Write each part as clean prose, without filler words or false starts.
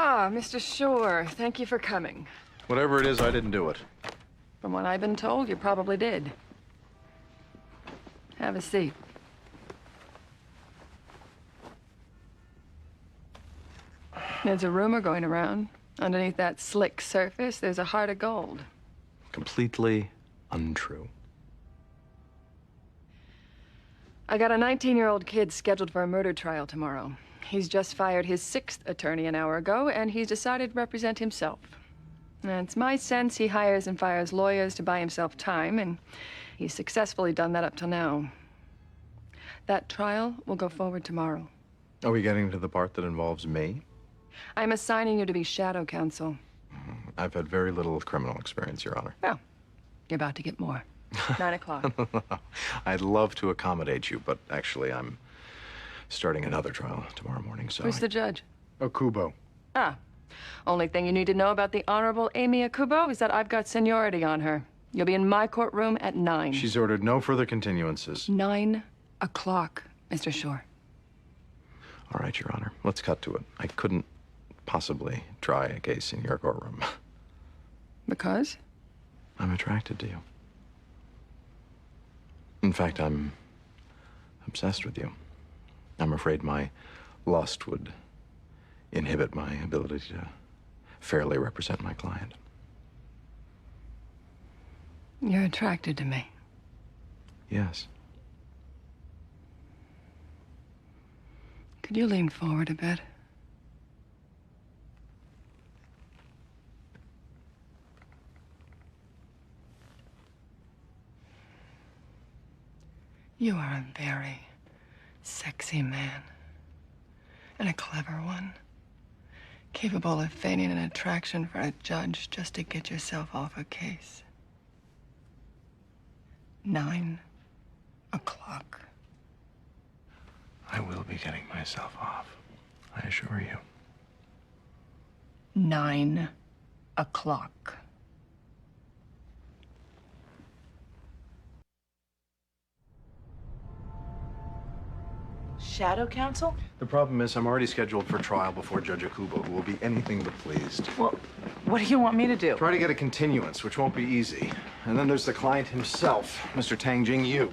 Ah, Mr. Shore, thank you for coming. Whatever it is, I didn't do it. From what I've been told, you probably did. Have a seat. There's a rumor going around. Underneath that slick surface, there's a heart of gold. Completely untrue. I got a 19-year-old kid scheduled for a murder trial tomorrow. He's just fired his 6th attorney an hour ago, and he's decided to represent himself. And it's my sense he hires and fires lawyers to buy himself time, and he's successfully done that up till now. That trial will go forward tomorrow. Are we getting to the part that involves me? I'm assigning you to be shadow counsel. I've had very little criminal experience, Your Honor. Well, you're about to get more. 9 o'clock. I'd love to accommodate you, but actually I'm starting another trial tomorrow morning, so... Who's the judge? Okubo. Ah. Only thing you need to know about the Honorable Amy Okubo is that I've got seniority on her. You'll be in my courtroom at 9. She's ordered no further continuances. 9 o'clock, Mr. Shore. All right, Your Honor. Let's cut to it. I couldn't possibly try a case in your courtroom. Because? I'm attracted to you. In fact, I'm obsessed with you. I'm afraid my lust would inhibit my ability to fairly represent my client. You're attracted to me. Yes. Could you lean forward a bit? You are a very sexy man. And a clever one. Capable of feigning an attraction for a judge just to get yourself off a case. 9 o'clock. I will be getting myself off, I assure you. 9 o'clock. Shadow counsel? The problem is I'm already scheduled for trial before Judge Okubo, who will be anything but pleased. Well, what do you want me to do? Try to get a continuance, which won't be easy. And then there's the client himself, Mr. Tang Jing Yu.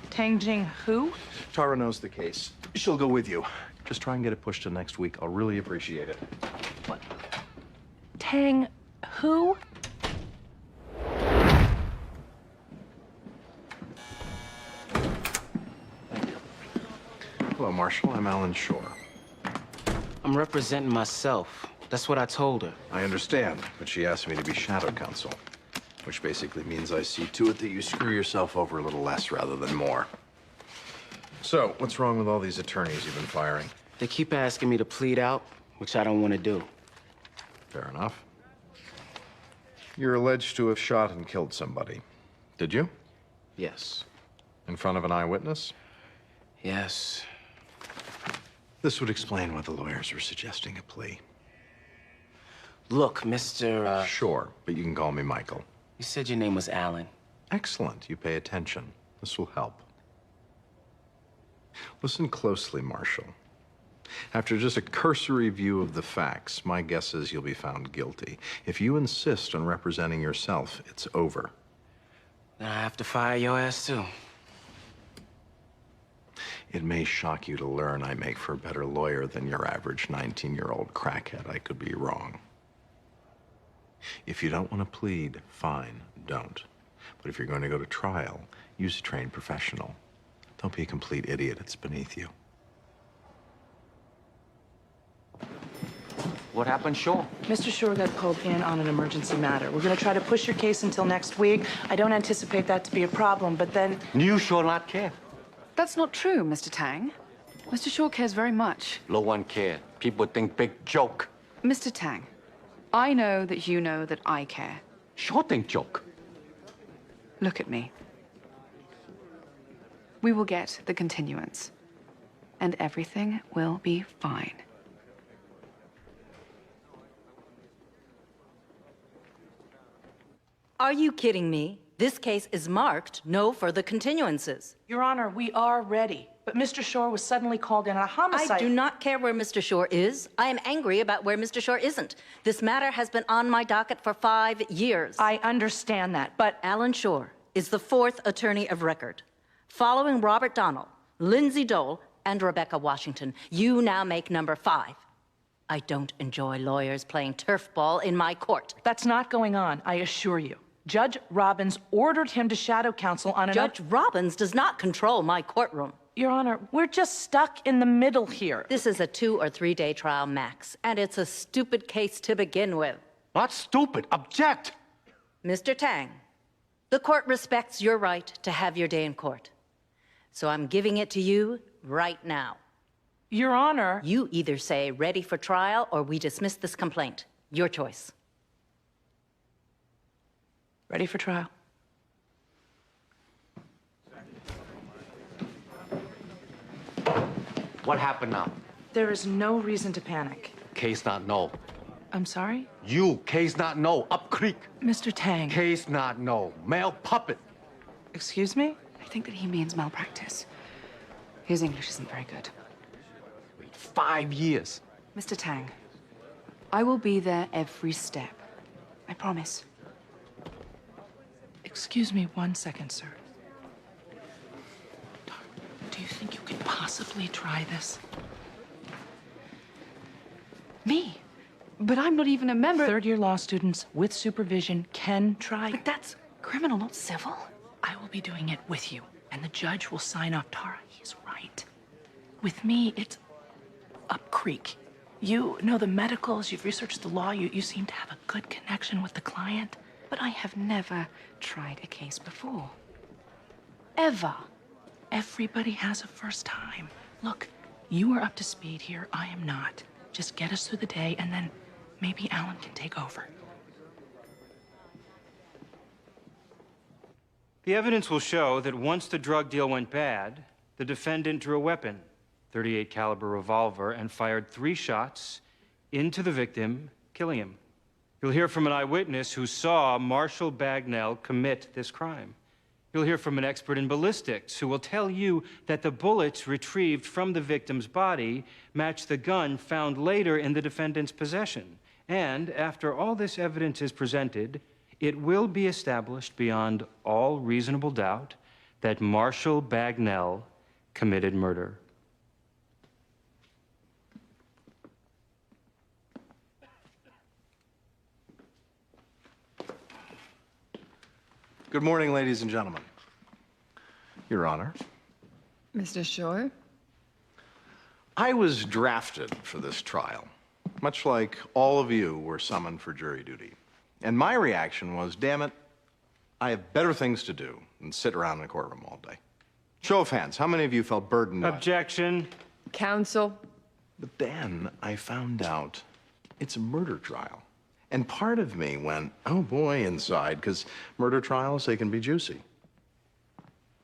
Tang Jing who? Tara knows the case. She'll go with you. Just try and get it pushed to next week. I'll really appreciate it. What? Tang who? Hello, Marshall. I'm Alan Shore. I'm representing myself. That's what I told her. I understand, but she asked me to be shadow counsel, which basically means I see to it that you screw yourself over a little less rather than more. So, what's wrong with all these attorneys you've been firing? They keep asking me to plead out, which I don't want to do. Fair enough. You're alleged to have shot and killed somebody. Did you? Yes. In front of an eyewitness? Yes. This would explain why the lawyers were suggesting a plea. Look, Mr. Sure, but you can call me Michael. You said your name was Alan. Excellent. You pay attention. This will help. Listen closely, Marshall. After just a cursory view of the facts, my guess is you'll be found guilty. If you insist on representing yourself, it's over. Then I have to fire your ass, too. It may shock you to learn I make for a better lawyer than your average 19-year-old crackhead. I could be wrong. If you don't want to plead, fine, don't. But if you're going to go to trial, use a trained professional. Don't be a complete idiot. It's beneath you. What happened, Shaw? Mr. Shore got pulled in on an emergency matter. We're going to try to push your case until next week. I don't anticipate that to be a problem, but then... You shall not care. That's not true, Mr. Tang. Mr. Shore cares very much. No one care. People think big joke. Mr. Tang, I know that you know that I care. Sure think joke. Look at me. We will get the continuance, and everything will be fine. Are you kidding me? This case is marked no further continuances. Your Honor, we are ready. But Mr. Shore was suddenly called in on a homicide. I do not care where Mr. Shore is. I am angry about where Mr. Shore isn't. This matter has been on my docket for 5 years. I understand that, but Alan Shore is the 4th attorney of record. Following Robert Donnell, Lindsay Dole, and Rebecca Washington, you now make number 5. I don't enjoy lawyers playing turf ball in my court. that's not going on, I assure you. Judge Robbins ordered him to shadow counsel on an... Judge Robbins does not control my courtroom. Your Honor, we're just stuck in the middle here. This is a 2 or 3 day trial max, and it's a stupid case to begin with. Not stupid. Object. Mr. Tang, the court respects your right to have your day in court. So I'm giving it to you right now. Your Honor... You either say ready for trial or we dismiss this complaint. Your choice. Ready for trial. What happened now? There is no reason to panic. Case not no. I'm sorry? You, case not no. Up creek. Mr. Tang. Case not no. Male puppet. Excuse me? I think that he means malpractice. His English isn't very good. Wait, 5 years. Mr. Tang, I will be there every step. I promise. Excuse me 1 second, sir. Do you think you could possibly try this? Me? But I'm not even a member. Third-year law students with supervision can try. But that's criminal, not civil. I will be doing it with you, and the judge will sign off. Tara, he's right. With me, it's up creek. You know the medicals, you've researched the law, you seem to have a good connection with the client. But I have never tried a case before. Ever. Everybody has a first time. Look, you are up to speed here, I am not. Just get us through the day, and then maybe Alan can take over. The evidence will show that once the drug deal went bad, the defendant drew a weapon, .38 caliber revolver, and fired 3 shots into the victim, killing him. You'll hear from an eyewitness who saw Marshall Bagnell commit this crime. You'll hear from an expert in ballistics who will tell you that the bullets retrieved from the victim's body match the gun found later in the defendant's possession. And after all this evidence is presented, it will be established beyond all reasonable doubt that Marshall Bagnell committed murder. Good morning, ladies and gentlemen. Your Honor, Mr. Shore? I was drafted for this trial, much like all of you were summoned for jury duty. And my reaction was, damn it, I have better things to do than sit around in a courtroom all day. Show of hands, how many of you felt burdened by... Objection. Counsel? But then I found out it's a murder trial. And part of me went, oh boy, inside, because murder trials, they can be juicy.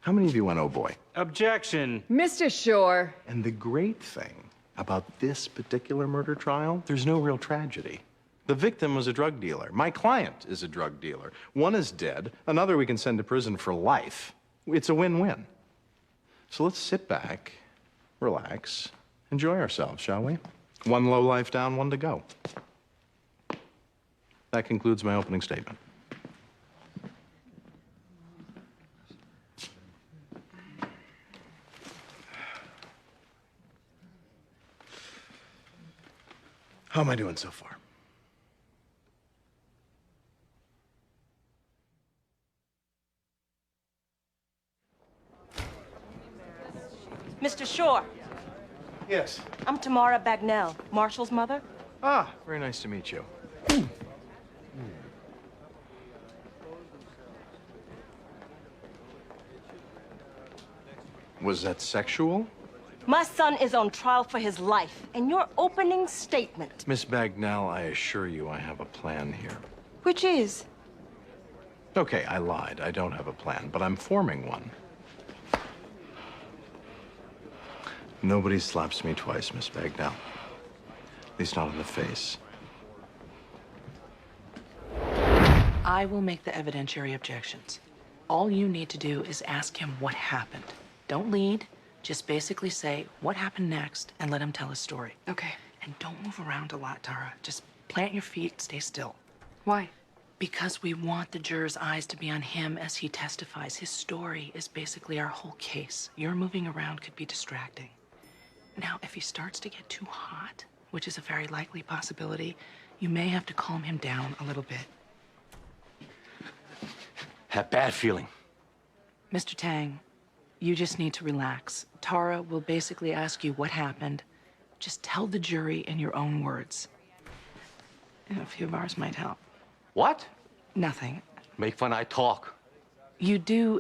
How many of you went, oh boy? Objection. Mr. Shore? And the great thing about this particular murder trial, there's no real tragedy. The victim was a drug dealer. My client is a drug dealer. One is dead, another we can send to prison for life. It's a win-win. So let's sit back, relax, enjoy ourselves, shall we? One low life down, one to go. That concludes my opening statement. How am I doing so far? Mr. Shore, Yes. I'm Tamara Bagnell, Marshall's mother. Ah, very nice to meet you. Was that sexual? My son is on trial for his life, and your opening statement, Miss Bagnell, I assure you I have a plan here. which is, Okay, I lied. I don't have a plan, but I'm forming one. Nobody slaps me twice, Miss Bagnell. At least not in the face. I will make the evidentiary objections. All you need to do is ask him what happened. Don't lead, just basically say what happened next and let him tell his story. Okay. And don't move around a lot, Tara. Just plant your feet, stay still. Why? Because we want the jurors' eyes to be on him as he testifies. His story is basically our whole case. Your moving around could be distracting. Now, if he starts to get too hot, which is a very likely possibility, you may have to calm him down a little bit. Have bad feeling. Mr. Tang, you just need to relax. Tara will basically ask you what happened. Just tell the jury in your own words. And a few of ours might help. What? Nothing. Make fun I talk. You do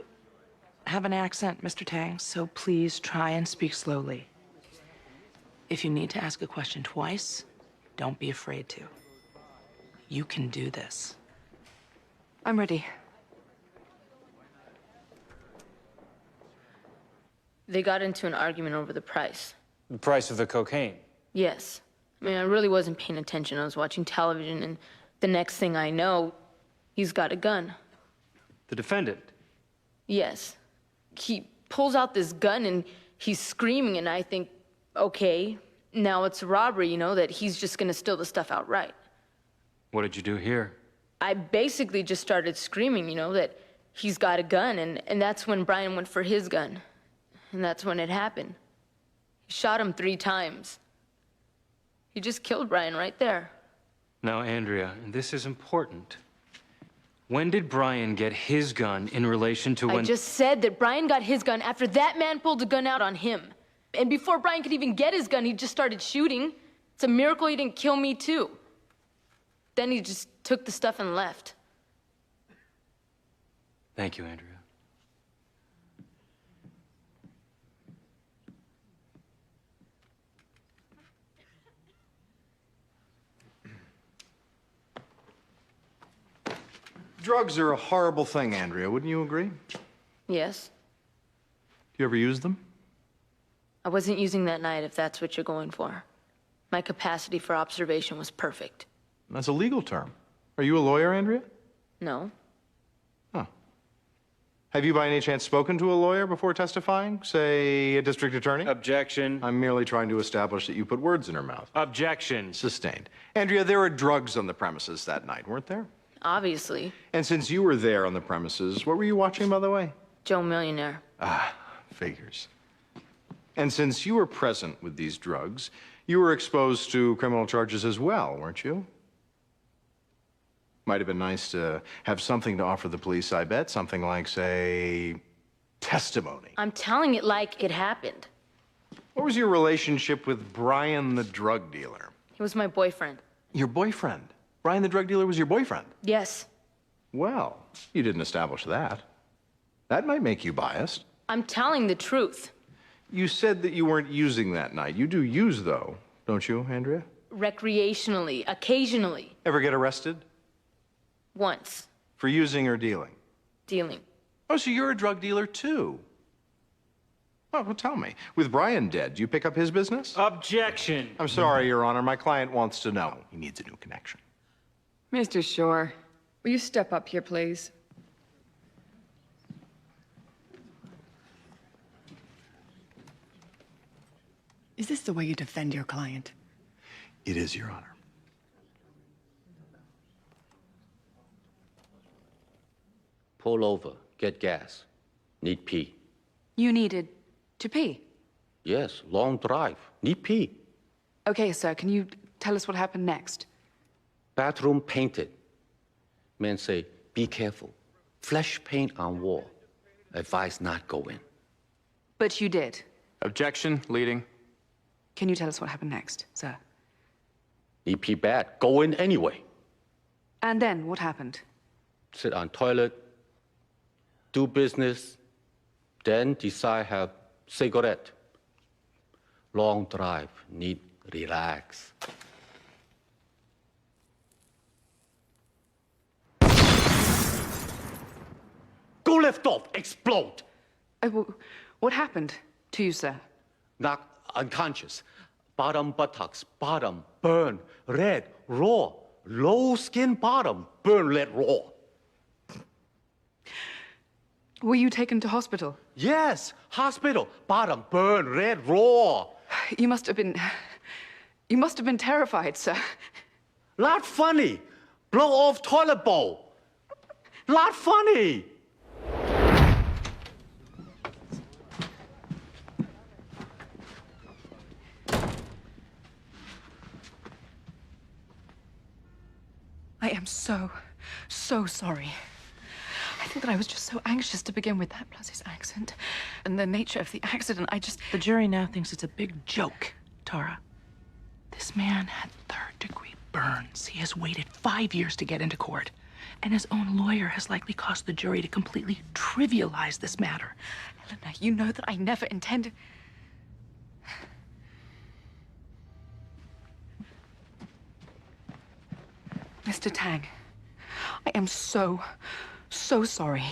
have an accent, Mr. Tang, so please try and speak slowly. If you need to ask a question twice, don't be afraid to. You can do this. I'm ready. They got into an argument over the price. The price of the cocaine. Yes. I mean, I really wasn't paying attention. I was watching television, and the next thing I know, he's got a gun. The defendant. Yes. He pulls out this gun, and he's screaming, and I think, okay, now it's a robbery, you know, that he's just gonna steal the stuff outright. What did you do here? I basically just started screaming, you know, that he's got a gun, and that's when Brian went for his gun. And that's when it happened. He shot him 3 times. He just killed Brian right there. Now, Andrea, and this is important. When did Brian get his gun in relation to when... I just said that Brian got his gun after that man pulled a gun out on him. And before Brian could even get his gun, he just started shooting. It's a miracle he didn't kill me, too. Then he just took the stuff and left. Thank you, Andrea. Drugs are a horrible thing, Andrea. Wouldn't you agree? Do Yes. you ever use them? I wasn't using that night, if that's what you're going for. My capacity for observation was perfect. That's a legal term. Are you a lawyer, Andrea? No. Huh. Have you by any chance spoken to a lawyer before testifying? Say, a district attorney? Objection. I'm merely trying to establish that you put words in her mouth. Objection. Sustained. Andrea, there were drugs on the premises that night, weren't there? Obviously. And since you were there on the premises, what were you watching, by the way? Joe Millionaire. Figures. And since you were present with these drugs, you were exposed to criminal charges as well, weren't you? Might have been nice to have something to offer the police, I bet. Something like, say, testimony. I'm telling it like it happened. What was your relationship with Brian the drug dealer? He was my boyfriend. Your boyfriend? Brian the drug dealer was your boyfriend? Yes. Well, you didn't establish that. That might make you biased. I'm telling the truth. You said that you weren't using that night. You do use, though, don't you, Andrea? Recreationally, occasionally. Ever get arrested? Once. For using or dealing? Dealing. Oh, so you're a drug dealer, too? Well, tell me. With Brian dead, do you pick up his business? Objection. I'm sorry, Your Honor. My client wants to know. He needs a new connection. Mr. Shore, will you step up here, please? Is this the way you defend your client? It is, Your Honor. Pull over, get gas. Need pee. You needed to pee. Yes, long drive. Need pee. Okay, sir, can you tell us what happened next? Bathroom painted. Men say, be careful. Flesh paint on wall. Advise not go in. But you did. Objection. Leading. Can you tell us what happened next, sir? Need pee bad. Go in anyway. And then what happened? Sit on toilet. Do business. Then decide have cigarette. Long drive. Need relax. Go lift off. Explode. What happened to you, sir? Knocked unconscious. Bottom buttocks, bottom, burn, red, raw. Low skin bottom, burn, red, raw. Were you taken to hospital? Yes, hospital. Bottom, burn, red, raw. You must have been... You must have been terrified, sir. Not funny. Blow off toilet bowl. Not funny. I am so sorry. I think that I was just so anxious to begin with that, plus his accent. And the nature of the accident, The jury now thinks it's a big joke, Tara. This man had third-degree burns. He has waited 5 years to get into court. And his own lawyer has likely caused the jury to completely trivialize this matter. Helena, you know that I never intended... Mr. Tang, I am so sorry.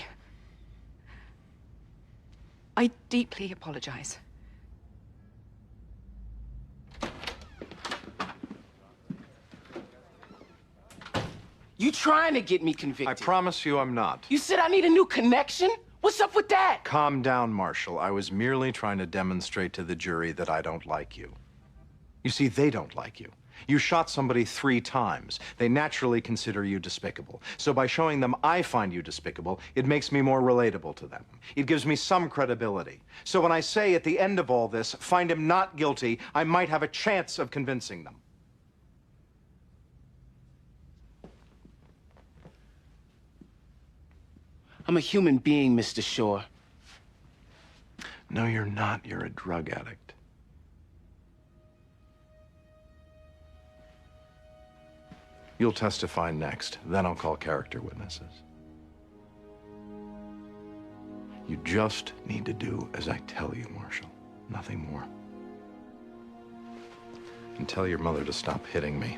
I deeply apologize. You trying to get me I convicted? promise you I'm not. You said I need a new connection? What's up with that? Calm down, Marshal. I was merely trying to demonstrate to the jury that I don't like you. You see, they don't like you. You shot somebody 3 times. They naturally consider you despicable. So by showing them I find you despicable, it makes me more relatable to them. It gives me some credibility. So when I say at the end of all this, find him not guilty, I might have a chance of convincing them. I'm a human being, Mr. Shore. No, you're not. You're a drug addict. You'll testify next. Then I'll call character witnesses. You just need to do as I tell you, Marshal. Nothing more. And tell your mother to stop hitting me.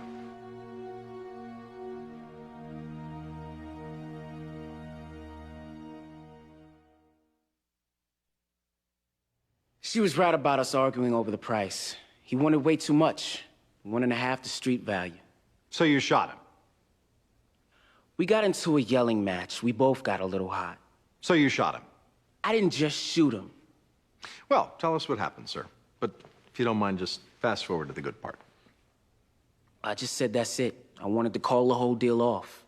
She was right about us arguing over the price. He wanted way too much. 1.5 the street value. So you shot him? We got into a yelling match. We both got a little hot. So you shot him? I didn't just shoot him. Well, tell us what happened, sir. But if you don't mind, just fast forward to the good part. I just said that's it. I wanted to call the whole deal off.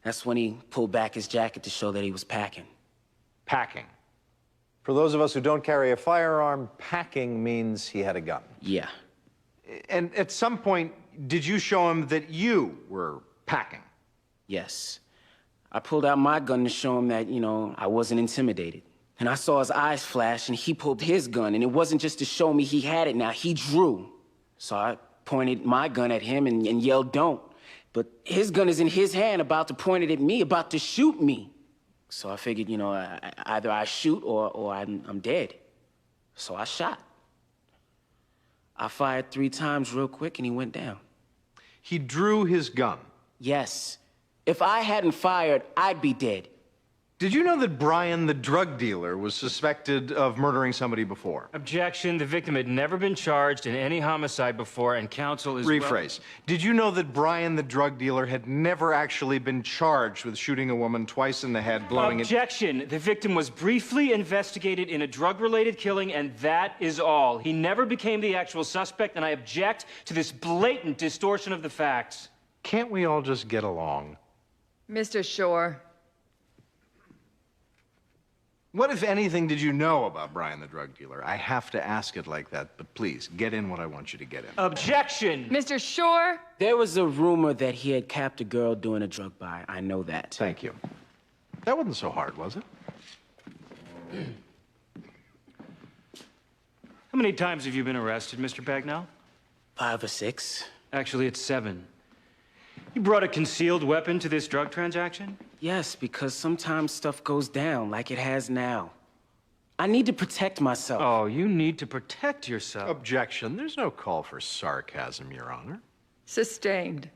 That's when he pulled back his jacket to show that he was packing. Packing. For those of us who don't carry a firearm, packing means he had a gun. Yeah. And at some point, did you show him that you were packing? Yes. I pulled out my gun to show him that, I wasn't intimidated. And I saw his eyes flash, and he pulled his gun, and it wasn't just to show me he had it now. He drew. So I pointed my gun at him and yelled, "Don't." But his gun is in his hand, about to point it at me, about to shoot me. So I figured, either I shoot or I'm dead. So I shot. I fired 3 times real quick, and he went down. He drew his gun? Yes. If I hadn't fired, I'd be dead. Did you know that Brian, the drug dealer, was suspected of murdering somebody before? Objection. The victim had never been charged in any homicide before, and counsel is... Rephrase. Did you know that Brian, the drug dealer, had never actually been charged with shooting a woman twice in the head, blowing it... Objection. The victim was briefly investigated in a drug-related killing, and that is all. He never became the actual suspect, and I object to this blatant distortion of the facts. Can't we all just get along? Mr. Shore. What, if anything, did you know about Brian the drug dealer? I have to ask it like that, but please, get in what I want you to get in. Objection! Mr. Shore? There was a rumor that he had capped a girl doing a drug buy. I know that. Thank you. That wasn't so hard, was it? How many times have you been arrested, Mr. Bagnell? 5 or 6. Actually, it's 7. You brought a concealed weapon to this drug transaction? Yes, because sometimes stuff goes down like it has now. I need to protect myself. Oh, you need to protect yourself. Objection. There's no call for sarcasm, Your Honor. Sustained.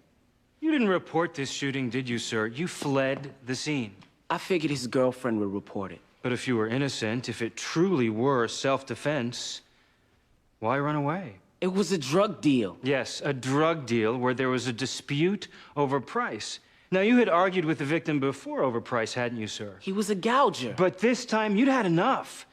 You didn't report this shooting, did you, sir? You fled the scene. I figured his girlfriend would report it. But if you were innocent, if it truly were self-defense, why run away? It was a drug deal. Yes, a drug deal where there was a dispute over price. Now, you had argued with the victim before over price, hadn't you, sir? He was a gouger. But this time, you'd had enough.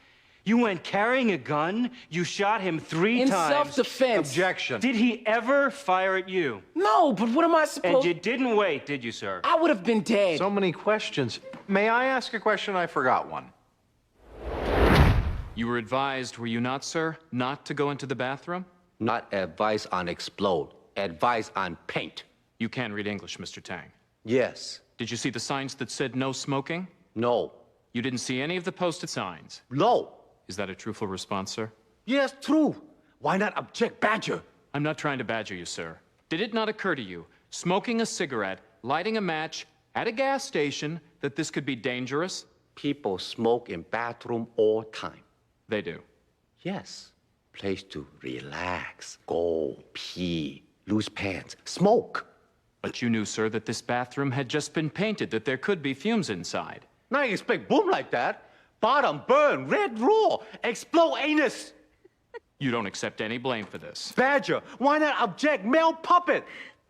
You went carrying a gun, you shot him 3 In times. self-defense. Objection. Did he ever fire at you? No, but what am I And supposed... you didn't wait, did you, sir? I would have been dead. So many questions. May I ask a question? I forgot one. You were advised, were you not, sir, not to go into the bathroom? Not advice on explode, advice on paint. You can read English, Mr. Tang. Yes. Did you see the signs that said no smoking? No. You didn't see any of the posted signs. No. Is that a truthful response, sir? Yes, true. Why not object, Badger? I'm not trying to badger you, sir. Did it not occur to you, smoking a cigarette, lighting a match at a gas station, that this could be dangerous? People smoke in bathroom all time. They do. Yes. Place to relax, go, pee, lose pants, smoke. But you knew, sir, that this bathroom had just been painted, that there could be fumes inside. Now you expect boom like that. Bottom burn, red raw, explode anus. You don't accept any blame for this. Badger, why not object, male puppet?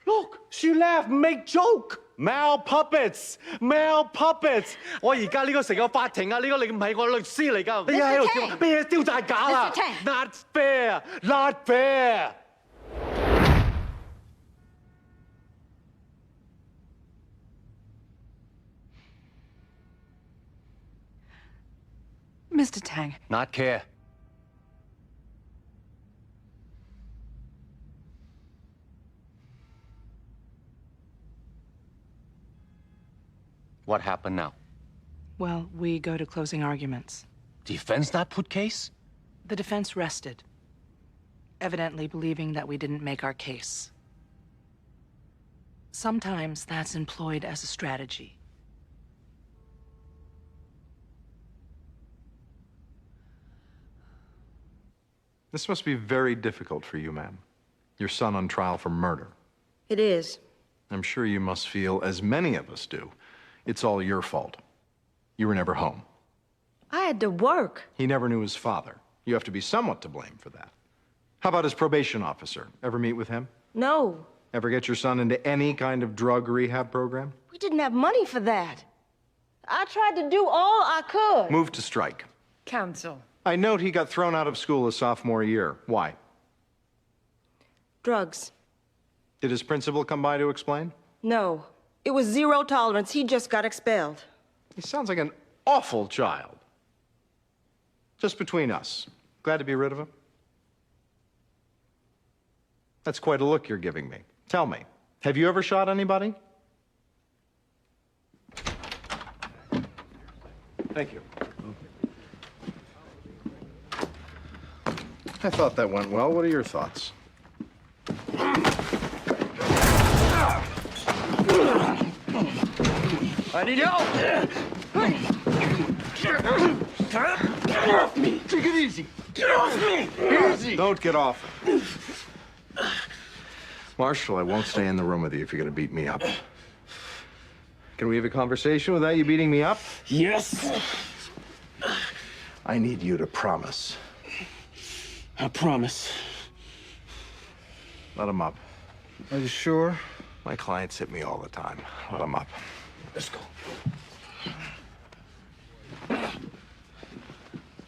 Look, she laughed, make joke. Male puppets, male puppets. 我而家呢個成個法庭啊，呢個你唔係我律師嚟㗎。你喺度叫咩丟大架啦 Mr. Tang.？Not fair, not fair. Mr. Tang, Not care. What happened now? Well, we go to closing arguments. Defense not put case? The defense rested, evidently believing that we didn't make our case. Sometimes that's employed as a strategy. This must be very difficult for you, ma'am. Your son on trial for murder. It is. I'm sure you must feel, as many of us do, it's all your fault. You were never home. I had to work. He never knew his father. You have to be somewhat to blame for that. How about his probation officer? Ever meet with him? No, Ever get your son into any kind of drug rehab program? we didn't have money for that. I tried to do all I could. Move to strike. Counsel. I note he got thrown out of school his sophomore year. Why? Drugs. Did his principal come by to explain? No, it was zero tolerance. He just got expelled. He sounds like an awful child. Just between us. Glad to be rid of him? That's quite a look you're giving me. Tell me, have you ever shot anybody? Thank you. I thought that went well. What are your thoughts? I need help! Get off me! Take it easy! Get off me! Easy! Don't get off. Marshal, I won't stay in the room with you if you're gonna beat me up. Can we have a conversation without you beating me up? Yes! I need you to promise. I promise. Let him up. Are you sure? My clients hit me all the time. Let him up. Let's go.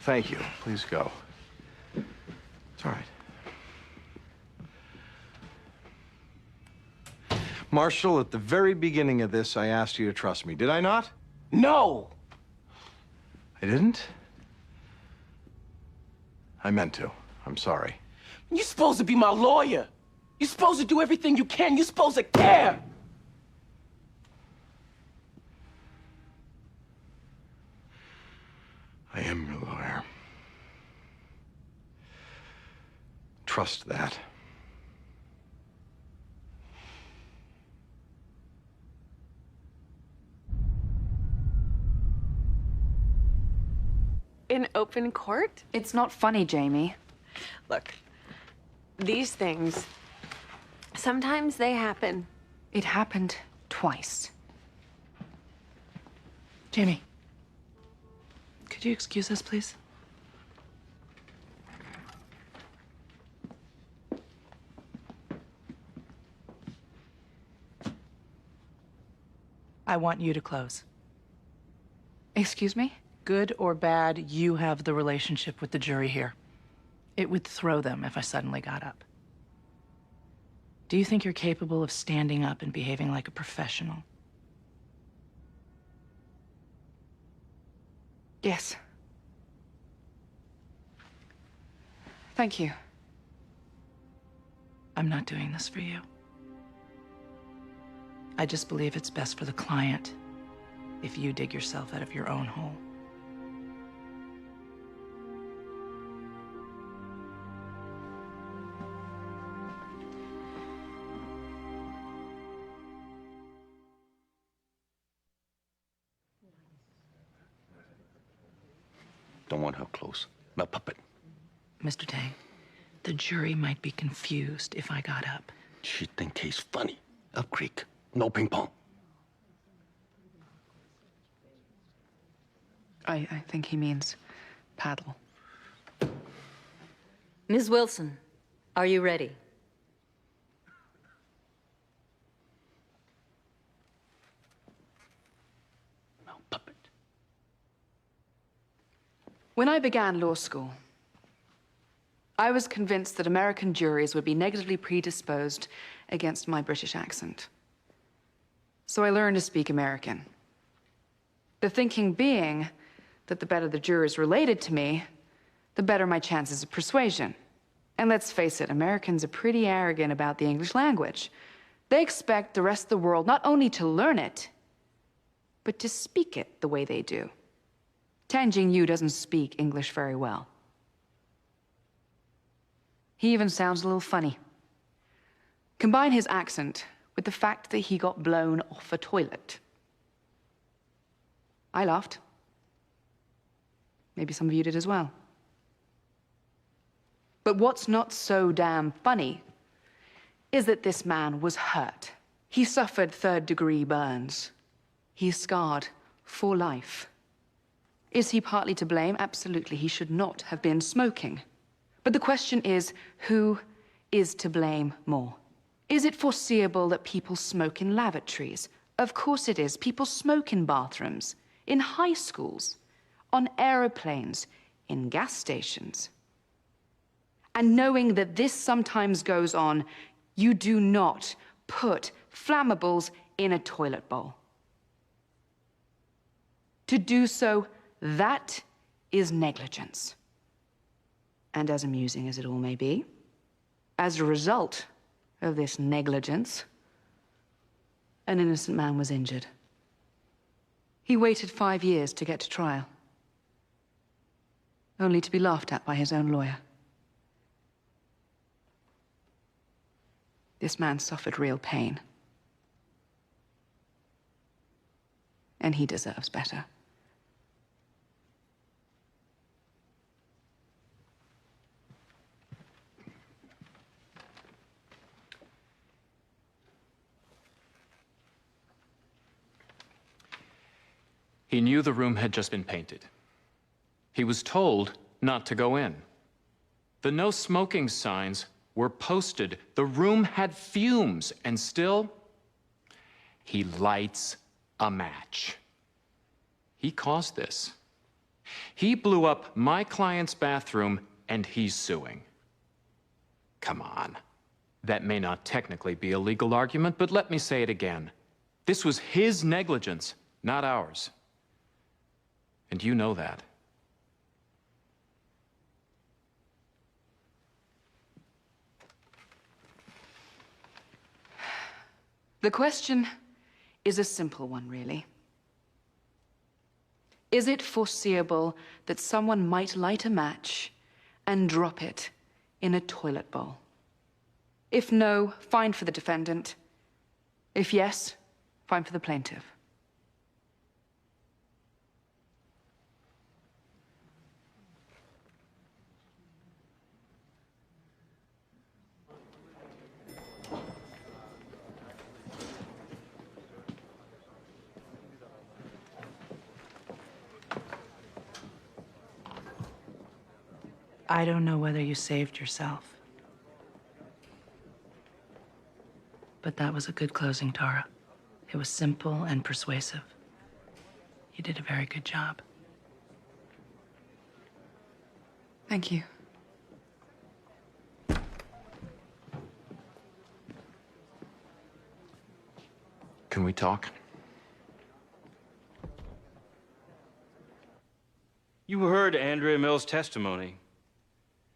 Thank you. Please go. It's all right. Marshal, at the very beginning of this, I asked you to trust me. Did I not? No! I didn't? I meant to. I'm sorry. You're supposed to be my lawyer. You're supposed to do everything you can. You're supposed to care. I am your lawyer. Trust that. In open court? it's not funny, Jamie. Look, these things, sometimes they happen. It happened twice. Jamie, could you excuse us, please? I want you to close. Excuse me? Good or bad, you have the relationship with the jury here. It would throw them if I suddenly got up. Do you think you're capable of standing up and behaving like a professional? Yes. Thank you. I'm not doing this for you. I just believe it's best for the client if you dig yourself out of your own hole. Don't want her close. Mel Puppet. Mr. Tang, the jury might be confused if I got up. She think he's funny. Up Creek. No ping pong. I think he means paddle. Ms. Wilson, are you ready? Mel Puppet. When I began law school, I was convinced that American juries would be negatively predisposed against my British accent. So I learned to speak American. The thinking being that the better the jurors related to me, the better my chances of persuasion. And let's face it, Americans are pretty arrogant about the English language. They expect the rest of the world not only to learn it, but to speak it the way they do. Tanjing Yu doesn't speak English very well. He even sounds a little funny. Combine his accent with the fact that he got blown off a toilet. I laughed. Maybe some of you did as well. But what's not so damn funny is that this man was hurt. He suffered third-degree burns. He's scarred for life. Is he partly to blame? Absolutely. He should not have been smoking. But the question is, who is to blame more? Is it foreseeable that people smoke in lavatories? Of course it is. People smoke in bathrooms, in high schools, on aeroplanes, in gas stations. And knowing that this sometimes goes on, you do not put flammables in a toilet bowl. To do so, that is negligence. And as amusing as it all may be, as a result of this negligence, an innocent man was injured. He waited 5 years to get to trial, only to be laughed at by his own lawyer. This man suffered real pain. And he deserves better. He knew the room had just been painted. He was told not to go in. The no smoking signs were posted. The room had fumes, and still, he lights a match. He caused this. He blew up my client's bathroom, and he's suing. Come on. That may not technically be a legal argument, but let me say it again. This was his negligence, not ours. And you know that. The question is a simple one, really. Is it foreseeable that someone might light a match and drop it in a toilet bowl? If no, fine for the defendant. If yes, fine for the plaintiff. I don't know whether you saved yourself. But that was a good closing, Tara. It was simple and persuasive. You did a very good job. Thank you. Can we talk? You heard Andrea Mills' testimony.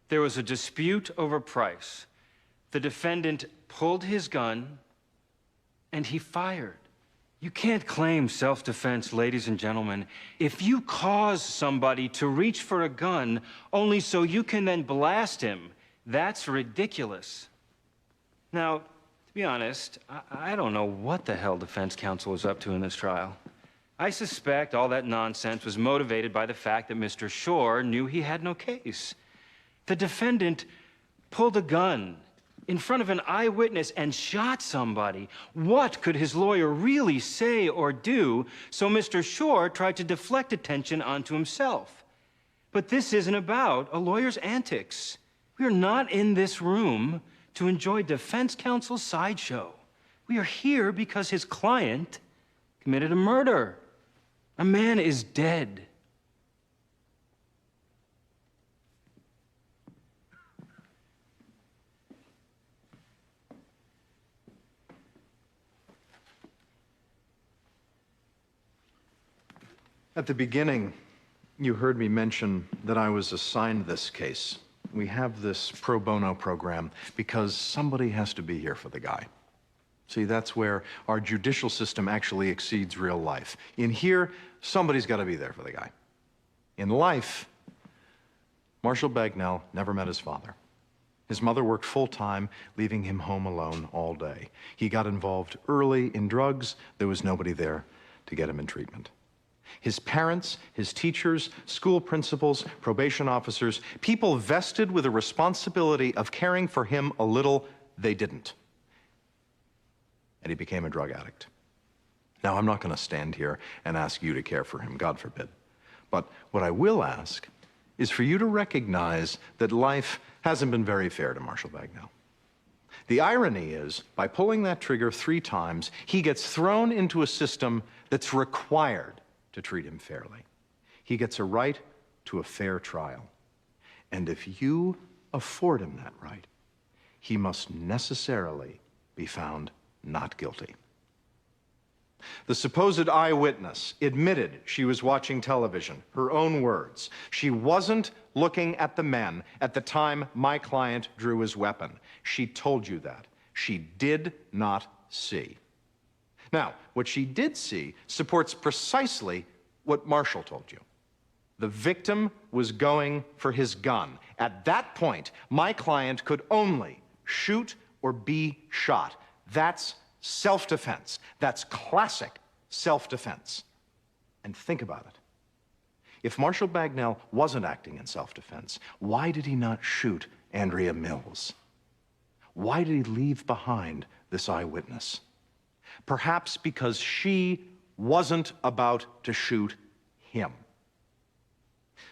There was a dispute over price. The defendant pulled his gun, and he fired. You can't claim self-defense, ladies and gentlemen, if you cause somebody to reach for a gun only so you can then blast him. That's ridiculous. Now, to be honest, I don't know what the hell defense counsel was up to in this trial. I suspect all that nonsense was motivated by the fact that Mr. Shore knew he had no case. The defendant pulled a gun in front of an eyewitness and shot somebody. What could his lawyer really say or do? So Mr. Shore tried to deflect attention onto himself. But this isn't about a lawyer's antics. We are not in this room to enjoy defense counsel's sideshow. We are here because his client committed a murder. A man is dead. At the beginning, you heard me mention that I was assigned this case. We have this pro bono program because somebody has to be here for the guy. See, that's where our judicial system actually exceeds real life. In here, somebody's got to be there for the guy. In life, Marshall Bagnell never met his father. His mother worked full-time, leaving him home alone all day. He got involved early in drugs. There was nobody there to get him in treatment. His parents, his teachers, school principals, probation officers, people vested with a responsibility of caring for him a little, they didn't. And he became a drug addict. Now, I'm not going to stand here and ask you to care for him, God forbid. But what I will ask is for you to recognize that life hasn't been very fair to Marshall Bagnell. The irony is, by pulling that trigger 3 times, he gets thrown into a system that's required to treat him fairly. He gets a right to a fair trial. And if you afford him that right, he must necessarily be found not guilty. The supposed eyewitness admitted she was watching television, her own words. She wasn't looking at the men at the time my client drew his weapon. She told you that. She did not see. Now, what she did see supports precisely what Marshall told you. The victim was going for his gun. At that point, my client could only shoot or be shot. That's self-defense. That's classic self-defense. And think about it. If Marshall Bagnell wasn't acting in self-defense, why did he not shoot Andrea Mills? Why did he leave behind this eyewitness? Perhaps because she wasn't about to shoot him.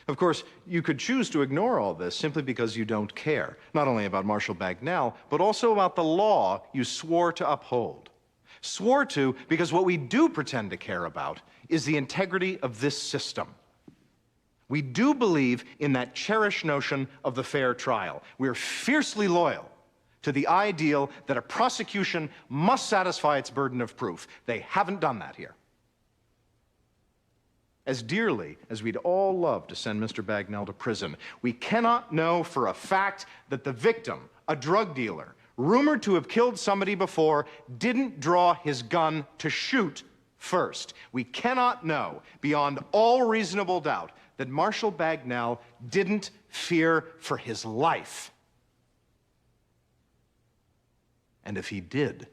Of course, you could choose to ignore all this simply because you don't care, not only about Marshall Bagnell, but also about the law you swore to uphold. Swore to because what we do pretend to care about is the integrity of this system. We do believe in that cherished notion of the fair trial. We're fiercely loyal to the ideal that a prosecution must satisfy its burden of proof. They haven't done that here. As dearly as we'd all love to send Mr. Bagnell to prison, we cannot know for a fact that the victim, a drug dealer, rumored to have killed somebody before, didn't draw his gun to shoot first. We cannot know beyond all reasonable doubt that Marshall Bagnell didn't fear for his life. And if he did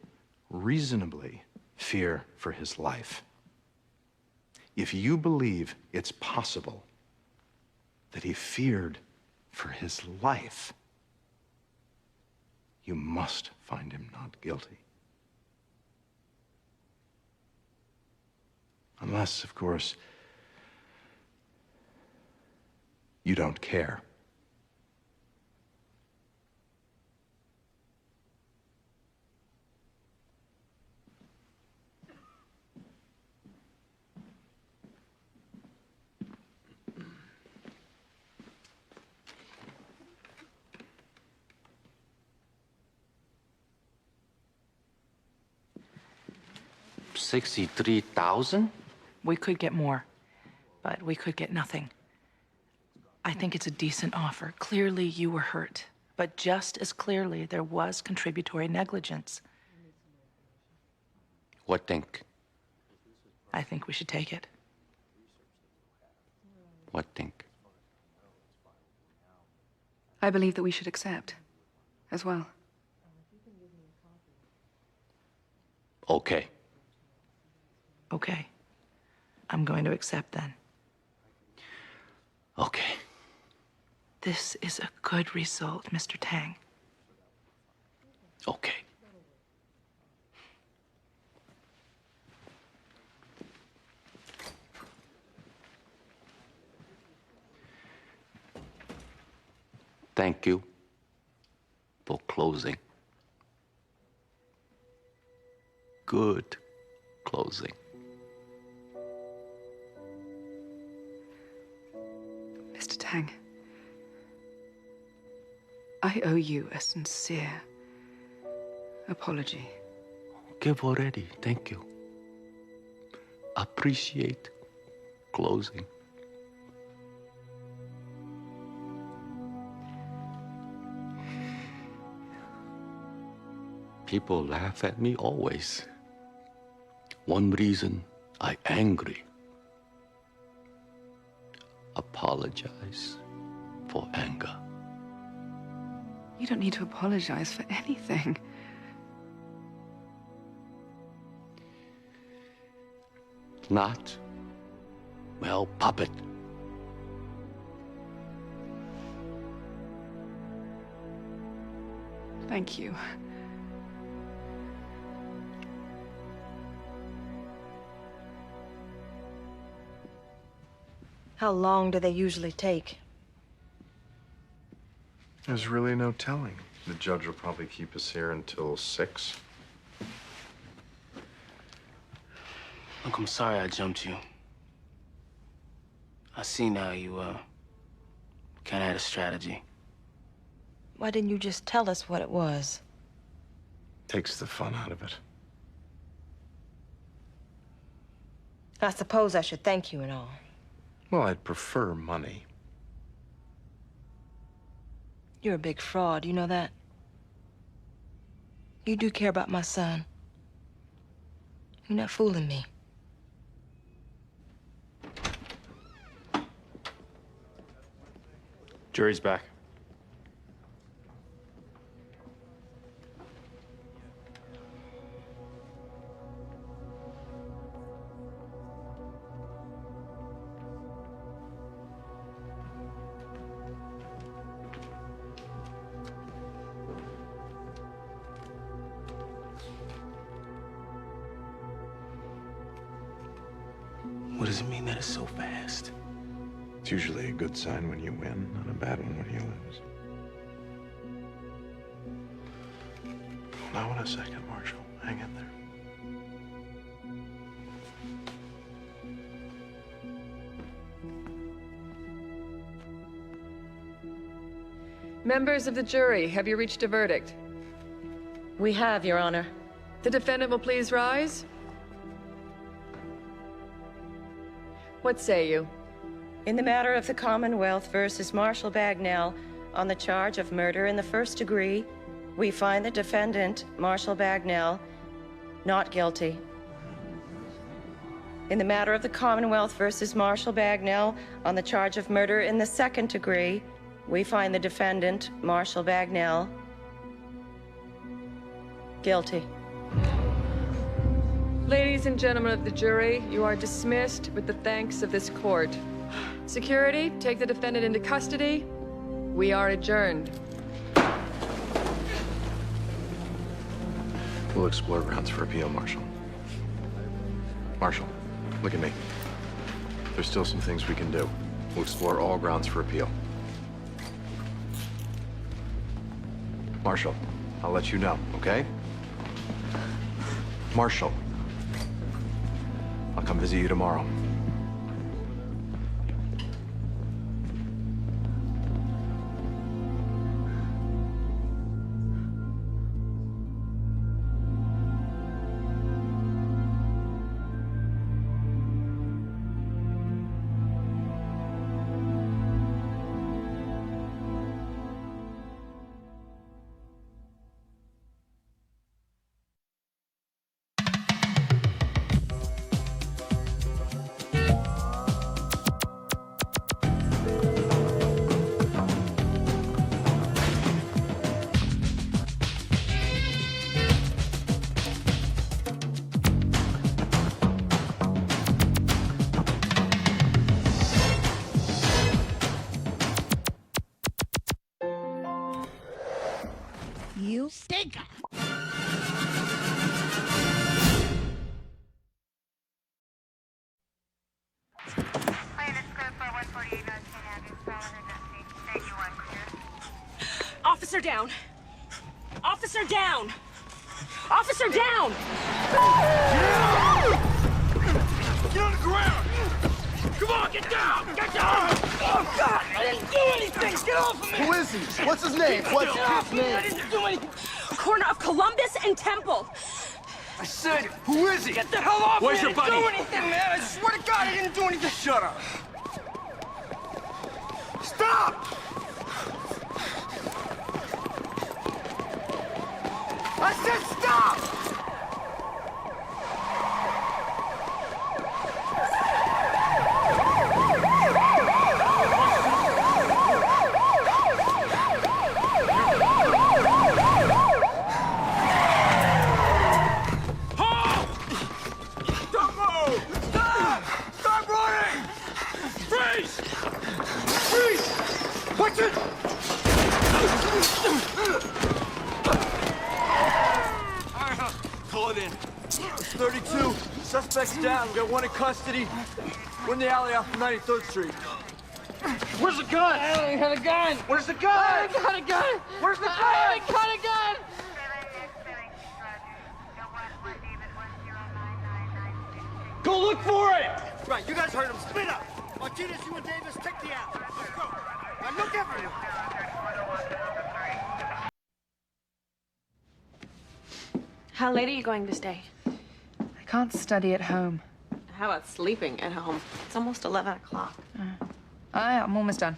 reasonably fear for his life, if you believe it's possible that he feared for his life, you must find him not guilty. Unless, of course, you don't care. $63,000? We could get more, but we could get nothing. I think it's a decent offer. Clearly, you were hurt, but just as clearly, there was contributory negligence. What think? I think we should take it. What think? I believe that we should accept as well. Okay. Okay. I'm going to accept then. Okay. This is a good result, Mr. Tang. Okay. Thank you for closing. Good closing. Mr. Tang, I owe you a sincere apology. Give already. Thank you. Appreciate closing. People laugh at me always. One reason I angry. Apologize for anger. You don't need to apologize for anything. Not well, puppet. Thank you. How long do they usually take? There's really no telling. The judge will probably keep us here until 6. Look, I'm sorry I jumped you. I see now you, kind of had a strategy. Why didn't you just tell us what it was? Takes the fun out of it. I suppose I should thank you and all. Well, I'd prefer money. You're a big fraud, you know that? You do care about my son. You're not fooling me. Jury's back. What does it mean that it's so fast? It's usually a good sign when you win, not a bad one when you lose. Now, in a second, Marshall. Hang in there. Members of the jury, have you reached a verdict? We have, Your Honor. The defendant will please rise. What say you? In the matter of the Commonwealth versus Marshall Bagnell, on the charge of murder in the first degree, we find the defendant, Marshall Bagnell, not guilty. In the matter of the Commonwealth versus Marshall Bagnell, on the charge of murder in the second degree, we find the defendant, Marshall Bagnell, guilty. Ladies and gentlemen of the jury, you are dismissed with the thanks of this court. Security, take the defendant into custody. We are adjourned. We'll explore grounds for appeal, Marshall. Marshall, look at me. There's still some things we can do. We'll explore all grounds for appeal. Marshall, I'll let you know, okay? Marshall, I'll come visit you tomorrow. You stinker! Officer down! Officer down! Officer down! Get on the ground! Come on, get down! Get down! Oh, God! I didn't do anything! Get off of me! Who is he? What's his name? What's his name? I didn't do anything! Corner of Columbus and Temple! I said, who is he? Get the hell off Where's me! your buddy? I didn't do anything, man! I swear to God, I didn't do anything! Shut up! Stop! I said stop! What's it? Call it in. It's 32. Suspect's down. We got one in custody. We're in the alley off 93rd Street. Where's the gun? I don't even have a gun. Where's the gun? I ain't got a gun. Where's the gun? I ain't got a gun. Go look for it. Right, you guys heard him. Split up. Martinez, you and Davis, take the alley. Let's go. Now look everywhere. How late are you going to stay? I can't study at home. How about sleeping at home? It's almost 11 o'clock. I'm almost done.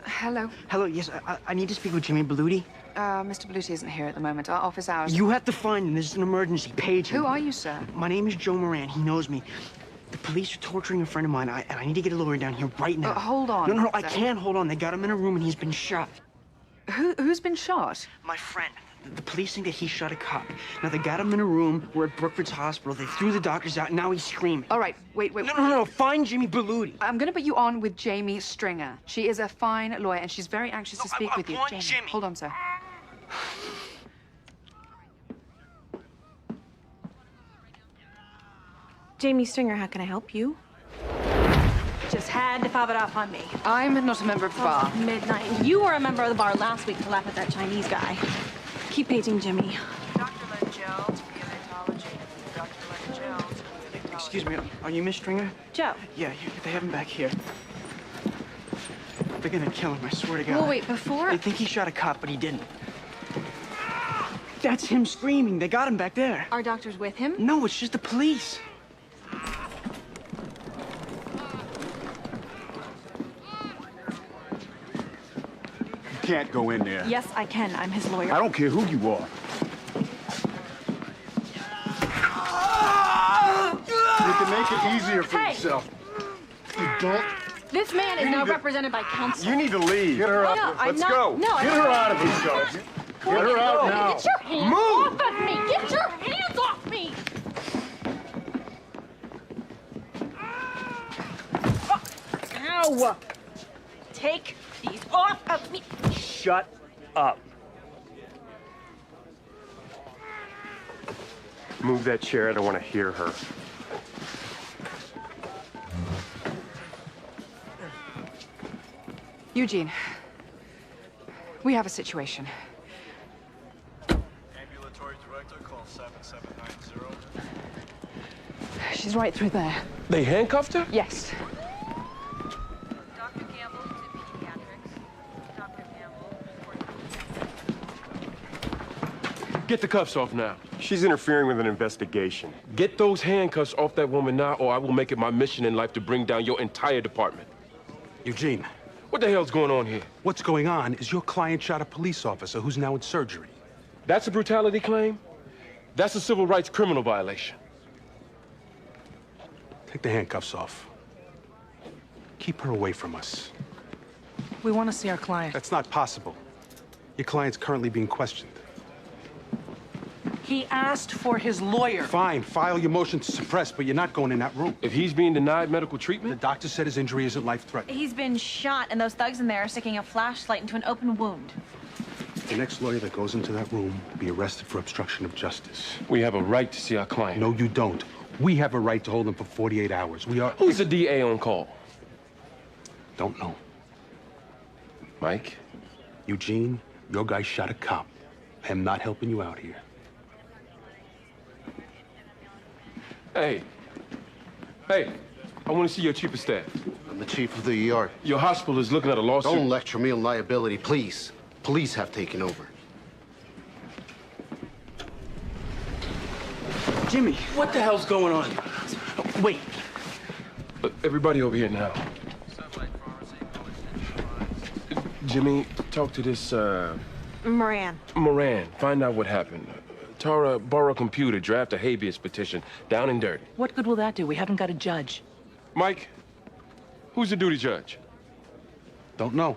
Hello. Hello, yes, I need to speak with Jimmy Beluti. Mr. Beluti isn't here at the moment. Our office hours. You have to find him. This is an emergency. Page him. Who are you, sir? My name is Joe Moran. He knows me. The police are torturing a friend of mine, and I need to get a lawyer down here right now. Hold on. No, I can't hold on. They got him in a room, and he's been shot. Who's been shot? My friend. The police think that he shot a cop. Now, they got him in a room. We're at Brookford's hospital. They threw the doctors out, and now he's screaming. All right, wait. No. Find Jimmy Beluti. I'm going to put you on with Jamie Stringer. She is a fine lawyer, and she's very anxious to speak with you. I want Jimmy. Hold on, sir. Jamie Stringer, how can I help you? Just had to fob it off on me. I'm not a member of the bar. Midnight. You were a member of the bar last week to laugh at that Chinese guy. Keep paging Jimmy. Excuse me, are you Miss Stringer? Joe. Yeah, they have him back here. They're gonna kill him, I swear to God. Well, wait, before... They think he shot a cop, but he didn't. That's him screaming. They got him back there. Are doctors with him? No, it's just the police. You can't go in there. Yes, I can. I'm his lawyer. I don't care who you are. You can make it easier for yourself. You don't. This man is now represented by counsel. You need to leave. Get her No, out. no, I'm Let's not- go. no, Get I'm her not- out of here, Joe. Get her out now. Get your hands Move. off of me! Get your hands off me! Ow! Take these off of me! Shut up. Move that chair. I don't want to hear her. Eugene, we have a situation. Ambulatory director, call 7790. She's right through there. They handcuffed her? Yes. Dr. Campbell to pediatrics. Dr. Campbell. Get the cuffs off now. She's interfering with an investigation. Get those handcuffs off that woman now, or I will make it my mission in life to bring down your entire department. Eugene. What the hell's going on here? What's going on is your client shot a police officer who's now in surgery. That's a brutality claim? That's a civil rights criminal violation. Take the handcuffs off. Keep her away from us. We want to see our client. That's not possible. Your client's currently being questioned. He asked for his lawyer. Fine, file your motion to suppress, but you're not going in that room. If he's being denied medical treatment? The doctor said his injury isn't life-threatening. He's been shot, and those thugs in there are sticking a flashlight into an open wound. The next lawyer that goes into that room will be arrested for obstruction of justice. We have a right to see our client. No, you don't. We have a right to hold him for 48 hours. We are... Who's the DA on call? Don't know. Mike? Eugene, your guy shot a cop. I am not helping you out here. Hey. Hey, I want to see your chief of staff. I'm the chief of the ER. Your hospital is looking at a lawsuit. Don't lecture me on liability, please. Police have taken over. Jimmy, what the hell's going on? Wait. Everybody over here now. Jimmy, talk to this, Moran. Moran. Find out what happened. Tara, borrow a computer, draft a habeas petition, down and dirty. What good will that do? We haven't got a judge. Mike, who's the duty judge? Don't know.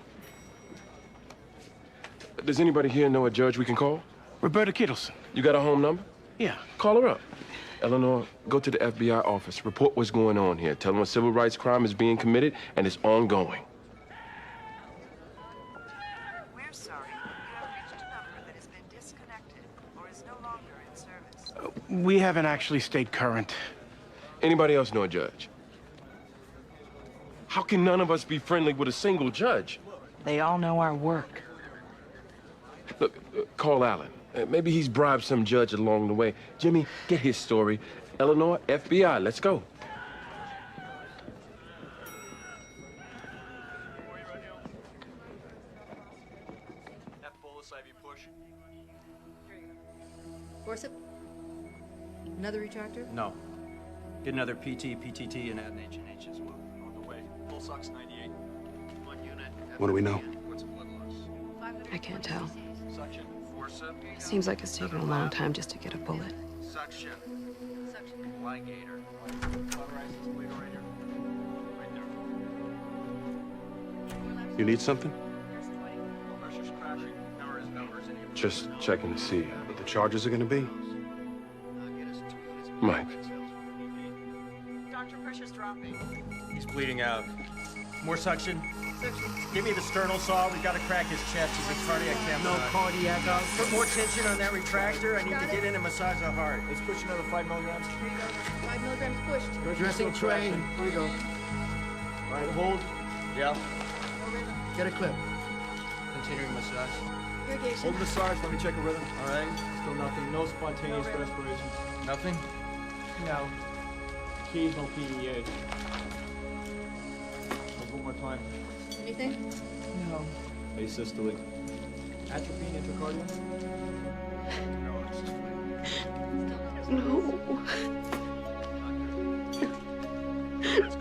Does anybody here know a judge we can call? Roberta Kittleson. You got a home number? Yeah. Call her up. Eleanor, go to the FBI office. Report what's going on here. Tell them a civil rights crime is being committed and it's ongoing. We're sorry. You have reached a number that has been disconnected or is no longer in service. We haven't actually stayed current. Anybody else know a judge? How can none of us be friendly with a single judge? They all know our work. Look, call Alan. Maybe he's bribed some judge along the way. Jimmy, get his story. Eleanor, FBI, let's go. That bolus IV push. Forceps? Another retractor? No. Get another PT, PTT, and add an H&H as well. On the way. Pulse ox 98. One unit. What do we know? What's blood loss? I can't tell. Suction. Forceps. Seems like it's taken a long time just to get a bullet. Suction. Suction. Ligator. Cauterizes bleeder right here. Right there. You need something? Pressure's crashing. Power is numbers. Just checking to see What the charges are gonna be? Mike. Doctor, pressure's dropping. He's bleeding out. More suction. Give me the sternal saw. We gotta crack his chest. He's in cardiac camp. No cardiac. Put more tension on that retractor. I need to get in and massage the heart. Let's push another 5 milligrams. 5 milligrams pushed. Dressing tray. Here we go. All right, hold. Yeah. Get a clip. Continuing massage. Irrigation. Hold massage. Let me check a rhythm. All right. Still nothing. No spontaneous respiration. Nothing? No. Occasional PEA. One more time. Anything? No. Asystole. Atropine intracardial? No.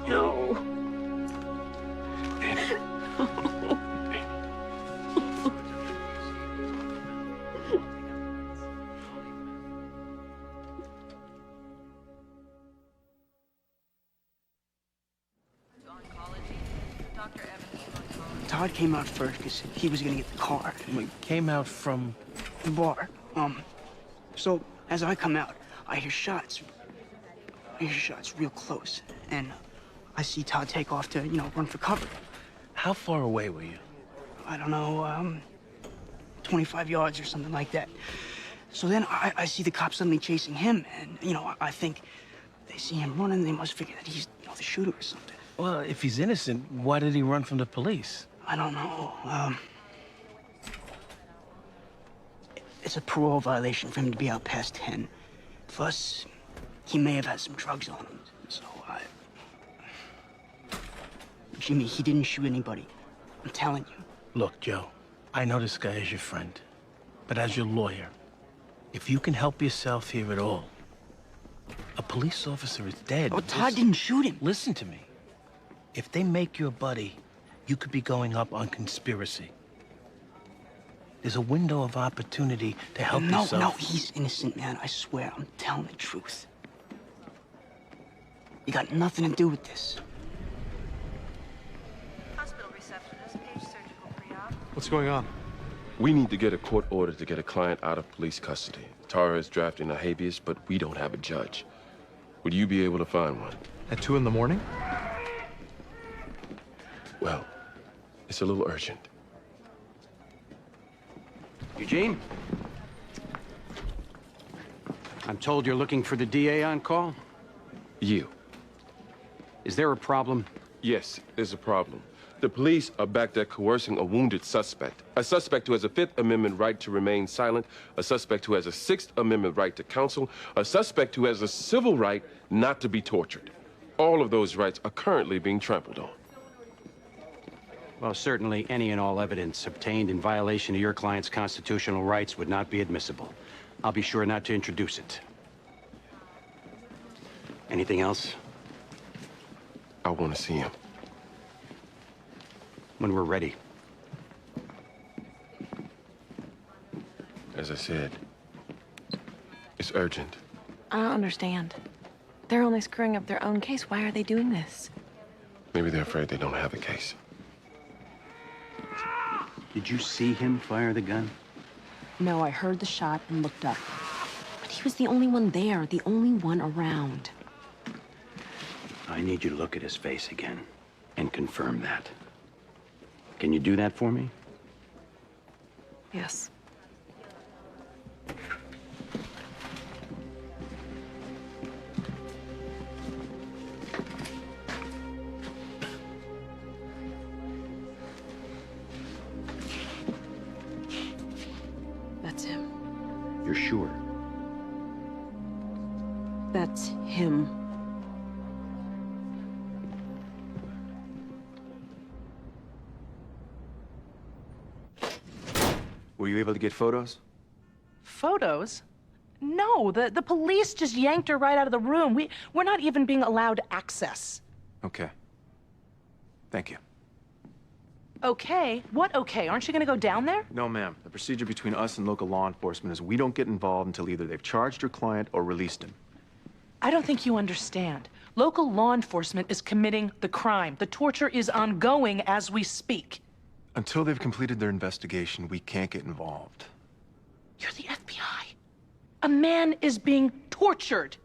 No. Todd came out first because he was gonna get the car. Came out from... The bar. So as I come out, I hear shots. I hear shots real close. And I see Todd take off to, run for cover. How far away were you? I don't know, 25 yards or something like that. So then I see the cops suddenly chasing him, and, I think they see him running, they must figure that he's, the shooter or something. Well, if he's innocent, why did he run from the police? I don't know. It's a parole violation for him to be out past 10. Plus, he may have had some drugs on him, so Jimmy, he didn't shoot anybody. I'm telling you. Look, Joe, I know this guy is your friend, but as your lawyer, if you can help yourself here at all, a police officer is dead. Oh, Todd didn't shoot him. Listen to me. If they make you a buddy, you could be going up on conspiracy. There's a window of opportunity to help yourself. No, he's innocent, man. I swear, I'm telling the truth. You got nothing to do with this. Hospital receptionist, page surgical pre-op. What's going on? We need to get a court order to get a client out of police custody. Tara is drafting a habeas, but we don't have a judge. Would you be able to find one? At 2 in the morning? Well, it's a little urgent. Eugene? I'm told you're looking for the DA on call? You. Is there a problem? Yes, there's a problem. The police are back there coercing a wounded suspect. A suspect who has a Fifth Amendment right to remain silent, a suspect who has a Sixth Amendment right to counsel, a suspect who has a civil right not to be tortured. All of those rights are currently being trampled on. Well, certainly any and all evidence obtained in violation of your client's constitutional rights would not be admissible. I'll be sure not to introduce it. Anything else? I want to see him. When we're ready. As I said, it's urgent. I don't understand. They're only screwing up their own case. Why are they doing this? Maybe they're afraid they don't have a case. Did you see him fire the gun? No, I heard the shot and looked up. But he was the only one there, the only one around. I need you to look at his face again and confirm that. Can you do that for me? Yes. That's him. You're sure? That's him. Were you able to get photos? Photos? No, the police just yanked her right out of the room. We're not even being allowed access. Okay. Thank you. Okay? What okay? Aren't you gonna go down there? No, ma'am. The procedure between us and local law enforcement is we don't get involved until either they've charged your client or released him. I don't think you understand. Local law enforcement is committing the crime. The torture is ongoing as we speak. Until they've completed their investigation, we can't get involved. You're the FBI. A man is being tortured.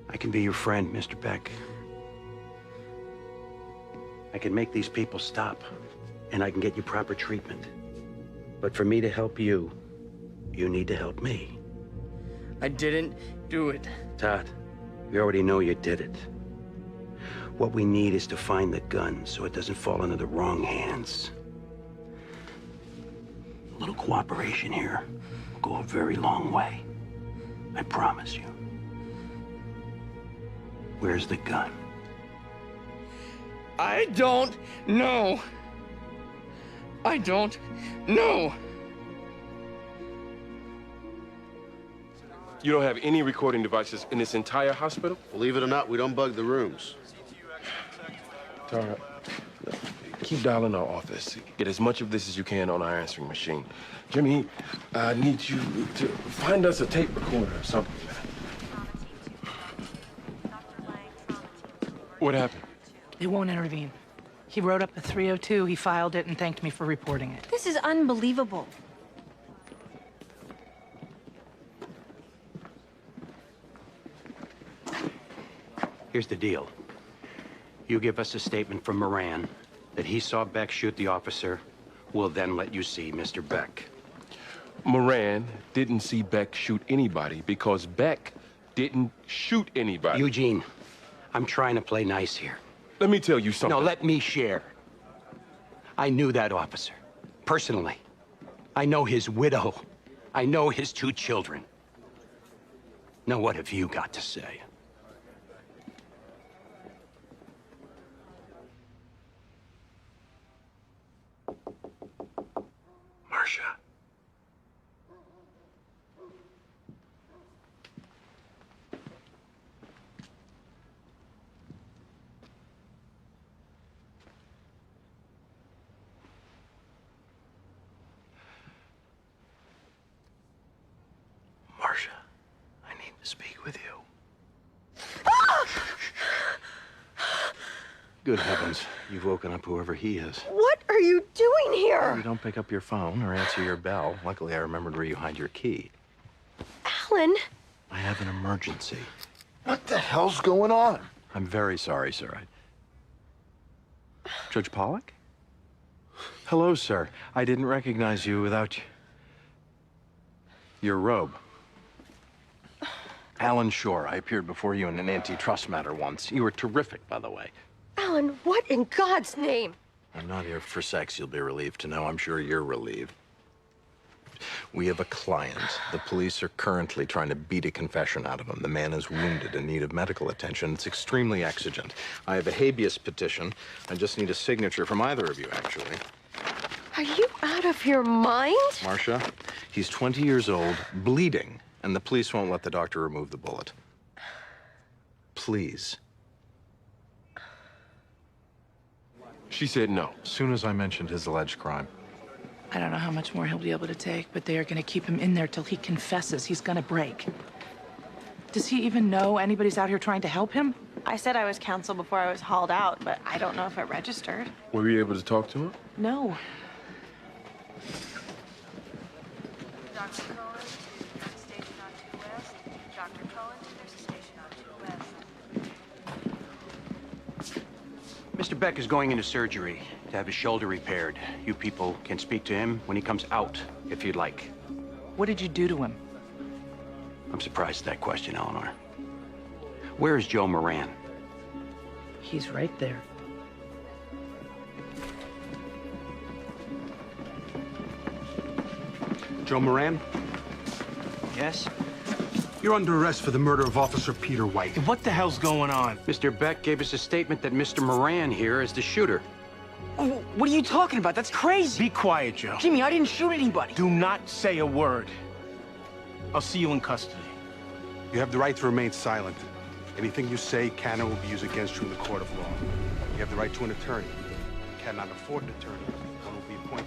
I can be your friend, Mr. Beck. I can make these people stop, and I can get you proper treatment. But for me to help you, you need to help me. I didn't do it. Todd, we already know you did it. What we need is to find the gun so it doesn't fall into the wrong hands. A little cooperation here will go a very long way. I promise you. Where's the gun? I don't know. I don't know. You don't have any recording devices in this entire hospital? Believe it or not, we don't bug the rooms. Tara, keep dialing our office. Get as much of this as you can on our answering machine. Jimmy, I need you to find us a tape recorder or something. What happened? They won't intervene. He wrote up a 302, he filed it, and thanked me for reporting it. This is unbelievable. Here's the deal. You give us a statement from Moran that he saw Beck shoot the officer. We'll then let you see Mr. Beck. Moran didn't see Beck shoot anybody because Beck didn't shoot anybody. Eugene, I'm trying to play nice here. Let me tell you something. No, let me share. I knew that officer, personally. I know his widow. I know his 2 children. Now, what have you got to say? Marcia. Marcia, I need to speak with you. Good heavens, you've woken up whoever he is. What are you doing here? You don't pick up your phone or answer your bell. Luckily, I remembered where you hide your key. Alan? I have an emergency. What the hell's going on? I'm very sorry, sir. Judge Pollock? Hello, sir. I didn't recognize you without your robe. Alan Shore. I appeared before you in an antitrust matter once. You were terrific, by the way. Alan, what in God's name? I'm not here for sex, you'll be relieved to know. I'm sure you're relieved. We have a client. The police are currently trying to beat a confession out of him. The man is wounded, in need of medical attention. It's extremely exigent. I have a habeas petition. I just need a signature from either of you, actually. Are you out of your mind? Marcia, he's 20 years old, bleeding, and the police won't let the doctor remove the bullet. Please. She said no. As soon as I mentioned his alleged crime. I don't know how much more he'll be able to take, but they are going to keep him in there till he confesses. He's going to break. Does he even know anybody's out here trying to help him? I said I was counsel before I was hauled out, but I don't know if it registered. Were you able to talk to him? No. Dr. Cohen, there's a station on 2 West. Dr. Cohen, there's a station on 2 West. Mr. Beck is going into surgery to have his shoulder repaired. You people can speak to him when he comes out, if you'd like. What did you do to him? I'm surprised at that question, Eleanor. Where is Joe Moran? He's right there. Joe Moran? Yes? You're under arrest for the murder of Officer Peter White. What the hell's going on? Mr. Beck gave us a statement that Mr. Moran here is the shooter. Oh, what are you talking about? That's crazy. Be quiet, Joe. Jimmy, I didn't shoot anybody. Do not say a word. I'll see you in custody. You have the right to remain silent. Anything you say can and will be used against you in the court of law. You have the right to an attorney. You cannot afford an attorney. One will be appointed.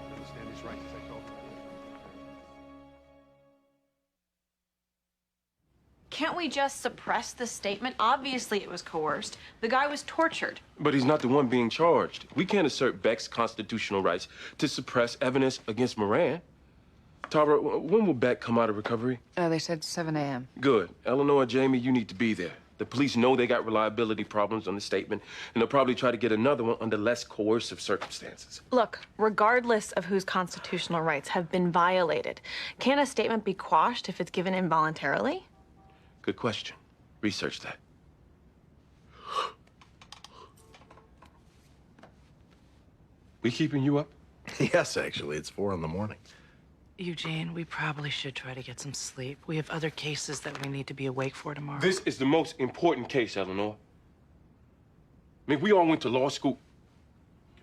You understand these rights as I told you? Can't we just suppress the statement? Obviously it was coerced. The guy was tortured. But he's not the one being charged. We can't assert Beck's constitutional rights to suppress evidence against Moran. Tara, when will Beck come out of recovery? They said 7 a.m. Good. Eleanor, Jamie, you need to be there. The police know they got reliability problems on the statement, and they'll probably try to get another one under less coercive circumstances. Look, regardless of whose constitutional rights have been violated, can a statement be quashed if it's given involuntarily? Good question. Research that. We keeping you up? Yes, actually. It's 4 in the morning. Eugene, we probably should try to get some sleep. We have other cases that we need to be awake for tomorrow. This is the most important case, Eleanor. I mean, we all went to law school.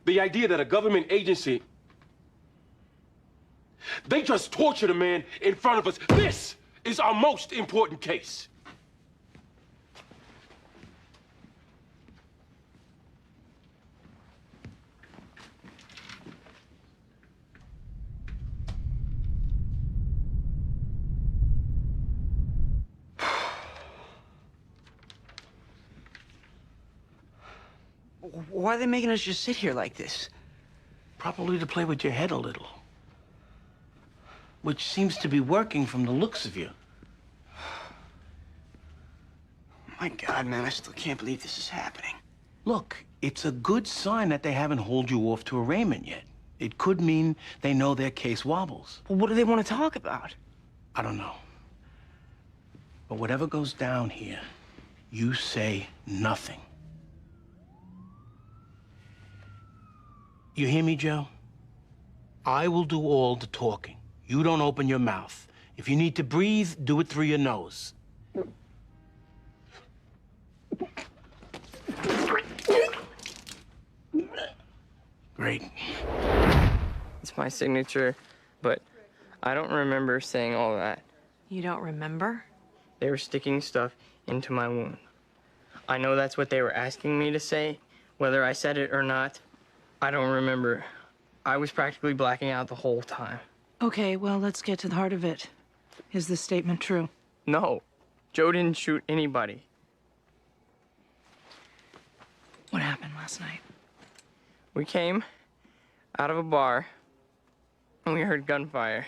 The idea that a government agency, they just tortured a man in front of us. This is our most important case. Why are they making us just sit here like this? Probably to play with your head a little. Which seems to be working from the looks of you. My God, man, I still can't believe this is happening. Look, it's a good sign that they haven't hauled you off to arraignment yet. It could mean they know their case wobbles. Well, what do they want to talk about? I don't know. But whatever goes down here, you say nothing. You hear me, Joe? I will do all the talking. You don't open your mouth. If you need to breathe, do it through your nose. Great. It's my signature, but I don't remember saying all that. You don't remember? They were sticking stuff into my wound. I know that's what they were asking me to say. Whether I said it or not, I don't remember. I was practically blacking out the whole time. Okay, well, let's get to the heart of it. Is this statement true? No, Joe didn't shoot anybody. What happened last night? We came out of a bar, and we heard gunfire.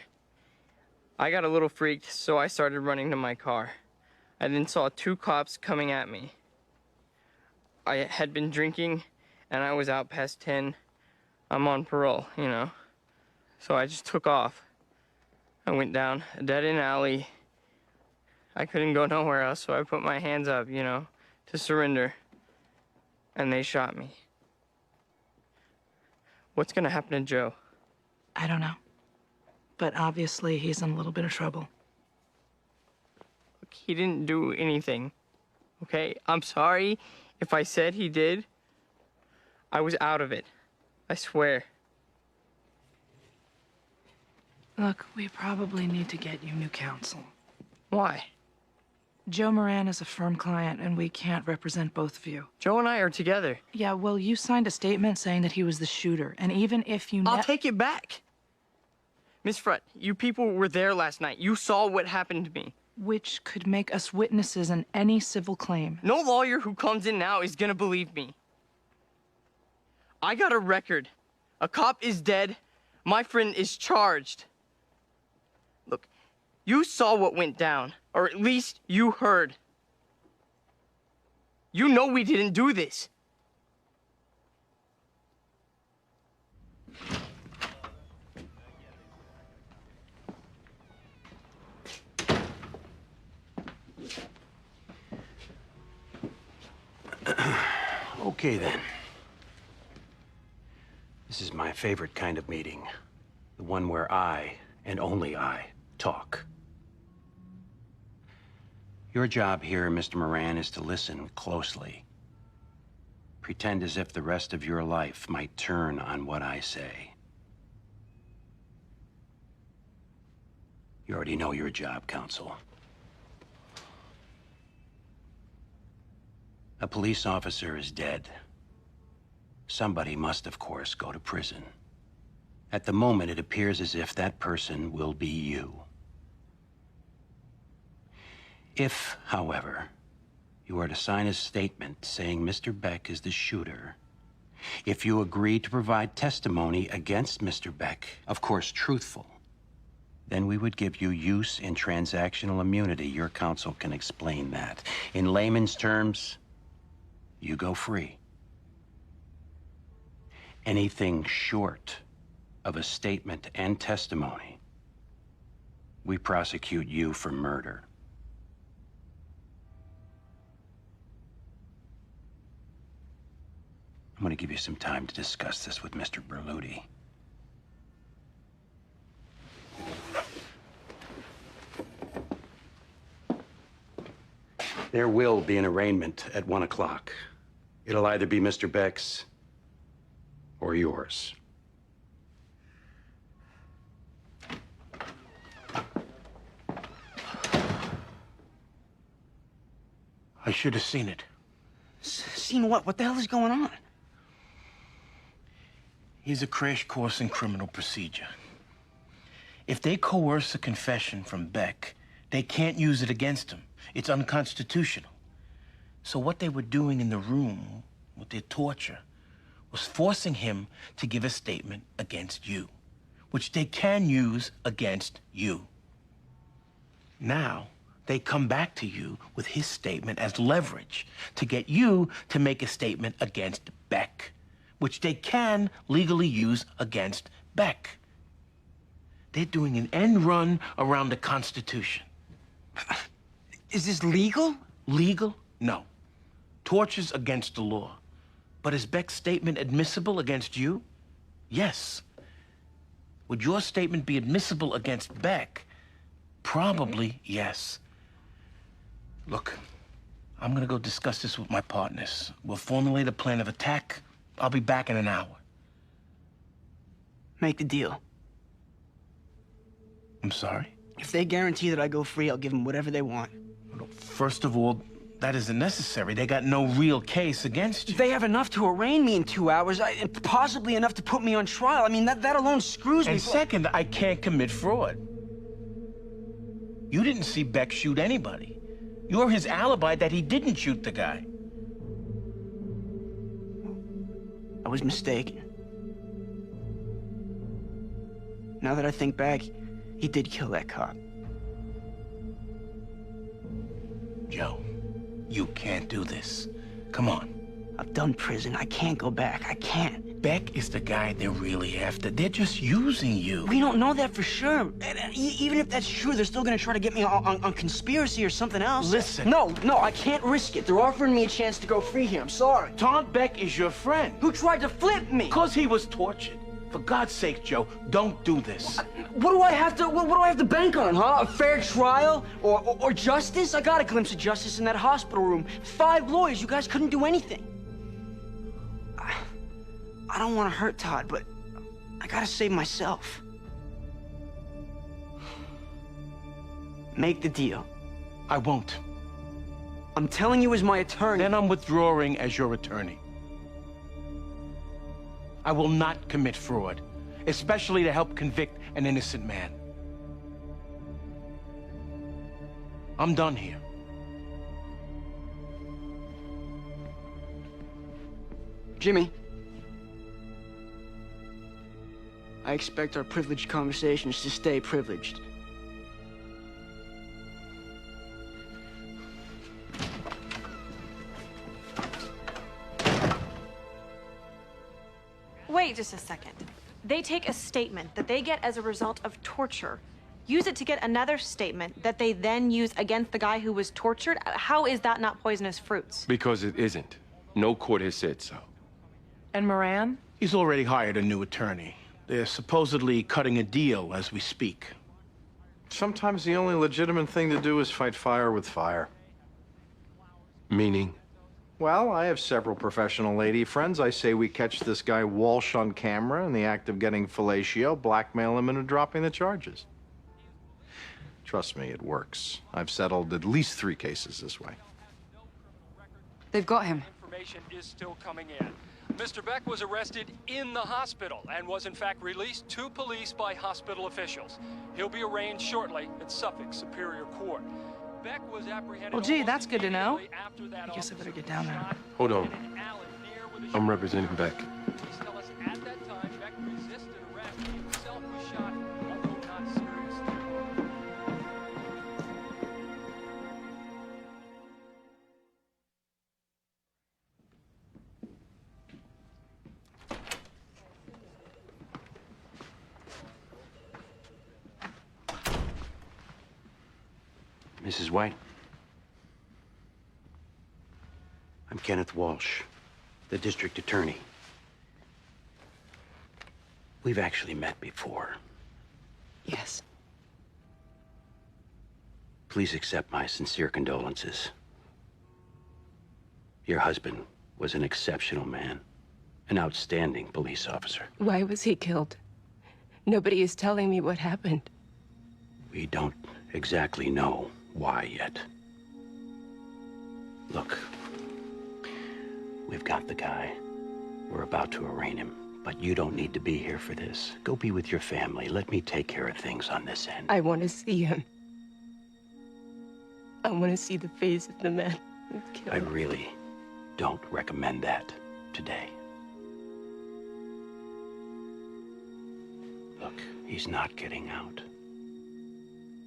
I got a little freaked, so I started running to my car. I then saw 2 cops coming at me. I had been drinking, and I was out past 10. I'm on parole, you know. So I just took off. I went down a dead-end alley. I couldn't go nowhere else, so I put my hands up, you know, to surrender. And they shot me. What's gonna happen to Joe? I don't know. But obviously he's in a little bit of trouble. Look, he didn't do anything, okay? I'm sorry if I said he did. I was out of it. I swear. Look, we probably need to get you new counsel. Why? Joe Moran is a firm client, and we can't represent both of you. Joe and I are together. Yeah, well, you signed a statement saying that he was the shooter, and even if you... I'll take it back. Miss Frutt, you people were there last night. You saw what happened to me. Which could make us witnesses in any civil claim. No lawyer who comes in now is gonna believe me. I got a record. A cop is dead. My friend is charged. Look, you saw what went down, or at least you heard. You know we didn't do this. Okay, then. This is my favorite kind of meeting. The one where I, and only I, talk. Your job here, Mr. Moran, is to listen closely. Pretend as if the rest of your life might turn on what I say. You already know your job, counsel. A police officer is dead. Somebody must, of course, go to prison. At the moment, it appears as if that person will be you. If, however, you are to sign a statement saying Mr. Beck is the shooter, if you agree to provide testimony against Mr. Beck, of course truthful, then we would give you use in transactional immunity. Your counsel can explain that. In layman's terms, you go free. Anything short of a statement and testimony, we prosecute you for murder. I'm going to give you some time to discuss this with Mr. Berluti. There will be an arraignment at 1 o'clock. It'll either be Mr. Beck's or yours. I should have seen it. Seen what? What the hell is going on? Here's a crash course in criminal procedure. If they coerce a confession from Beck, they can't use it against him. It's unconstitutional. So what they were doing in the room with their torture was forcing him to give a statement against you, which they can use against you. Now, they come back to you with his statement as leverage to get you to make a statement against Beck, which they can legally use against Beck. They're doing an end run around the Constitution. Is this legal? Legal? No. Torture's against the law. But is Beck's statement admissible against you? Yes. Would your statement be admissible against Beck? Probably yes. Look, I'm gonna go discuss this with my partners. We'll formulate a plan of attack. I'll be back in an hour. Make the deal. I'm sorry? If they guarantee that I go free, I'll give them whatever they want. First of all, that isn't necessary. They got no real case against you. They have enough to arraign me in 2 hours, and possibly enough to put me on trial. I mean, that alone screws me. And second, I can't commit fraud. You didn't see Beck shoot anybody. You're his alibi that he didn't shoot the guy. I was mistaken. Now that I think back, he did kill that cop. Joe, you can't do this. Come on. I've done prison. I can't go back. I can't. Beck is the guy they're really after. They're just using you. We don't know that for sure. Even if that's true, they're still gonna try to get me on conspiracy or something else. Listen. No, I can't risk it. They're offering me a chance to go free here. I'm sorry. Tom Beck is your friend. Who tried to flip me? Because he was tortured. For God's sake, Joe, don't do this. What do I have to bank on, huh? A fair trial or justice? I got a glimpse of justice in that hospital room. 5 lawyers. You guys couldn't do anything. I don't want to hurt Todd, but I gotta save myself. Make the deal. I won't. I'm telling you as my attorney. Then I'm withdrawing as your attorney. I will not commit fraud, especially to help convict an innocent man. I'm done here. Jimmy. I expect our privileged conversations to stay privileged. Wait just a second. They take a statement that they get as a result of torture, use it to get another statement that they then use against the guy who was tortured? How is that not poisonous fruits? Because it isn't. No court has said so. And Moran? He's already hired a new attorney. They're supposedly cutting a deal as we speak. Sometimes the only legitimate thing to do is fight fire with fire. Meaning? Well, I have several professional lady friends. I say we catch this guy Walsh on camera in the act of getting fellatio, blackmail him into dropping the charges. Trust me, it works. I've settled at least 3 cases this way. They've got him. Information is still coming in. Mr. Beck was arrested in the hospital and was in fact released to police by hospital officials. He'll be arraigned shortly at Suffolk Superior Court. Beck was apprehended. Well, gee, that's good to know. I guess I better get down there. Hold on. I'm representing Beck. Police tell us at that time Beck resisted arrest. He himself was shot, although not seriously. Mrs. White? I'm Kenneth Walsh, the district attorney. We've actually met before. Yes. Please accept my sincere condolences. Your husband was an exceptional man, an outstanding police officer. Why was he killed? Nobody is telling me what happened. We don't exactly know why yet. Look, we've got the guy. We're about to arraign him, but you don't need to be here for this. Go be with your family. Let me take care of things on this end. I want to see him. I want to see the face of the man who killed I him. really don't recommend that today. Look, he's not getting out.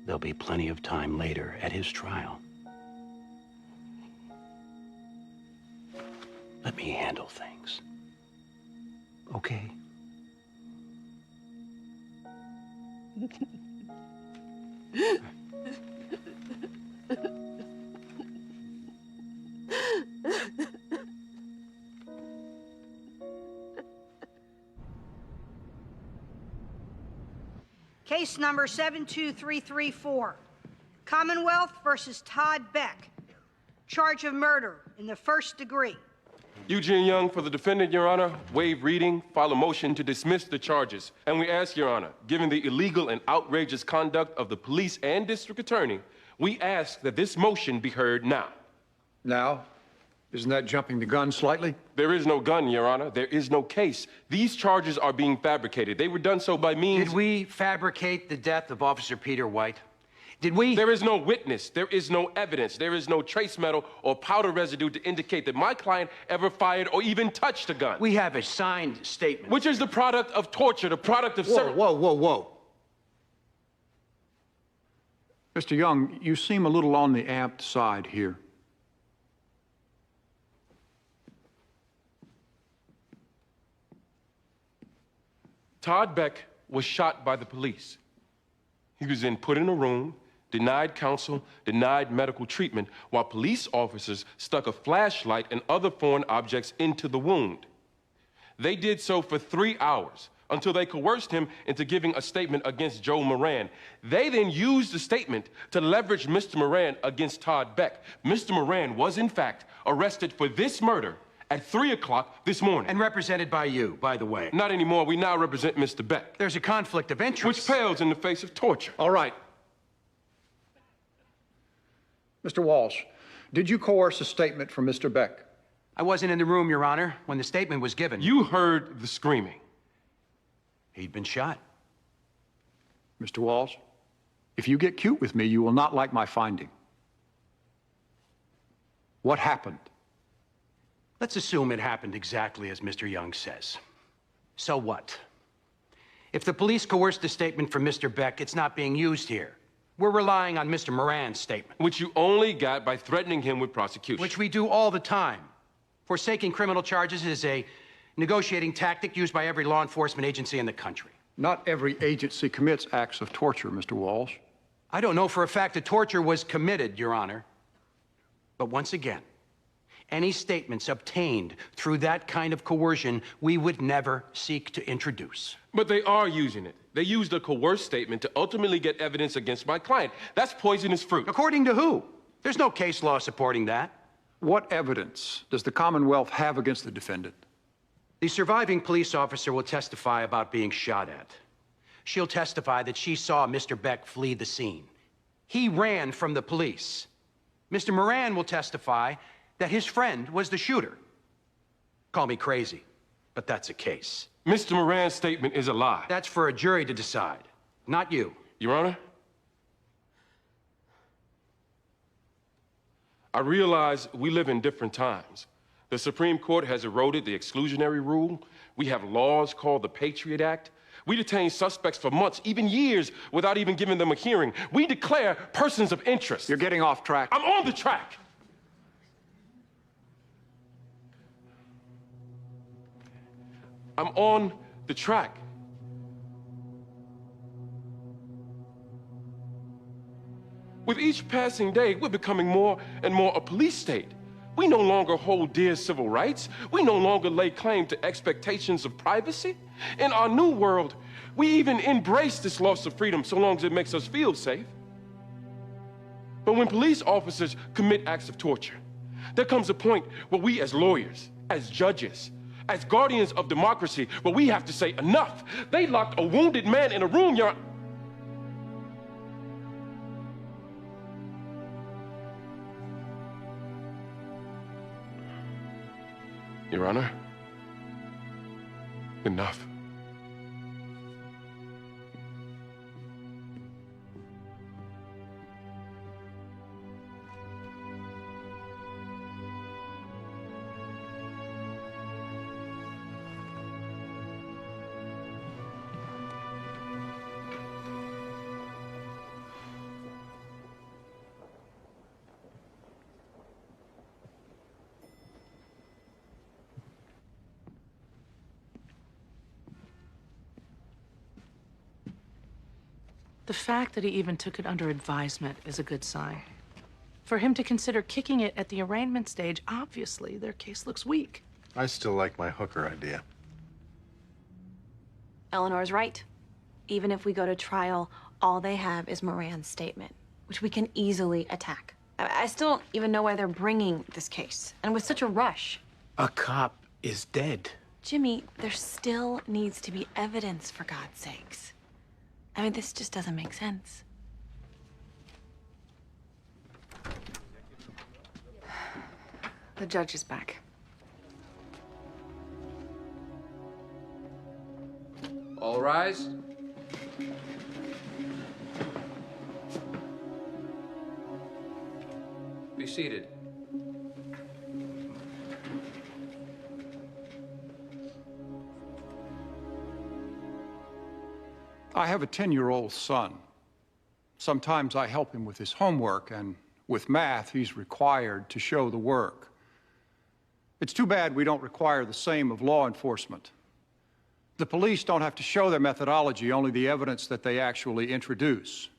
There'll be plenty of time later at his trial. Let me handle things. Okay? Case number 72334, Commonwealth versus Todd Beck. Charge of murder in the 1st degree. Eugene Young for the defendant, Your Honor. Waive reading, file a motion to dismiss the charges. And we ask, Your Honor, given the illegal and outrageous conduct of the police and district attorney, we ask that this motion be heard now. Now? Isn't that jumping the gun slightly? There is no gun, Your Honor. There is no case. These charges are being fabricated. They were done so by means... Did we fabricate the death of Officer Peter White? Did we? There is no witness. There is no evidence. There is no trace metal or powder residue to indicate that my client ever fired or even touched a gun. We have a signed statement. Which is the product of torture, the product of... Whoa. Mr. Young, you seem a little on the amped side here. Todd Beck was shot by the police. He was then put in a room, denied counsel, denied medical treatment, while police officers stuck a flashlight and other foreign objects into the wound. They did so for 3 hours until they coerced him into giving a statement against Joe Moran. They then used the statement to leverage Mr. Moran against Todd Beck. Mr. Moran was, in fact, arrested for this murder at 3 o'clock this morning. And represented by you, by the way. Not anymore. We now represent Mr. Beck. There's a conflict of interest. Which pales in the face of torture. All right. Mr. Walsh, did you coerce a statement from Mr. Beck? I wasn't in the room, Your Honor, when the statement was given. You heard the screaming. He'd been shot. Mr. Walsh, if you get cute with me, you will not like my finding. What happened? Let's assume it happened exactly as Mr. Young says. So what? If the police coerced a statement from Mr. Beck, it's not being used here. We're relying on Mr. Moran's statement. Which you only got by threatening him with prosecution. Which we do all the time. Forsaking criminal charges is a negotiating tactic used by every law enforcement agency in the country. Not every agency commits acts of torture, Mr. Walsh. I don't know for a fact that torture was committed, Your Honor. But once again, any statements obtained through that kind of coercion, we would never seek to introduce. But they are using it. They used a coerced statement to ultimately get evidence against my client. That's poisonous fruit. According to who? There's no case law supporting that. What evidence does the Commonwealth have against the defendant? The surviving police officer will testify about being shot at. She'll testify that she saw Mr. Beck flee the scene. He ran from the police. Mr. Moran will testify that his friend was the shooter. Call me crazy, but that's a case. Mr. Moran's statement is a lie. That's for a jury to decide, not you. Your Honor, I realize we live in different times. The Supreme Court has eroded the exclusionary rule. We have laws called the Patriot Act. We detain suspects for months, even years, without even giving them a hearing. We declare persons of interest. You're getting off track. I'm on the track. I'm on the track. With each passing day, we're becoming more and more a police state. We no longer hold dear civil rights. We no longer lay claim to expectations of privacy. In our new world, we even embrace this loss of freedom so long as it makes us feel safe. But when police officers commit acts of torture, there comes a point where we as lawyers, as judges, as guardians of democracy, where we have to say enough. They locked a wounded man in a room, Your Honor, enough. The fact that he even took it under advisement is a good sign. For him to consider kicking it at the arraignment stage, obviously their case looks weak. I still like my hooker idea. Eleanor's right. Even if we go to trial, all they have is Moran's statement, which we can easily attack. I still don't even know why they're bringing this case, and with such a rush. A cop is dead. Jimmy, there still needs to be evidence, for God's sakes. I mean, this just doesn't make sense. The judge is back. All rise. Be seated. I have a 10-year-old son. Sometimes I help him with his homework, and with math, he's required to show the work. It's too bad we don't require the same of law enforcement. The police don't have to show their methodology, only the evidence that they actually introduce.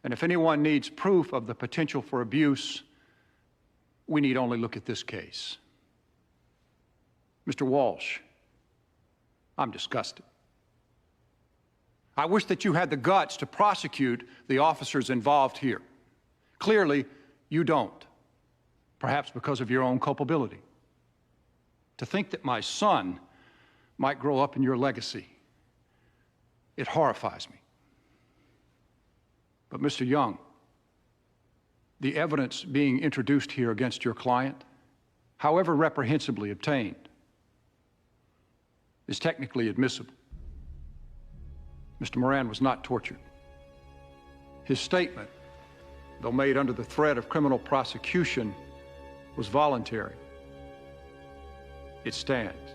And if anyone needs proof of the potential for abuse, we need only look at this case. Mr. Walsh, I'm disgusted. I wish that you had the guts to prosecute the officers involved here. Clearly, you don't, perhaps because of your own culpability. To think that my son might grow up in your legacy, it horrifies me. But Mr. Young, the evidence being introduced here against your client, however reprehensibly obtained, is technically admissible. Mr. Moran was not tortured. His statement, though made under the threat of criminal prosecution, was voluntary. It stands.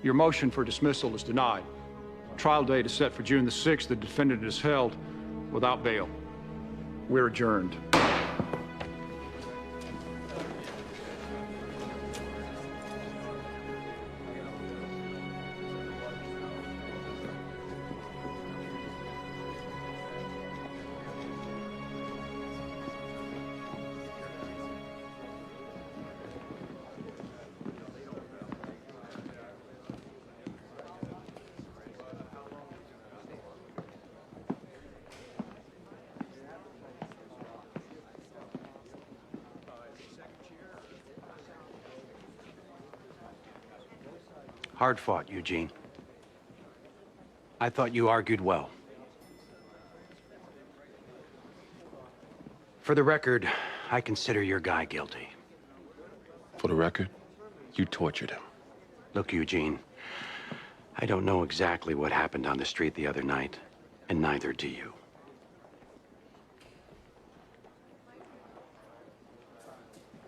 Your motion for dismissal is denied. Trial date is set for June the 6th. The defendant is held without bail. We're adjourned. Hard fought, Eugene. I thought you argued well. For the record, I consider your guy guilty. For the record, you tortured him. Look, Eugene, I don't know exactly what happened on the street the other night, and neither do you.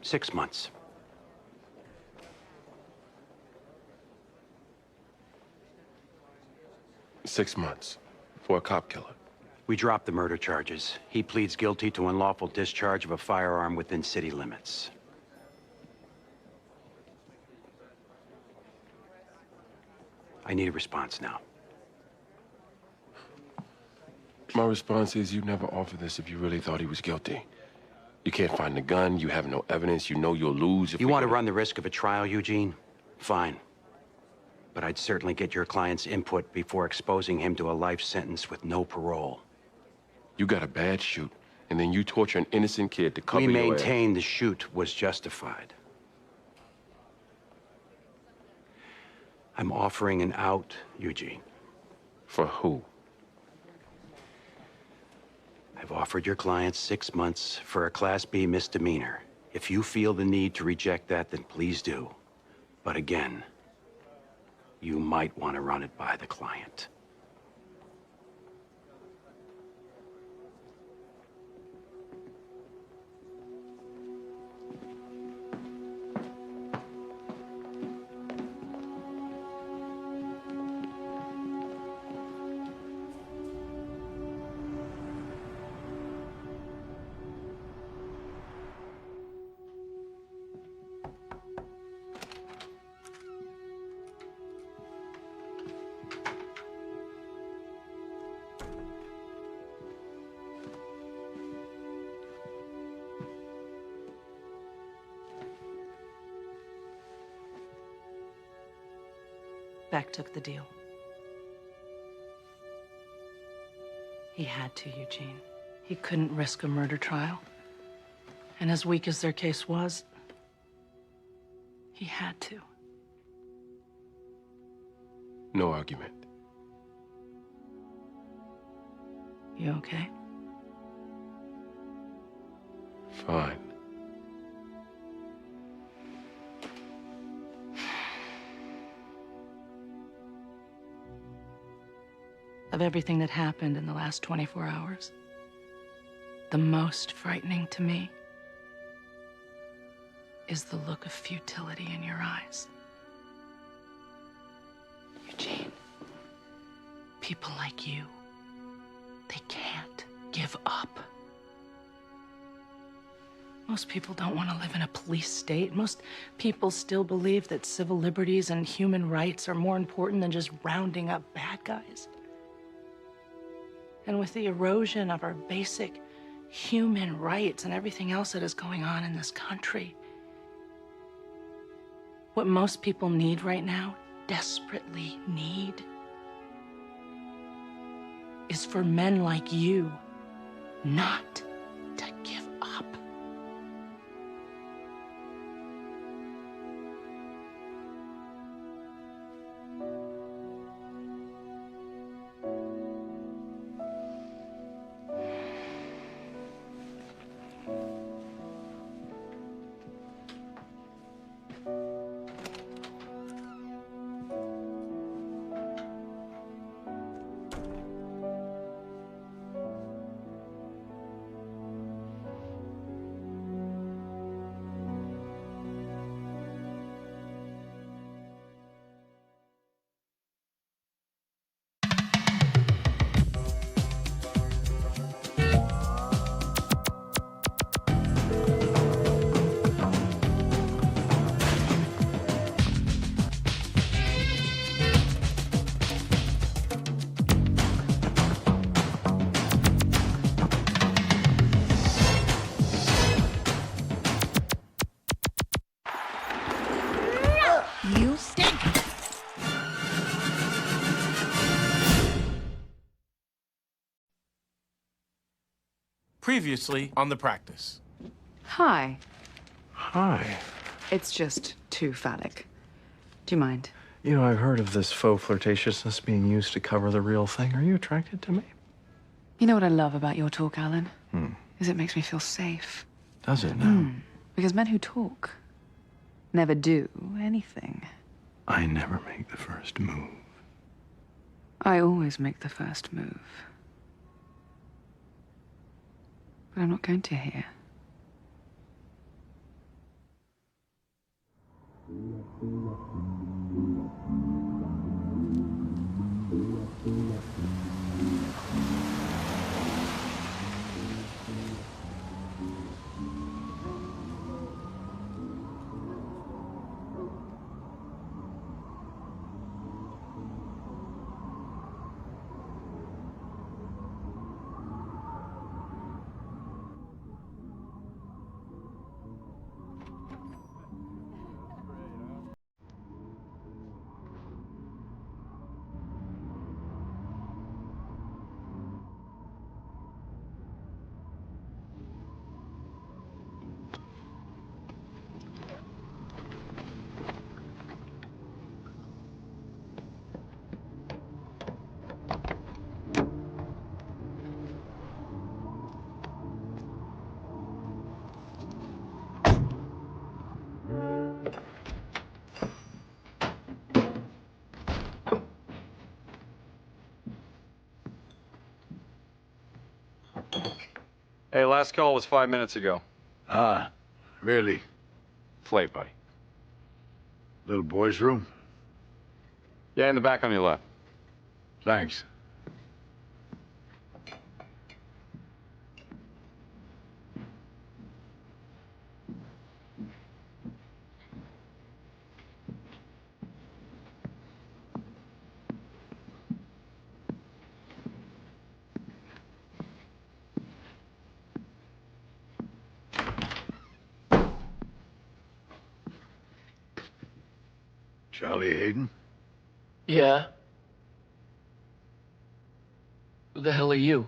Six months. Six months for a cop killer. We dropped the murder charges. He pleads guilty to unlawful discharge of a firearm within city limits. I need a response now. My response is you'd never offer this if you really thought he was guilty. You can't find the gun, you have no evidence, you know you'll lose if you want to run the risk of a trial, Eugene? Fine. But I'd certainly get your client's input before exposing him to a life sentence with no parole. You got a bad shoot, and then you torture an innocent kid to cover We your ass. maintain the shoot was justified. I'm offering an out, Eugene. For who? I've offered your client 6 months for a Class B misdemeanor. If you feel the need to reject that, then please do. But again, you might want to run it by the client. Beck took the deal. He had to, Eugene. He couldn't risk a murder trial. And as weak as their case was, he had to. No argument. You okay? Fine. Of everything that happened in the last 24 hours, the most frightening to me is the look of futility in your eyes. Eugene. People like you, they can't give up. Most people don't want to live in a police state. Most people still believe that civil liberties and human rights are more important than just rounding up bad guys. And with the erosion of our basic human rights and everything else that is going on in this country, what most people need right now, desperately need, is for men like you not to give up. You stink! Previously on The Practice. Hi. Hi. It's just too phallic. Do you mind? You know, I've heard of this faux flirtatiousness being used to cover the real thing. Are you attracted to me? You know what I love about your talk, Alan? Is it makes me feel safe. Does it now? Because men who talk never do anything. I never make the first move. I always make the first move. But I'm not going to here. Hey, last call was 5 minutes ago. Ah, really? Late, buddy. Little boy's room? Yeah, in the back on your left. Thanks. Charlie Hayden? Yeah? Who the hell are you?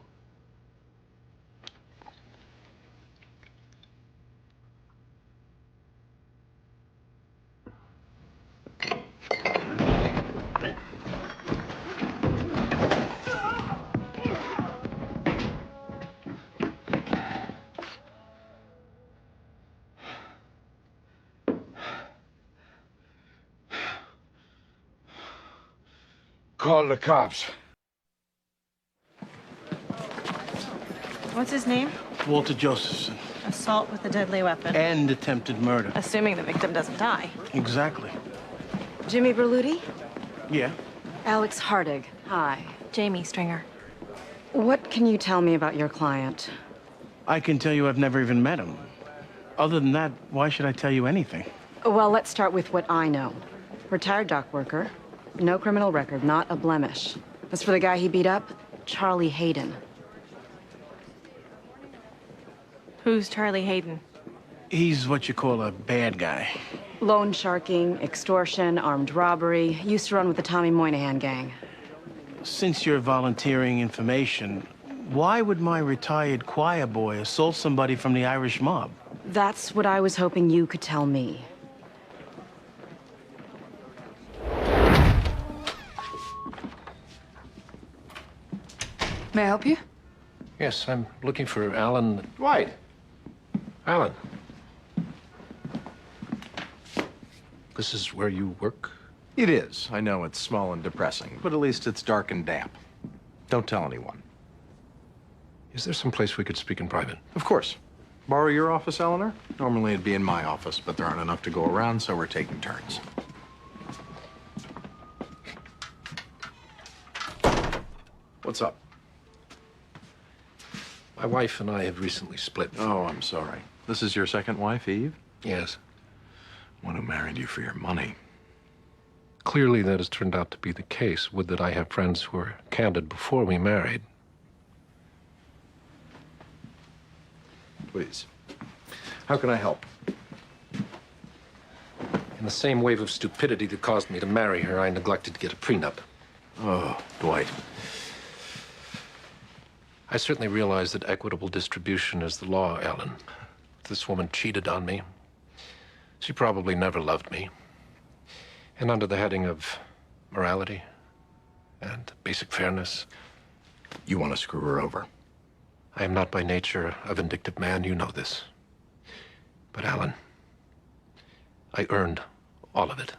Call the cops. What's his name? Walter Josephson. Assault with a deadly weapon. And attempted murder. Assuming the victim doesn't die. Exactly. Jimmy Berluti? Yeah. Alex Hardig. Hi. Jamie Stringer. What can you tell me about your client? I can tell you I've never even met him. Other than that, why should I tell you anything? Well, let's start with what I know. Retired dock worker, no criminal record, not a blemish. As for the guy he beat up, Charlie Hayden. Who's Charlie Hayden? He's what you call a bad guy. Loan sharking, extortion, armed robbery. Used to run with the Tommy Moynihan gang. Since you're volunteering information, why would my retired choir boy assault somebody from the Irish mob? That's what I was hoping you could tell me. May I help you? Yes, I'm looking for Alan. Dwight. Alan. This is where you work? It is. I know it's small and depressing, but at least it's dark and damp. Don't tell anyone. Is there some place we could speak in private? Of course. Borrow your office, Eleanor? Normally it'd be in my office, but there aren't enough to go around, so we're taking turns. What's up? My wife and I have recently split. Oh, I'm sorry. This is your second wife, Eve? Yes. One who married you for your money. Clearly that has turned out to be the case. Would that I have friends who were candid before we married. Please. How can I help? In the same wave of stupidity that caused me to marry her, I neglected to get a prenup. Oh, Dwight. I certainly realize that equitable distribution is the law, Ellen. This woman cheated on me. She probably never loved me. And under the heading of morality and basic fairness, you want to screw her over? I am not by nature a vindictive man, you know this. But Alan, I earned all of it.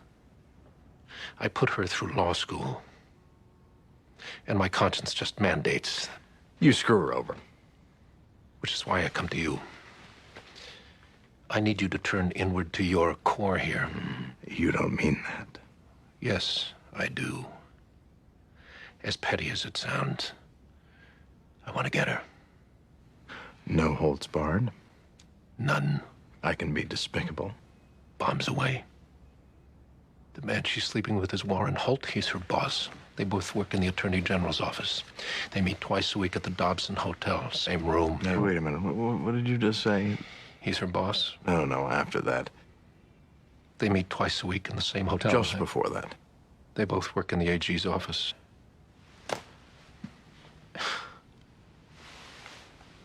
I put her through law school. And my conscience just mandates. You screw her over. Which is why I come to you. I need you to turn inward to your core here. You don't mean that. Yes, I do. As petty as it sounds, I want to get her. No holds barred? None. I can be despicable. Bombs away. The man she's sleeping with is Warren Holt. He's her boss. They both work in the Attorney General's office. They meet twice a week at the Dobson Hotel, same room. Now, wait a minute. What did you just say? He's her boss. No, after that. They meet twice a week in the same hotel. Just before that. They both work in the AG's office.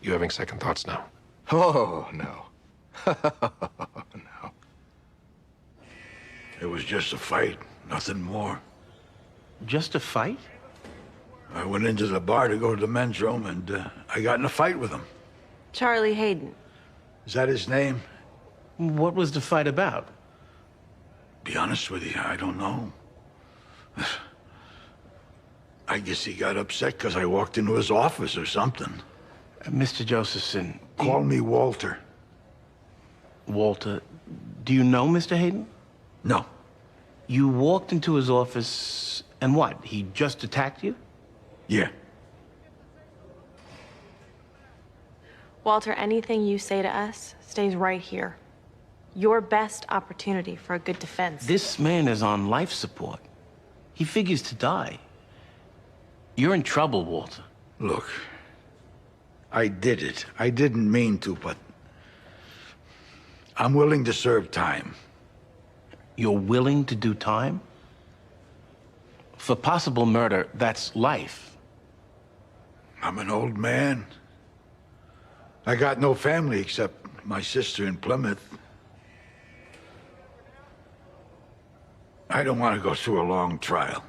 You having second thoughts now? Oh, no. No. It was just a fight, nothing more. Just a fight? I went into the bar to go to the men's room, and I got in a fight with him. Charlie Hayden. Is that his name? What was the fight about? Be honest with you, I don't know. I guess he got upset because I walked into his office or something. Mr. Josephson. Call me Walter. Walter, do you know Mr. Hayden? No. You walked into his office, and what? He just attacked you? Yeah. Walter, anything you say to us stays right here. Your best opportunity for a good defense. This man is on life support. He figures to die. You're in trouble, Walter. Look, I did it. I didn't mean to, but I'm willing to serve time. You're willing to do time? For possible murder, that's life. I'm an old man. I got no family except my sister in Plymouth. I don't want to go through a long trial.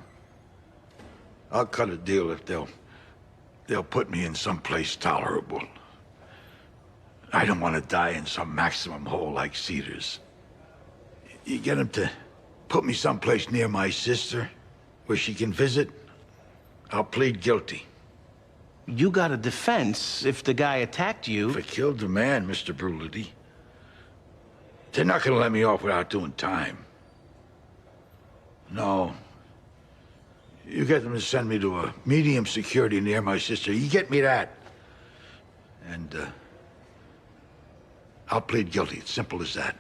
I'll cut a deal if they'll put me in some place tolerable. I don't want to die in some maximum hole like Cedars. You get him to put me someplace near my sister where she can visit, I'll plead guilty. You got a defense if the guy attacked you. If I killed the man, Mr. Brulity, they're not gonna let me off without doing time. No. You get them to send me to a medium security near my sister. You get me that. And, I'll plead guilty. It's simple as that.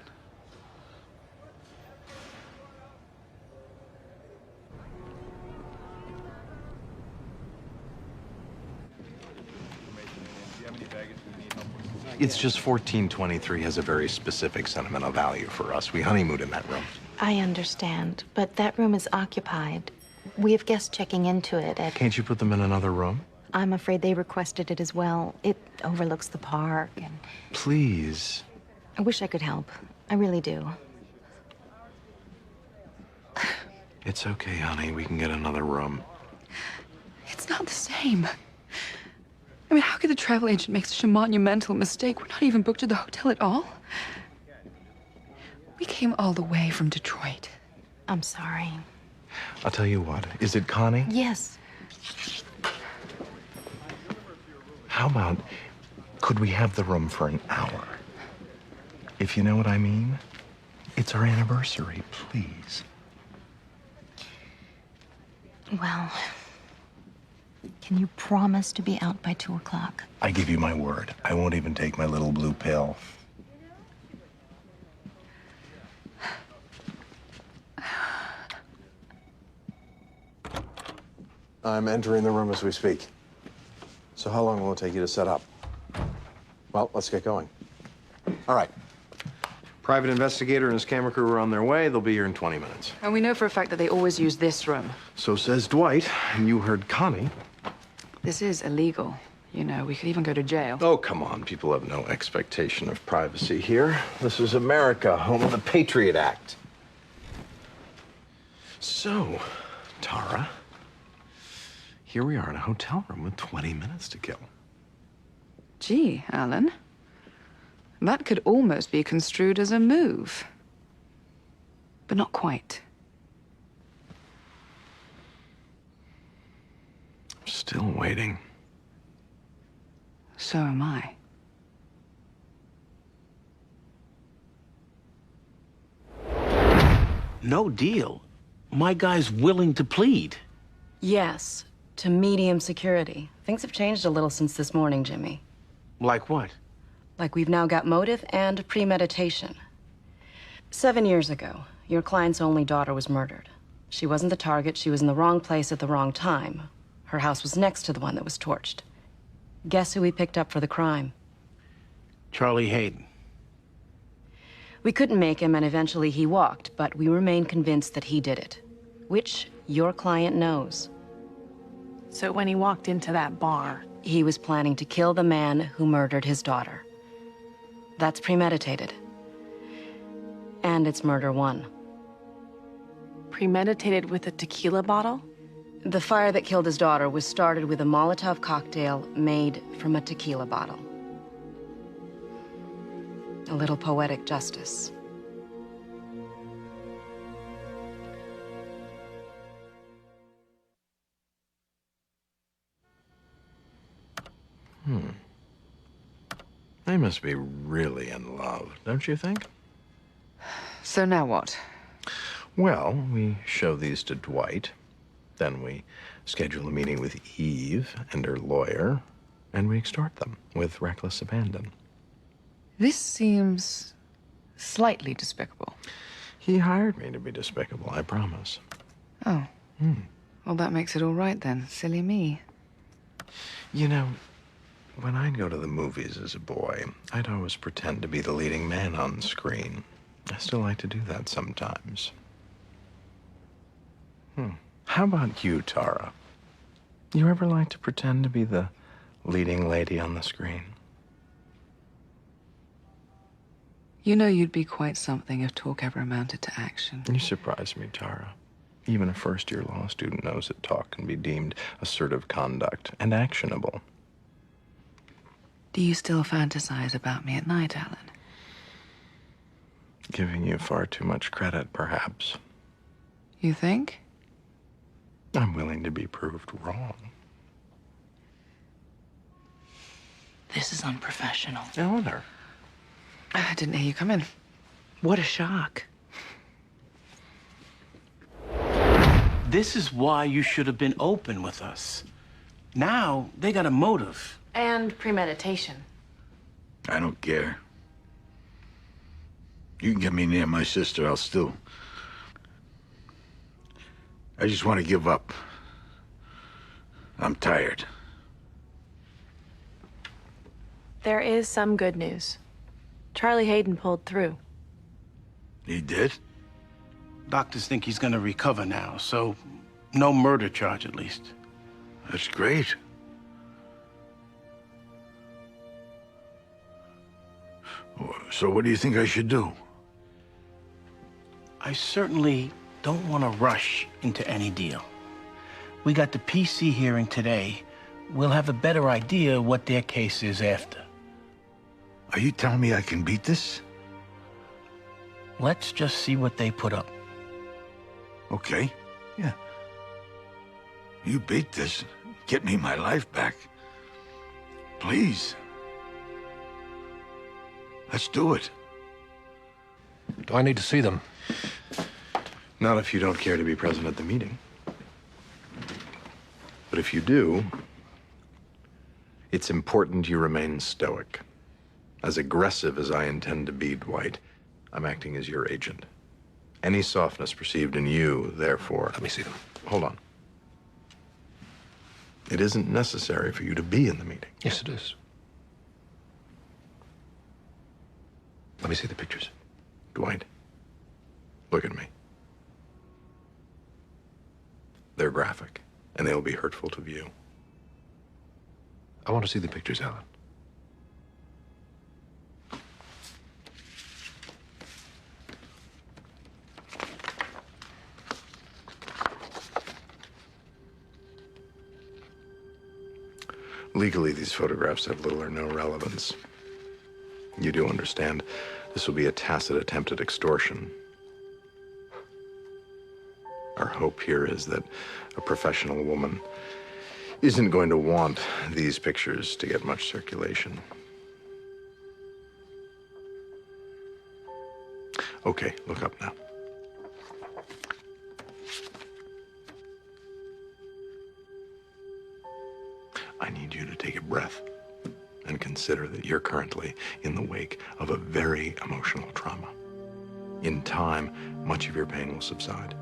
It's just 1423 has a very specific sentimental value for us. We honeymooned in that room. I understand, but that room is occupied. We have guests checking into it at... Can't you put them in another room? I'm afraid they requested it as well. It overlooks the park and... Please. I wish I could help. I really do. It's okay, honey. We can get another room. It's not the same. I mean, how could the travel agent make such a monumental mistake? We're not even booked to the hotel at all. We came all the way from Detroit. I'm sorry. I'll tell you what. Is it Connie? Yes. How about, could we have the room for an hour? If you know what I mean. It's our anniversary, please. Well, can you promise to be out by 2 o'clock? I give you my word. I won't even take my little blue pill. I'm entering the room as we speak. So how long will it take you to set up? Well, let's get going. All right. Private investigator and his camera crew are on their way. They'll be here in 20 minutes. And we know for a fact that they always use this room. So says Dwight, and you heard Connie. This is illegal. You know, we could even go to jail. Oh, come on. People have no expectation of privacy here. This is America, home of the Patriot Act. So, Tara, here we are in a hotel room with 20 minutes to kill. Gee, Alan. That could almost be construed as a move. But not quite. Still waiting. So am I. No deal. My guy's willing to plead. Yes, to medium security. Things have changed a little since this morning, Jimmy. Like what? Like we've now got motive and premeditation. 7 years ago, your client's only daughter was murdered. She wasn't the target, she was in the wrong place at the wrong time. Her house was next to the one that was torched. Guess who we picked up for the crime? Charlie Hayden. We couldn't make him, and eventually he walked, but we remain convinced that he did it. Which your client knows. So when he walked into that bar... He was planning to kill the man who murdered his daughter. That's premeditated. And it's murder one. Premeditated with a tequila bottle? The fire that killed his daughter was started with a Molotov cocktail made from a tequila bottle. A little poetic justice. They must be really in love, don't you think? So now what? Well, we show these to Dwight. Then we schedule a meeting with Eve and her lawyer, and we extort them with reckless abandon. This seems slightly despicable. He hired me to be despicable, I promise. Oh. Well, that makes it all right then. Silly me. You know, when I'd go to the movies as a boy, I'd always pretend to be the leading man on screen. I still like to do that sometimes. How about you, Tara? You ever like to pretend to be the leading lady on the screen? You know you'd be quite something if talk ever amounted to action. You surprise me, Tara. Even a first-year law student knows that talk can be deemed assertive conduct and actionable. Do you still fantasize about me at night, Alan? Giving you far too much credit, perhaps. You think? I'm willing to be proved wrong. This is unprofessional. Eleanor. I didn't hear you come in. What a shock. This is why you should have been open with us. Now, they got a motive. And premeditation. I don't care. You can get me near my sister, I'll still. I just want to give up. I'm tired. There is some good news. Charlie Hayden pulled through. He did? Doctors think he's gonna recover now, so no murder charge at least. That's great. So what do you think I should do? I certainly don't want to rush into any deal. We got the PC hearing today. We'll have a better idea what their case is after. Are you telling me I can beat this? Let's just see what they put up. Okay, yeah. You beat this. Get me my life back. Please. Let's do it. Do I need to see them? Not if you don't care to be present at the meeting. But if you do, it's important you remain stoic. As aggressive as I intend to be, Dwight, I'm acting as your agent. Any softness perceived in you, therefore... Let me see them. Hold on. It isn't necessary for you to be in the meeting. Yes, it is. Let me see the pictures. Dwight, look at me. They're graphic, and they'll be hurtful to view. I want to see the pictures, Alan. Legally, these photographs have little or no relevance. You do understand this will be a tacit attempt at extortion. Our hope here is that a professional woman isn't going to want these pictures to get much circulation. Okay, look up now. I need you to take a breath and consider that you're currently in the wake of a very emotional trauma. In time, much of your pain will subside.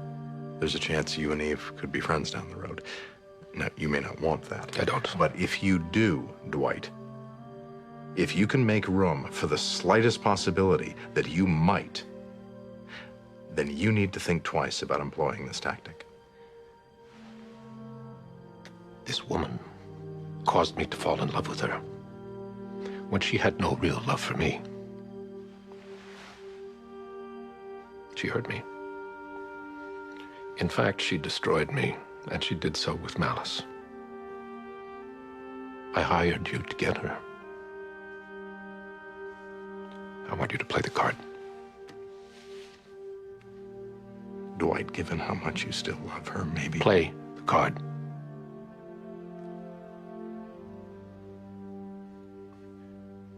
There's a chance you and Eve could be friends down the road. Now, you may not want that. I don't. But if you do, Dwight, if you can make room for the slightest possibility that you might, then you need to think twice about employing this tactic. This woman caused me to fall in love with her when she had no real love for me. She hurt me. In fact, she destroyed me, and she did so with malice. I hired you to get her. I want you to play the card. Dwight, given how much you still love her, maybe... Play the card.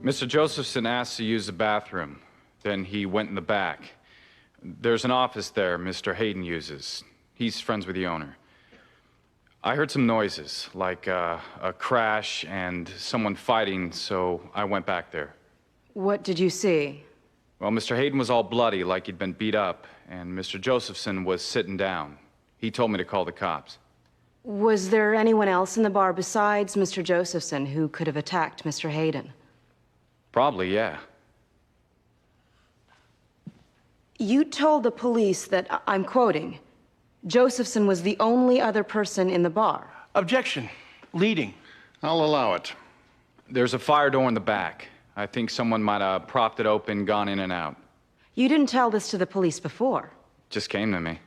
Mr. Josephson asked to use the bathroom. Then he went in the back. There's an office there Mr. Hayden uses. He's friends with the owner. I heard some noises, like a crash and someone fighting, so I went back there. What did you see? Well, Mr. Hayden was all bloody, like he'd been beat up, and Mr. Josephson was sitting down. He told me to call the cops. Was there anyone else in the bar besides Mr. Josephson who could have attacked Mr. Hayden? Probably, yeah. You told the police that, I'm quoting, Josephson was the only other person in the bar. Objection. Leading. I'll allow it. There's a fire door in the back. I think someone might have propped it open, gone in and out. You didn't tell this to the police before. Just came to me.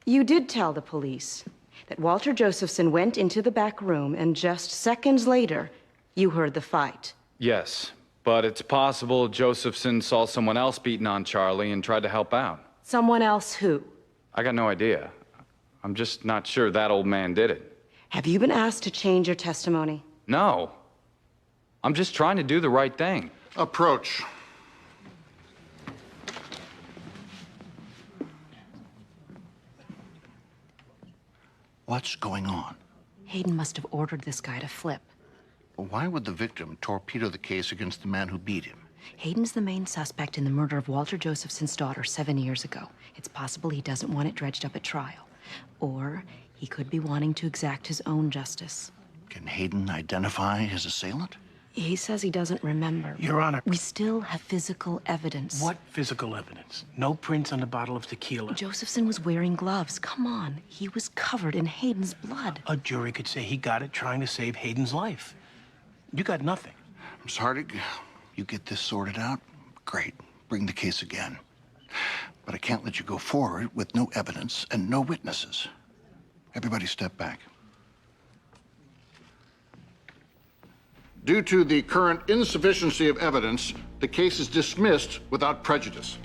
You did tell the police that Walter Josephson went into the back room and just seconds later, you heard the fight. Yes, but it's possible Josephson saw someone else beating on Charlie and tried to help out. Someone else who? I got no idea. I'm just not sure that old man did it. Have you been asked to change your testimony? No. I'm just trying to do the right thing. Approach. What's going on? Hayden must have ordered this guy to flip. Well, why would the victim torpedo the case against the man who beat him? Hayden's the main suspect in the murder of Walter Josephson's daughter 7 years ago. It's possible he doesn't want it dredged up at trial. Or he could be wanting to exact his own justice. Can Hayden identify his assailant? He says he doesn't remember. Your Honor. We still have physical evidence. What physical evidence? No prints on the bottle of tequila. Josephson was wearing gloves. Come on. He was covered in Hayden's blood. A jury could say he got it trying to save Hayden's life. You got nothing. Miss Hardig, you get this sorted out? Great. Bring the case again. But I can't let you go forward with no evidence and no witnesses. Everybody step back. Due to the current insufficiency of evidence, the case is dismissed without prejudice.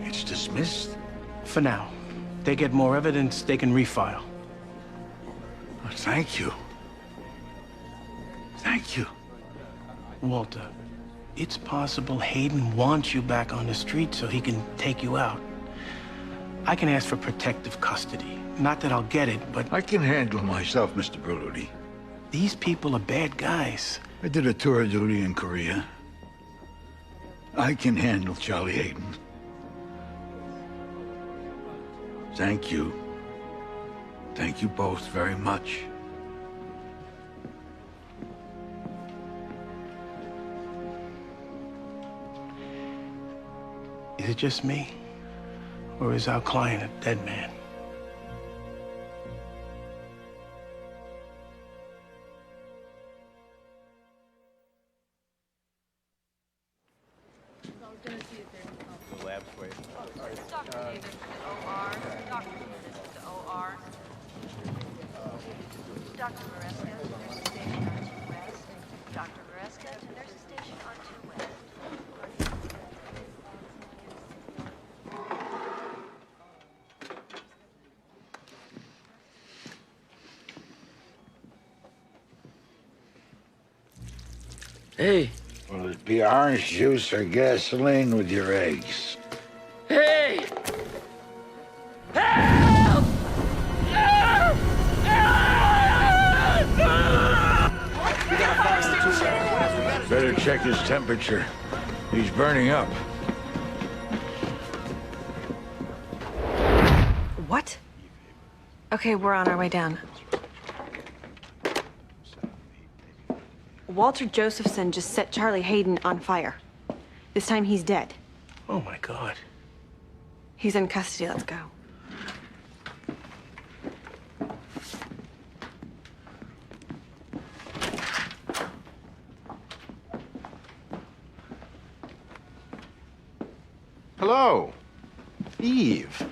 It's dismissed? For now. They get more evidence, they can refile. Oh, thank you. Thank you. Walter, it's possible Hayden wants you back on the street so he can take you out. I can ask for protective custody. Not that I'll get it, but... I can handle myself, Mr. Berluti. These people are bad guys. I did a tour of duty in Korea. I can handle Charlie Hayden. Thank you. Thank you both very much. Is it just me? Or is our client a dead man? The lab's waiting. Dr. Davis to OR. Dr. Davis to OR. Dr. Maresca to Nurses Station on 2 West. Dr. Maresca to Nurses Station on 2 West. Hey. Will it be orange juice or gasoline with your eggs? Hey! Help! Better check his temperature. He's burning up. What? Okay, we're on our way down. Walter Josephson just set Charlie Hayden on fire. This time he's dead. Oh my God. He's in custody. Let's go. Hello. Eve.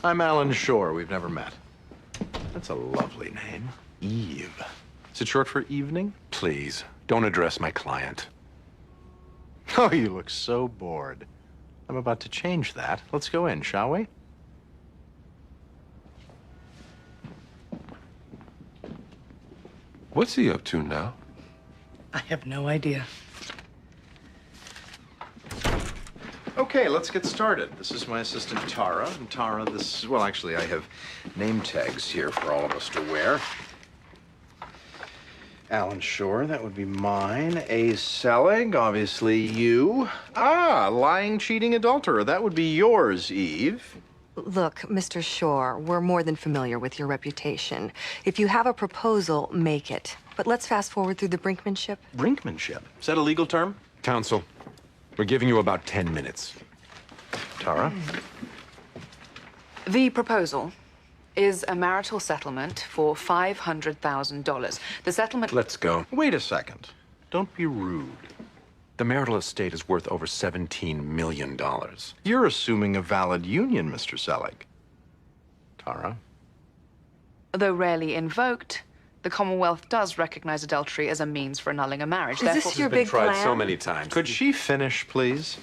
I'm Alan Shore. We've never met. That's a lovely name. Eve. Is it short for evening? Please, don't address my client. Oh, you look so bored. I'm about to change that. Let's go in, shall we? What's he up to now? I have no idea. Okay, let's get started. This is my assistant, Tara. And Tara, well, actually, I have name tags here for all of us to wear. Alan Shore, that would be mine. A. Selig, obviously you. Ah, lying, cheating adulterer. That would be yours, Eve. Look, Mr. Shore, we're more than familiar with your reputation. If you have a proposal, make it. But let's fast forward through the brinkmanship. Brinkmanship? Is that a legal term? Counsel, we're giving you about 10 minutes. Tara? The proposal is a marital settlement for $500,000. The settlement... Let's go. Wait a second. Don't be rude. The marital estate is worth over $17 million. You're assuming a valid union, Mr. Selig. Tara? Though rarely invoked, the Commonwealth does recognize adultery as a means for annulling a marriage. Is this your big plan? So many times. Could she finish, please?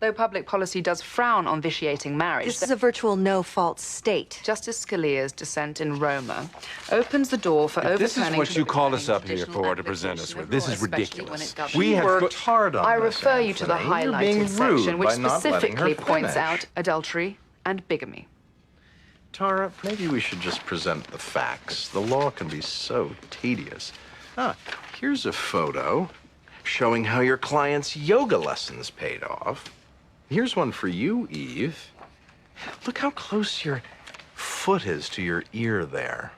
Though public policy does frown on vitiating marriage... This is a virtual no-fault state. Justice Scalia's dissent in Roma opens the door for overturning... This is what you called us up here for to present us with. This is ridiculous. We have worked hard on I this, refer you to the Anthony. You're being highlighted rude section, which by not letting her specifically points finish. out adultery and bigamy. Tara, maybe we should just present the facts. The law can be so tedious. Ah, here's a photo showing how your client's yoga lessons paid off. Here's one for you, Eve. Look how close your foot is to your ear there.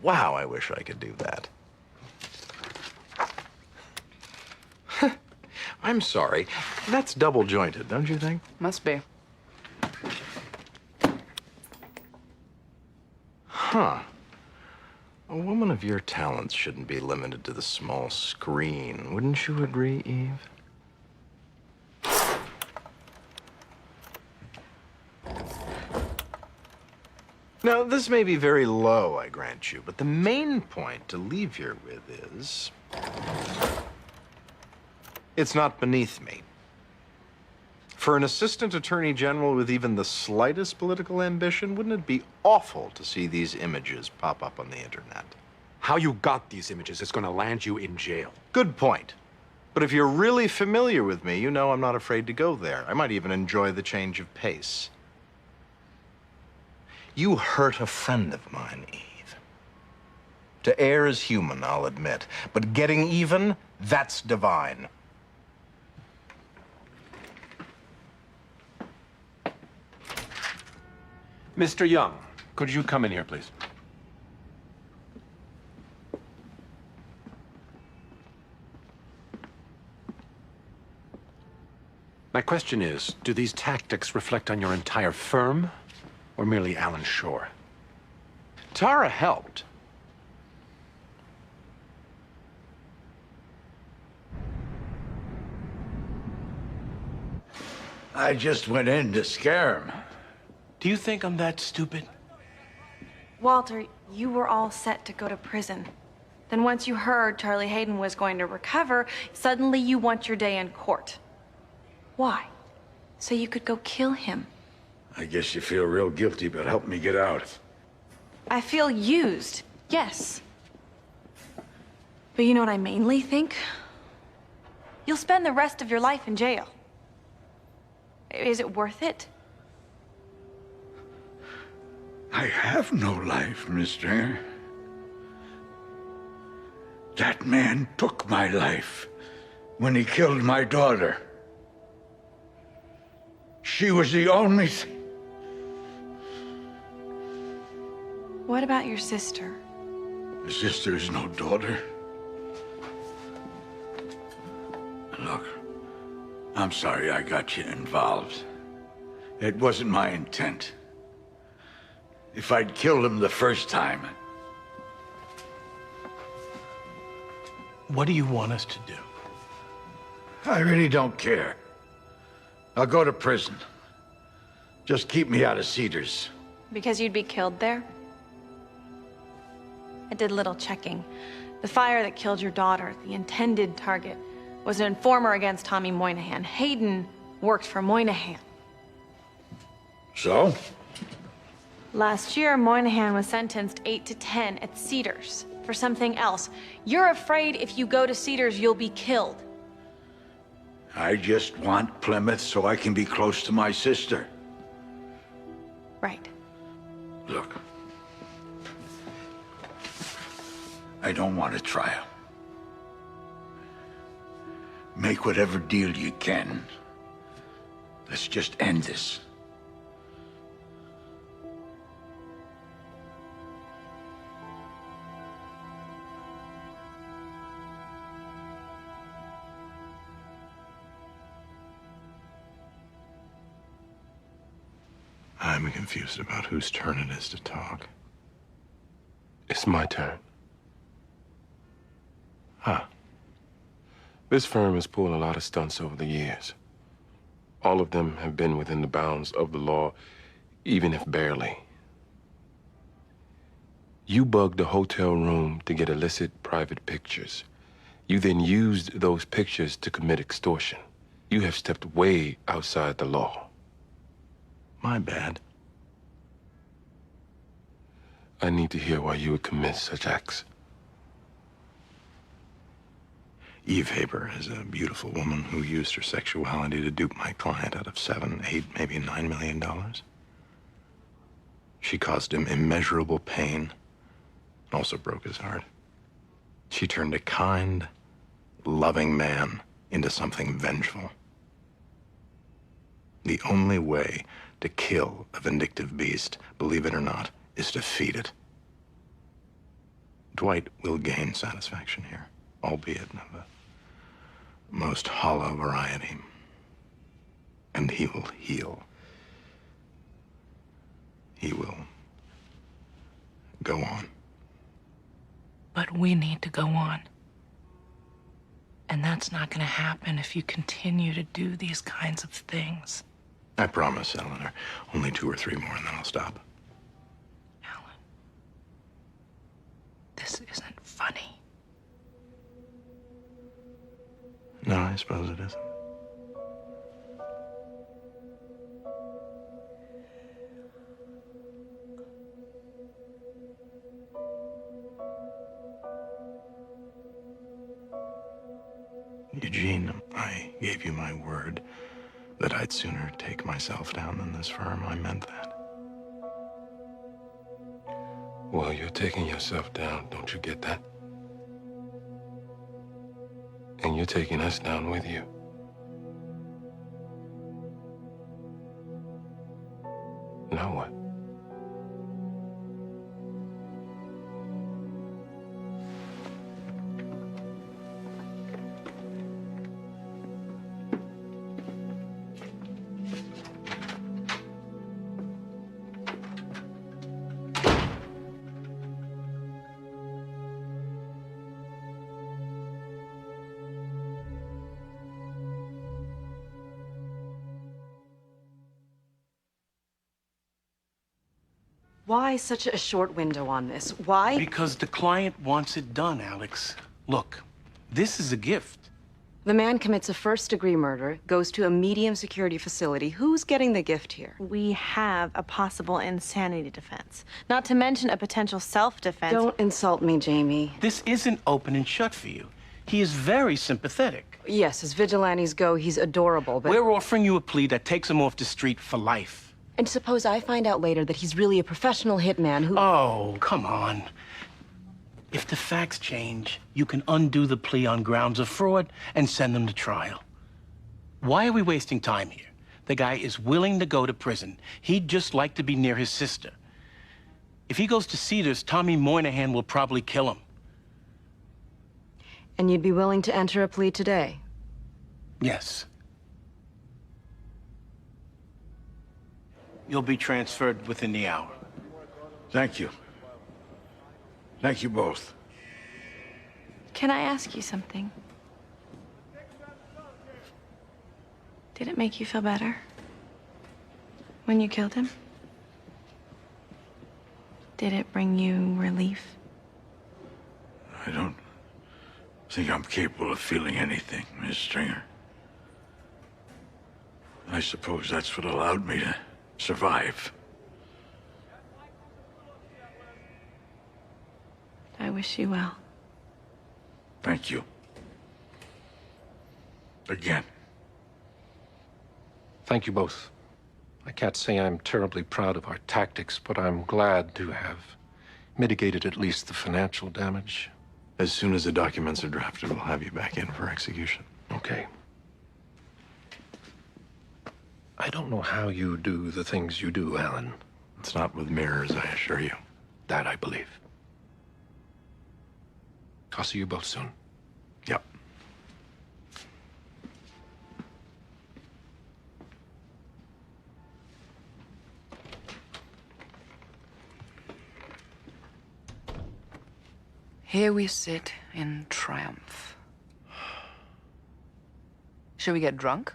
Wow, I wish I could do that. I'm sorry. That's double jointed, don't you think? Must be. Huh. A woman of your talents shouldn't be limited to the small screen. Wouldn't you agree, Eve? Now, this may be very low, I grant you, but the main point to leave here with is... it's not beneath me. For an assistant attorney general with even the slightest political ambition, wouldn't it be awful to see these images pop up on the internet? How you got these images is going to land you in jail. Good point. But if you're really familiar with me, you know I'm not afraid to go there. I might even enjoy the change of pace. You hurt a friend of mine, Eve. To err is human, I'll admit. But getting even, that's divine. Mr. Young, could you come in here, please? My question is, do these tactics reflect on your entire firm, or merely Alan Shore? Tara helped. I just went in to scare him. Do you think I'm that stupid? Walter, you were all set to go to prison. Then once you heard Charlie Hayden was going to recover, suddenly you want your day in court. Why? So you could go kill him. I guess you feel real guilty about helping me get out. I feel used, yes. But you know what I mainly think? You'll spend the rest of your life in jail. Is it worth it? I have no life, mister. That man took my life when he killed my daughter. She was the only thing. What about your sister? My sister is no daughter. Look, I'm sorry I got you involved. It wasn't my intent. If I'd killed him the first time... What do you want us to do? I really don't care. I'll go to prison. Just keep me out of Cedars. Because you'd be killed there? I did a little checking. The fire that killed your daughter, the intended target, was an informer against Tommy Moynihan. Hayden worked for Moynihan. So? Last year, Moynihan was sentenced 8 to 10 at Cedars for something else. You're afraid if you go to Cedars, you'll be killed. I just want Plymouth so I can be close to my sister. Right. Look. I don't want a trial. Make whatever deal you can. Let's just end this. I'm confused about whose turn it is to talk. It's my turn. Huh. This firm has pulled a lot of stunts over the years. All of them have been within the bounds of the law, even if barely. You bugged a hotel room to get illicit private pictures. You then used those pictures to commit extortion. You have stepped way outside the law. My bad. I need to hear why you would commit such acts. Eve Haber is a beautiful woman who used her sexuality to dupe my client out of $7, $8, maybe $9 million. She caused him immeasurable pain, also broke his heart. She turned a kind, loving man into something vengeful. The only way to kill a vindictive beast, believe it or not, is to feed it. Dwight will gain satisfaction here, albeit of a most hollow variety. And he will heal. He will go on. But we need to go on. And that's not going to happen if you continue to do these kinds of things. I promise, Eleanor. Only 2 or 3 more and then I'll stop. This isn't funny. No, I suppose it isn't. Eugene, I gave you my word that I'd sooner take myself down than this firm. I meant that. Well, you're taking yourself down, don't you get that? And you're taking us down with you. Now what? Why such a short window on this? Why? Because the client wants it done, Alex. Look, this is a gift. The man commits a first-degree murder, goes to a medium security facility. Who's getting the gift here? We have a possible insanity defense, not to mention a potential self-defense. Don't insult me, Jamie. This isn't open and shut for you. He is very sympathetic. Yes, as vigilantes go, he's adorable, but... We're offering you a plea that takes him off the street for life. And suppose I find out later that he's really a professional hitman who... Oh, come on. If the facts change, you can undo the plea on grounds of fraud and send them to trial. Why are we wasting time here? The guy is willing to go to prison. He'd just like to be near his sister. If he goes to Cedars, Tommy Moynihan will probably kill him. And you'd be willing to enter a plea today? Yes. You'll be transferred within the hour. Thank you. Thank you both. Can I ask you something? Did it make you feel better when you killed him? Did it bring you relief? I don't think I'm capable of feeling anything, Miss Stringer. I suppose that's what allowed me to survive. I wish you well. Thank you. Again. Thank you both. I can't say I'm terribly proud of our tactics, but I'm glad to have mitigated at least the financial damage. As soon as the documents are drafted, we'll have you back in for execution. Okay. I don't know how you do the things you do, Alan. It's not with mirrors, I assure you. That I believe. I'll see you both soon. Yep. Here we sit in triumph. Shall we get drunk?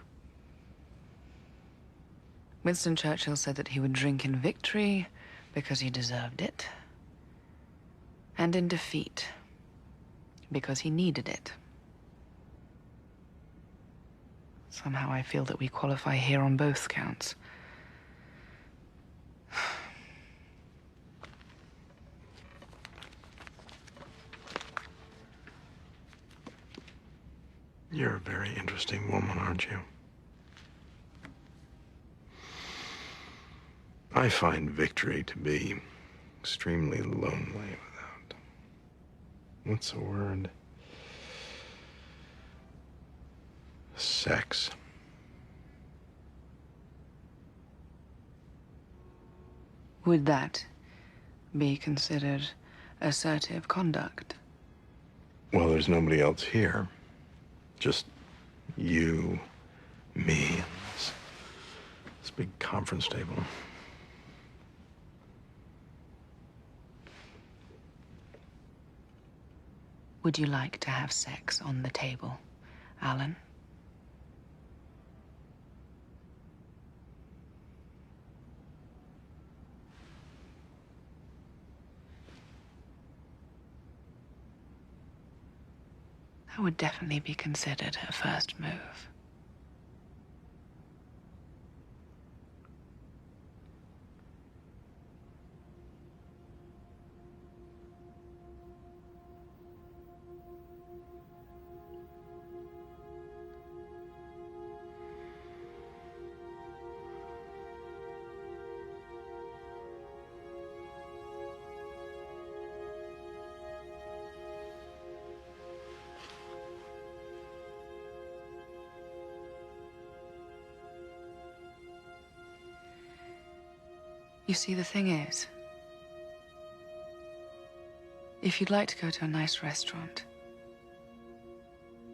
Winston Churchill said that he would drink in victory because he deserved it, and in defeat because he needed it. Somehow I feel that we qualify here on both counts. You're a very interesting woman, aren't you? I find victory to be extremely lonely without... What's the word? Sex. Would that be considered assertive conduct? Well, there's nobody else here. Just you, me, and this big conference table. Would you like to have sex on the table, Alan? That would definitely be considered a first move. You see, the thing is, if you'd like to go to a nice restaurant,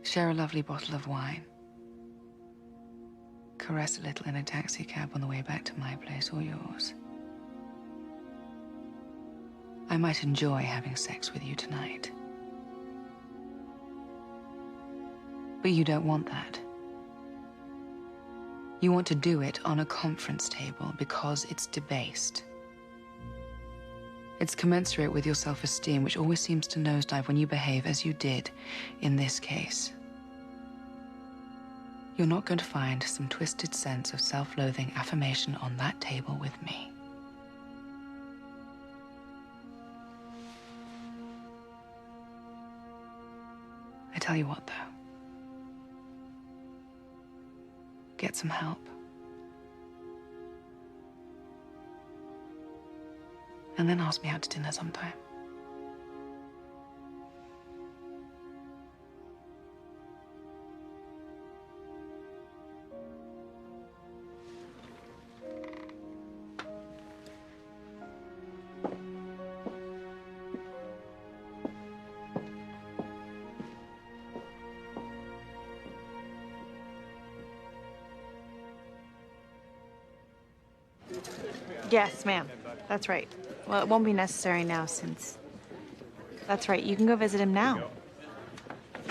share a lovely bottle of wine, caress a little in a taxi cab on the way back to my place or yours, I might enjoy having sex with you tonight. But you don't want that. You want to do it on a conference table because it's debased. It's commensurate with your self-esteem, which always seems to nosedive when you behave as you did in this case. You're not going to find some twisted sense of self-loathing affirmation on that table with me. I tell you what, though. Get some help. And then ask me out to dinner sometime. Yes, ma'am. That's right. Well, it won't be necessary now since... That's right. You can go visit him now.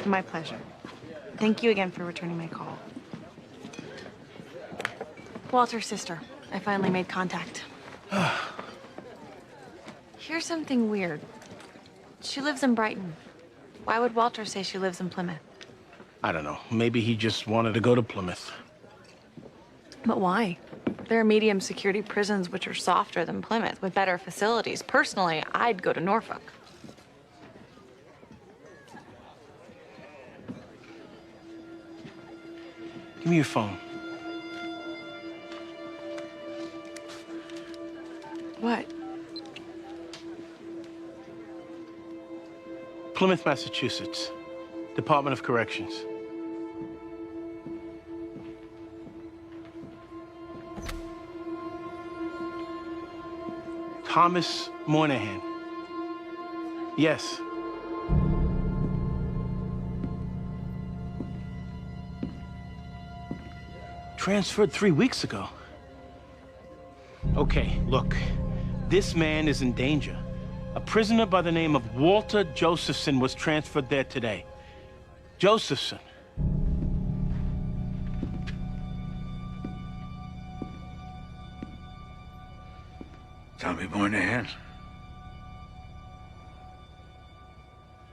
My pleasure. Thank you again for returning my call. Walter's sister. I finally made contact. Here's something weird. She lives in Brighton. Why would Walter say she lives in Plymouth? I don't know. Maybe he just wanted to go to Plymouth. But why? There are medium security prisons which are softer than Plymouth, with better facilities. Personally, I'd go to Norfolk. Give me your phone. What? Plymouth, Massachusetts. Department of Corrections. Thomas Moynihan. Yes. Transferred 3 weeks ago. Okay, look. This man is in danger. A prisoner by the name of Walter Josephson was transferred there today. Josephson. Tommy Moynihan?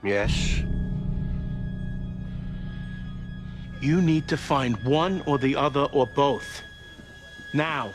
Yes? You need to find one or the other or both. Now.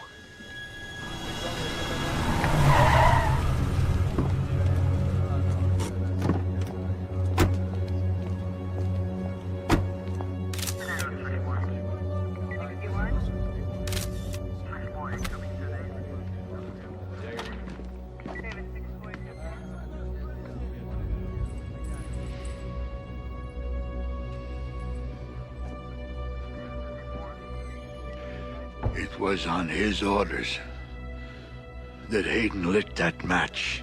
It was on his orders that Hayden lit that match.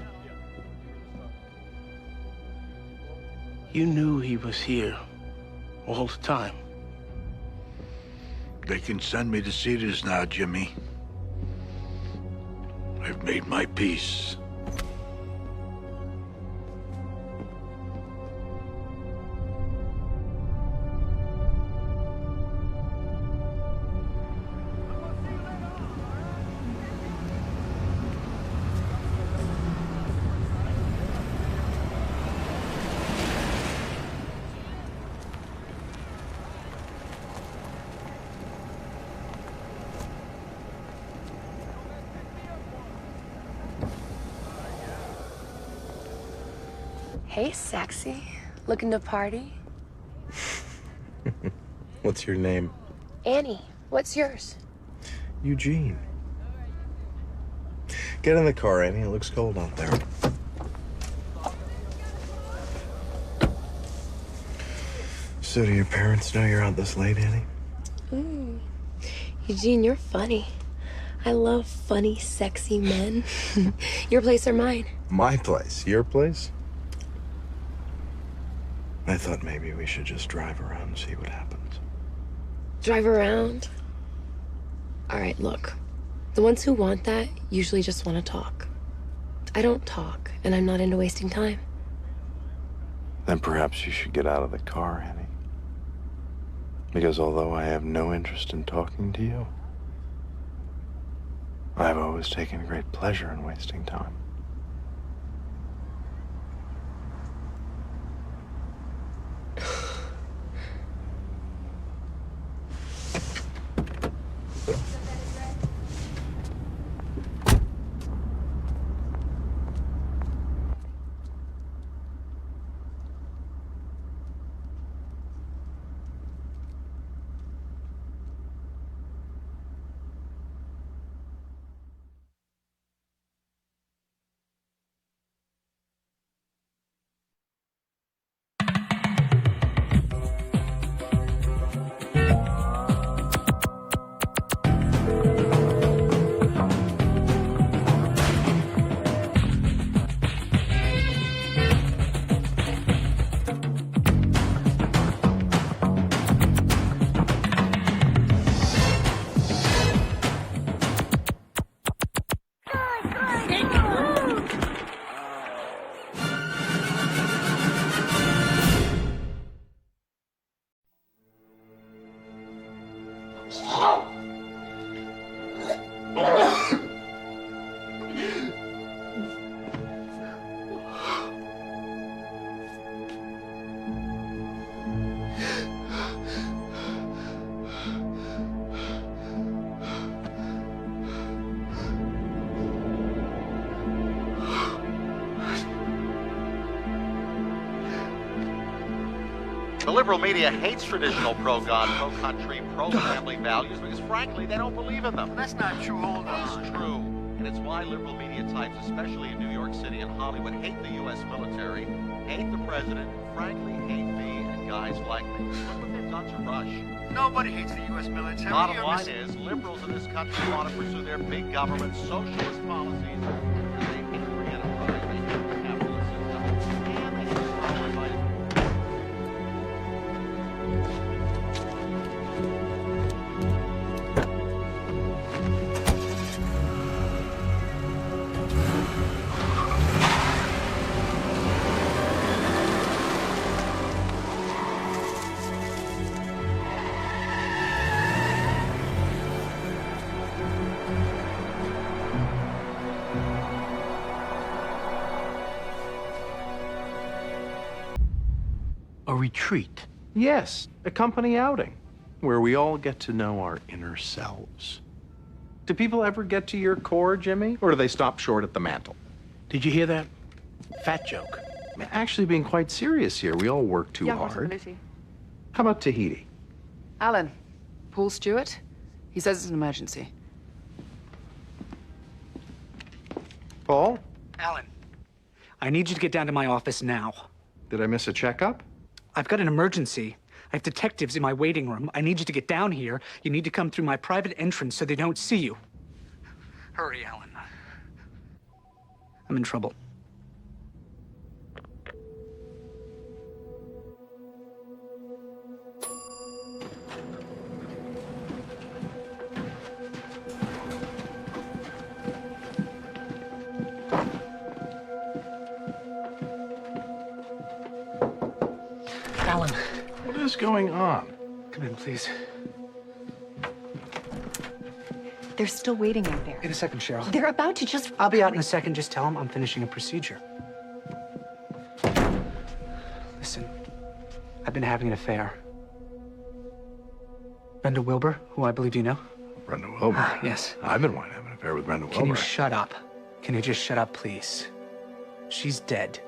You knew he was here all the time. They can send me to Cedars now, Jimmy. I've made my peace. Hey, sexy. Looking to party? What's your name? Annie, what's yours? Eugene. Get in the car, Annie. It looks cold out there. So do your parents know you're out this late, Annie? Ooh. Eugene, you're funny. I love funny, sexy men. Your place or mine? My place? Your place? I thought maybe we should just drive around and see what happens. Drive around? All right, look. The ones who want that usually just want to talk. I don't talk, and I'm not into wasting time. Then perhaps you should get out of the car, Annie. Because although I have no interest in talking to you, I've always taken great pleasure in wasting time. The liberal media hates traditional pro-God, pro-country, pro-family values because, frankly, they don't believe in them. That's not true. Hold on. It's true. And it's why liberal media types, especially in New York City and Hollywood, hate the U.S. military, hate the president, and frankly, hate me and guys like me. Look what they've done to Rush. Nobody hates the U.S. military. Bottom line is, liberals in this country want to pursue their big government socialist policies. And they hate free enterprise, they hate the capitalist system, and they hate the right. A retreat. Yes, a company outing. where we all get to know our inner selves. Do people ever get to your core, Jimmy? Or do they stop short at the mantle? Did you hear that? Fat joke. I'm actually being quite serious here. We all work too hard. How about Tahiti? Alan, Paul Stewart. He says it's an emergency. Paul? Alan, I need you to get down to my office now. Did I miss a checkup? I've got an emergency. I have detectives in my waiting room. I need you to get down here. You need to come through my private entrance so they don't see you. Hurry, Alan. I'm in trouble. Alan. What is going on? Come in, please. They're still waiting out there. In a second, Cheryl. They're about to just... I'll be out in a second. Just tell them I'm finishing a procedure. Listen, I've been having an affair. Brenda Wilbur, who I believe you know. Brenda Wilbur? Yes. I've been wanting to have an affair with Brenda Wilbur. Can you shut up? Can you just shut up, please? She's dead.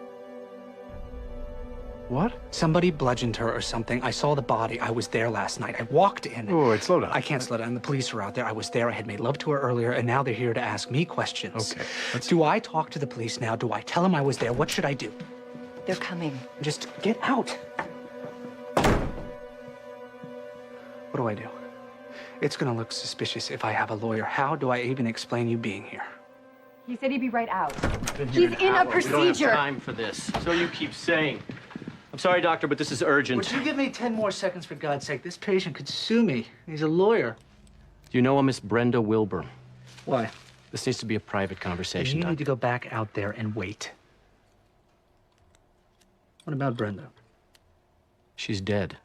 What? Somebody bludgeoned her or something. I saw the body. I was there last night. I walked in. Oh, wait, slow down. I can't slow down. The police are out there. I was there. I had made love to her earlier, and now they're here to ask me questions. Okay. Do I talk to the police now? Do I tell them I was there? What should I do? They're coming. Just get out. What do I do? It's gonna look suspicious if I have a lawyer. How do I even explain you being here? He said he'd be right out. He's in a We don't have procedure. time for this. So you keep saying. I'm sorry, doctor, but this is urgent. Would you give me 10 more seconds, for God's sake? This patient could sue me. He's a lawyer. Do you know a Miss Brenda Wilbur? Why? This needs to be a private conversation, You Doc. need to go back out there and wait. What about Brenda? She's dead.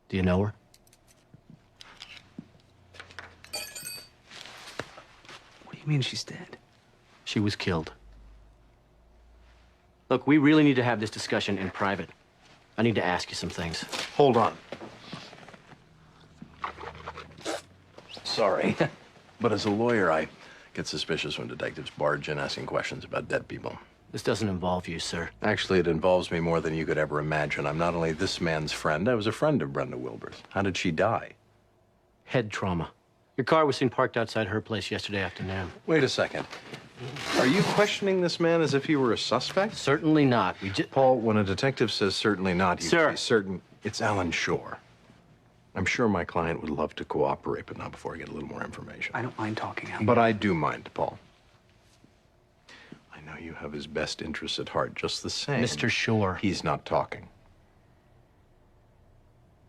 Do you know her? What do you mean she's dead? She was killed. Look, we really need to have this discussion in private. I need to ask you some things. Hold on. Sorry. But as a lawyer, I get suspicious when detectives barge in asking questions about dead people. This doesn't involve you, sir. Actually, it involves me more than you could ever imagine. I'm not only this man's friend, I was a friend of Brenda Wilbur's. How did she die? Head trauma. Your car was seen parked outside her place yesterday afternoon. Wait a second. Are you questioning this man as if he were a suspect? Certainly not. Paul, when a detective says certainly not, you Sir. say certain. It's Alan Shore. I'm sure my client would love to cooperate, but not before I get a little more information. I don't mind talking, Alan. But I do mind, Paul. I know you have his best interests at heart, just the same. Mr. Shore. He's not talking.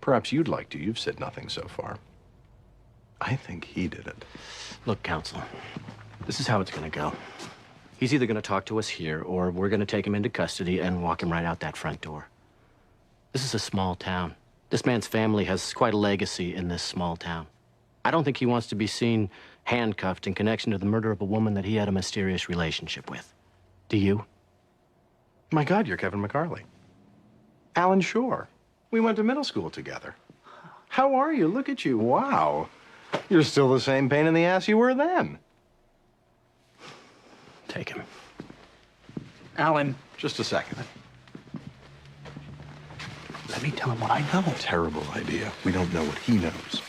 Perhaps you'd like to. You've said nothing so far. I think he did it. Look, counsel, this is how it's gonna go. He's either gonna talk to us here, or we're gonna take him into custody and walk him right out that front door. This is a small town. This man's family has quite a legacy in this small town. I don't think he wants to be seen handcuffed in connection to the murder of a woman that he had a mysterious relationship with. Do you? My God, you're Kevin McCarley. Alan Shore. We went to middle school together. How are you? Look at you. Wow. You're still the same pain in the ass you were then. Take him. Alan. Just a second. Let me tell him what I know. Terrible idea. We don't know what he knows.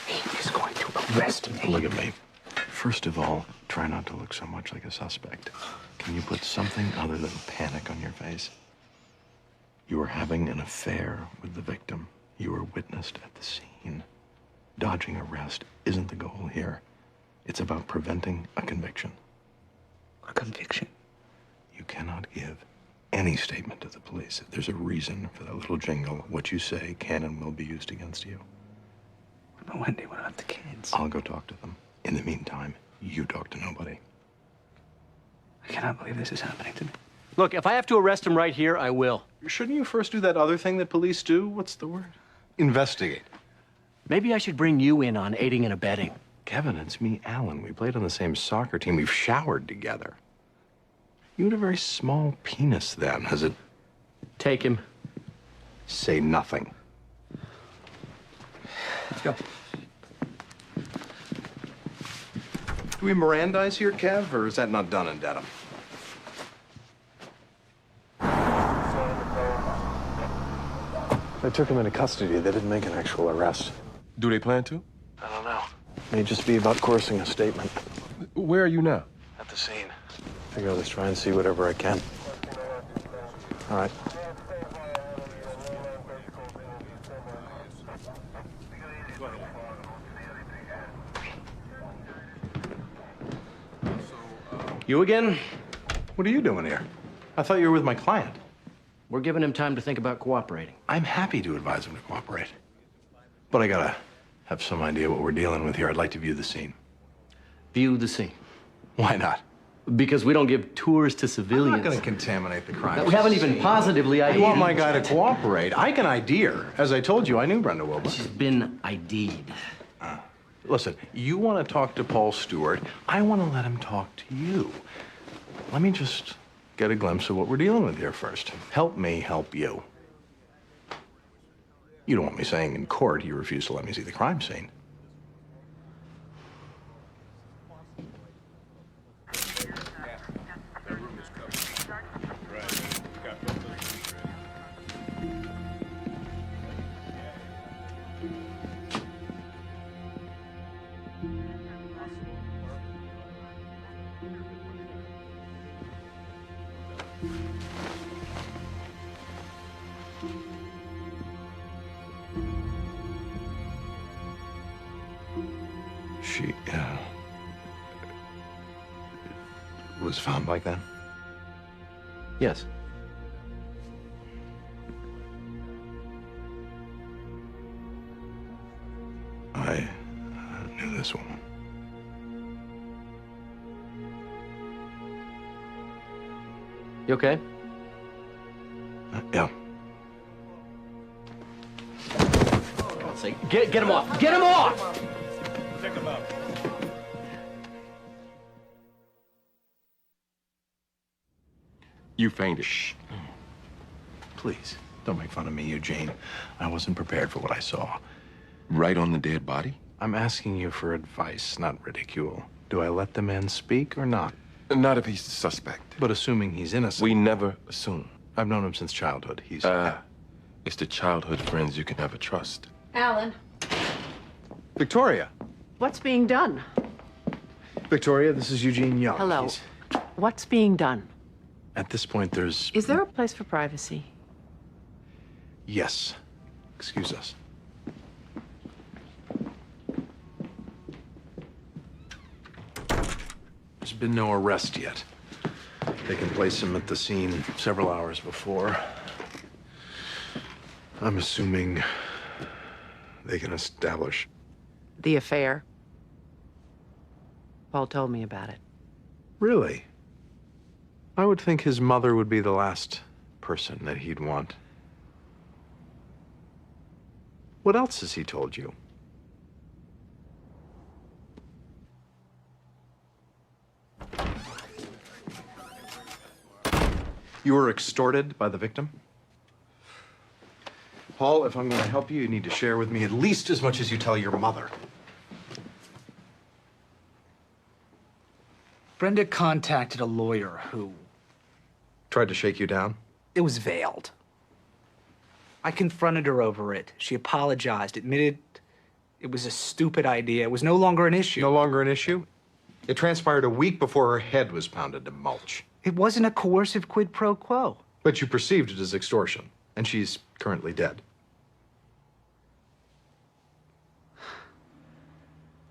He is going to arrest me. Look at me. First of all, try not to look so much like a suspect. Can you put something other than panic on your face? You were having an affair with the victim. You were witnessed at the scene. Dodging arrest isn't the goal here. It's about preventing a conviction. A conviction? You cannot give any statement to the police. There's a reason for that little jingle. What you say can and will be used against you. But Wendy, what about the kids? I'll go talk to them. In the meantime, you talk to nobody. I cannot believe this is happening to me. Look, if I have to arrest him right here, I will. Shouldn't you first do that other thing that police do? What's the word? Investigate. Maybe I should bring you in on aiding and abetting. Kevin, it's me, Alan. We played on the same soccer team. We've showered together. You had a very small penis then. Has it... Take him. Say nothing. Go. Do we Mirandize here, Kev, or is that not done in Dedham? They took him into custody. They didn't make an actual arrest. Do they plan to? I don't know. May just be about coercing a statement. Where are you now? At the scene. Figure I'll just try and see whatever I can. All right. You again? What are you doing here? I thought you were with my client. We're giving him time to think about cooperating. I'm happy to advise him to cooperate. But I gotta have some idea what we're dealing with here. I'd like to view the scene. View the scene. Why not? Because we don't give tours to civilians. I'm not gonna contaminate the crime. We haven't even positively ID'd. You want my guy to cooperate? I can ID her. As I told you, I knew Brenda Wilbur. She's been ID'd. Listen, you want to talk to Paul Stewart. I want to let him talk to you. Let me just get a glimpse of what we're dealing with here first. Help me help you. You don't want me saying in court you refuse to let me see the crime scene. She was found like that? Yes. I knew this woman. You okay? Yeah. God's sake. Get him off! Get him off! Check him out. You fainted. Shh. Please, don't make fun of me, Eugene. I wasn't prepared for what I saw. Right on the dead body? I'm asking you for advice, not ridicule. Do I let the man speak or not? Not if he's the suspect. But assuming he's innocent. We never assume. I've known him since childhood. He's... It's the childhood friends you can never trust. Alan, Victoria. what's being done? Victoria, this is Eugene Young. Hello. He's- What's being done? At this point, there's... Is there a place for privacy? Yes. Excuse us. There's been no arrest yet. They can place him at the scene several hours before. I'm assuming they can establish. The affair. Paul told me about it. Really? I would think his mother would be the last person that he'd want. What else has he told you? You were extorted by the victim? Paul, if I'm going to help you, you need to share with me at least as much as you tell your mother. Brenda contacted a lawyer who... Tried to shake you down? It was veiled. I confronted her over it. She apologized, admitted it was a stupid idea. It was no longer an issue. No longer an issue? It transpired a week before her head was pounded to mulch. It wasn't a coercive quid pro quo. But you perceived it as extortion, and she's currently dead.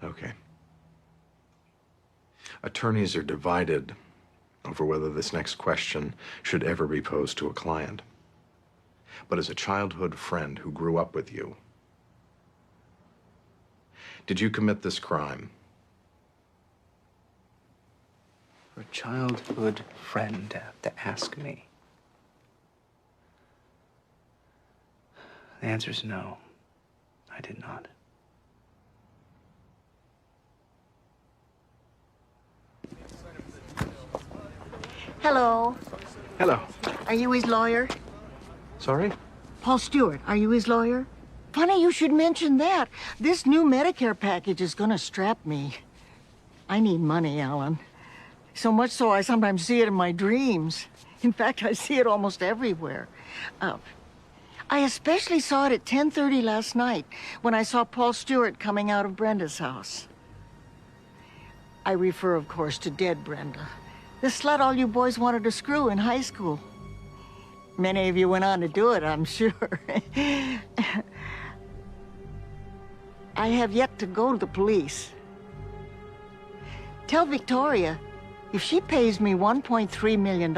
Okay. Attorneys are divided over whether this next question should ever be posed to a client. But as a childhood friend who grew up with you, did you commit this crime? For a childhood friend to have to ask me. The answer's no. I did not. Hello. Hello. Are you his lawyer? Sorry? Paul Stewart, are you his lawyer? Funny you should mention that. This new Medicare package is gonna strap me. I need money, Alan. So much so I sometimes see it in my dreams. In fact, I see it almost everywhere. I especially saw it at 10:30 last night when I saw Paul Stewart coming out of Brenda's house. I refer, of course, to dead Brenda. The slut all you boys wanted to screw in high school. Many of you went on to do it, I'm sure. I have yet to go to the police. Tell Victoria, if she pays me $1.3 million,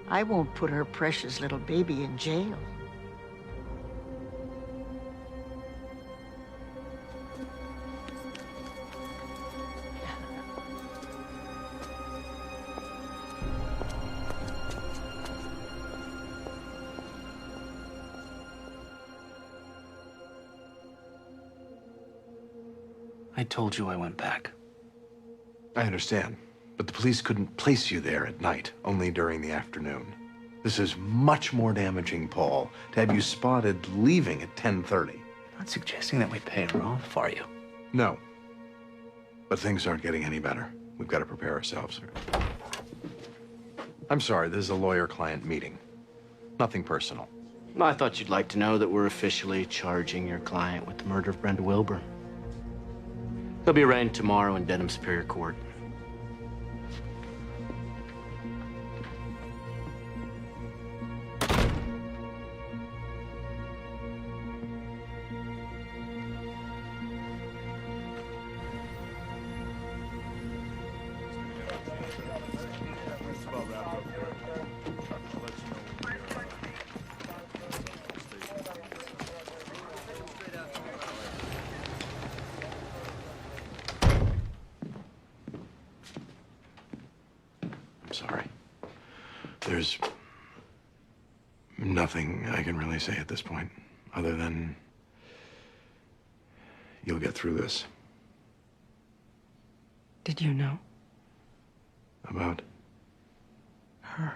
I won't put her precious little baby in jail. I told you I went back. I understand, but the police couldn't place you there at night, only during the afternoon. This is much more damaging, Paul, to have you spotted leaving at 10:30. I'm not suggesting that we pay her off, are you? No. But things aren't getting any better. We've got to prepare ourselves. I'm sorry, this is a lawyer-client meeting. Nothing personal. I thought you'd like to know that we're officially charging your client with the murder of Brenda Wilbur. He'll be arraigned tomorrow in Dedham Superior Court. Sorry. There's nothing I can really say at this point, other than you'll get through this. Did you know? About Her.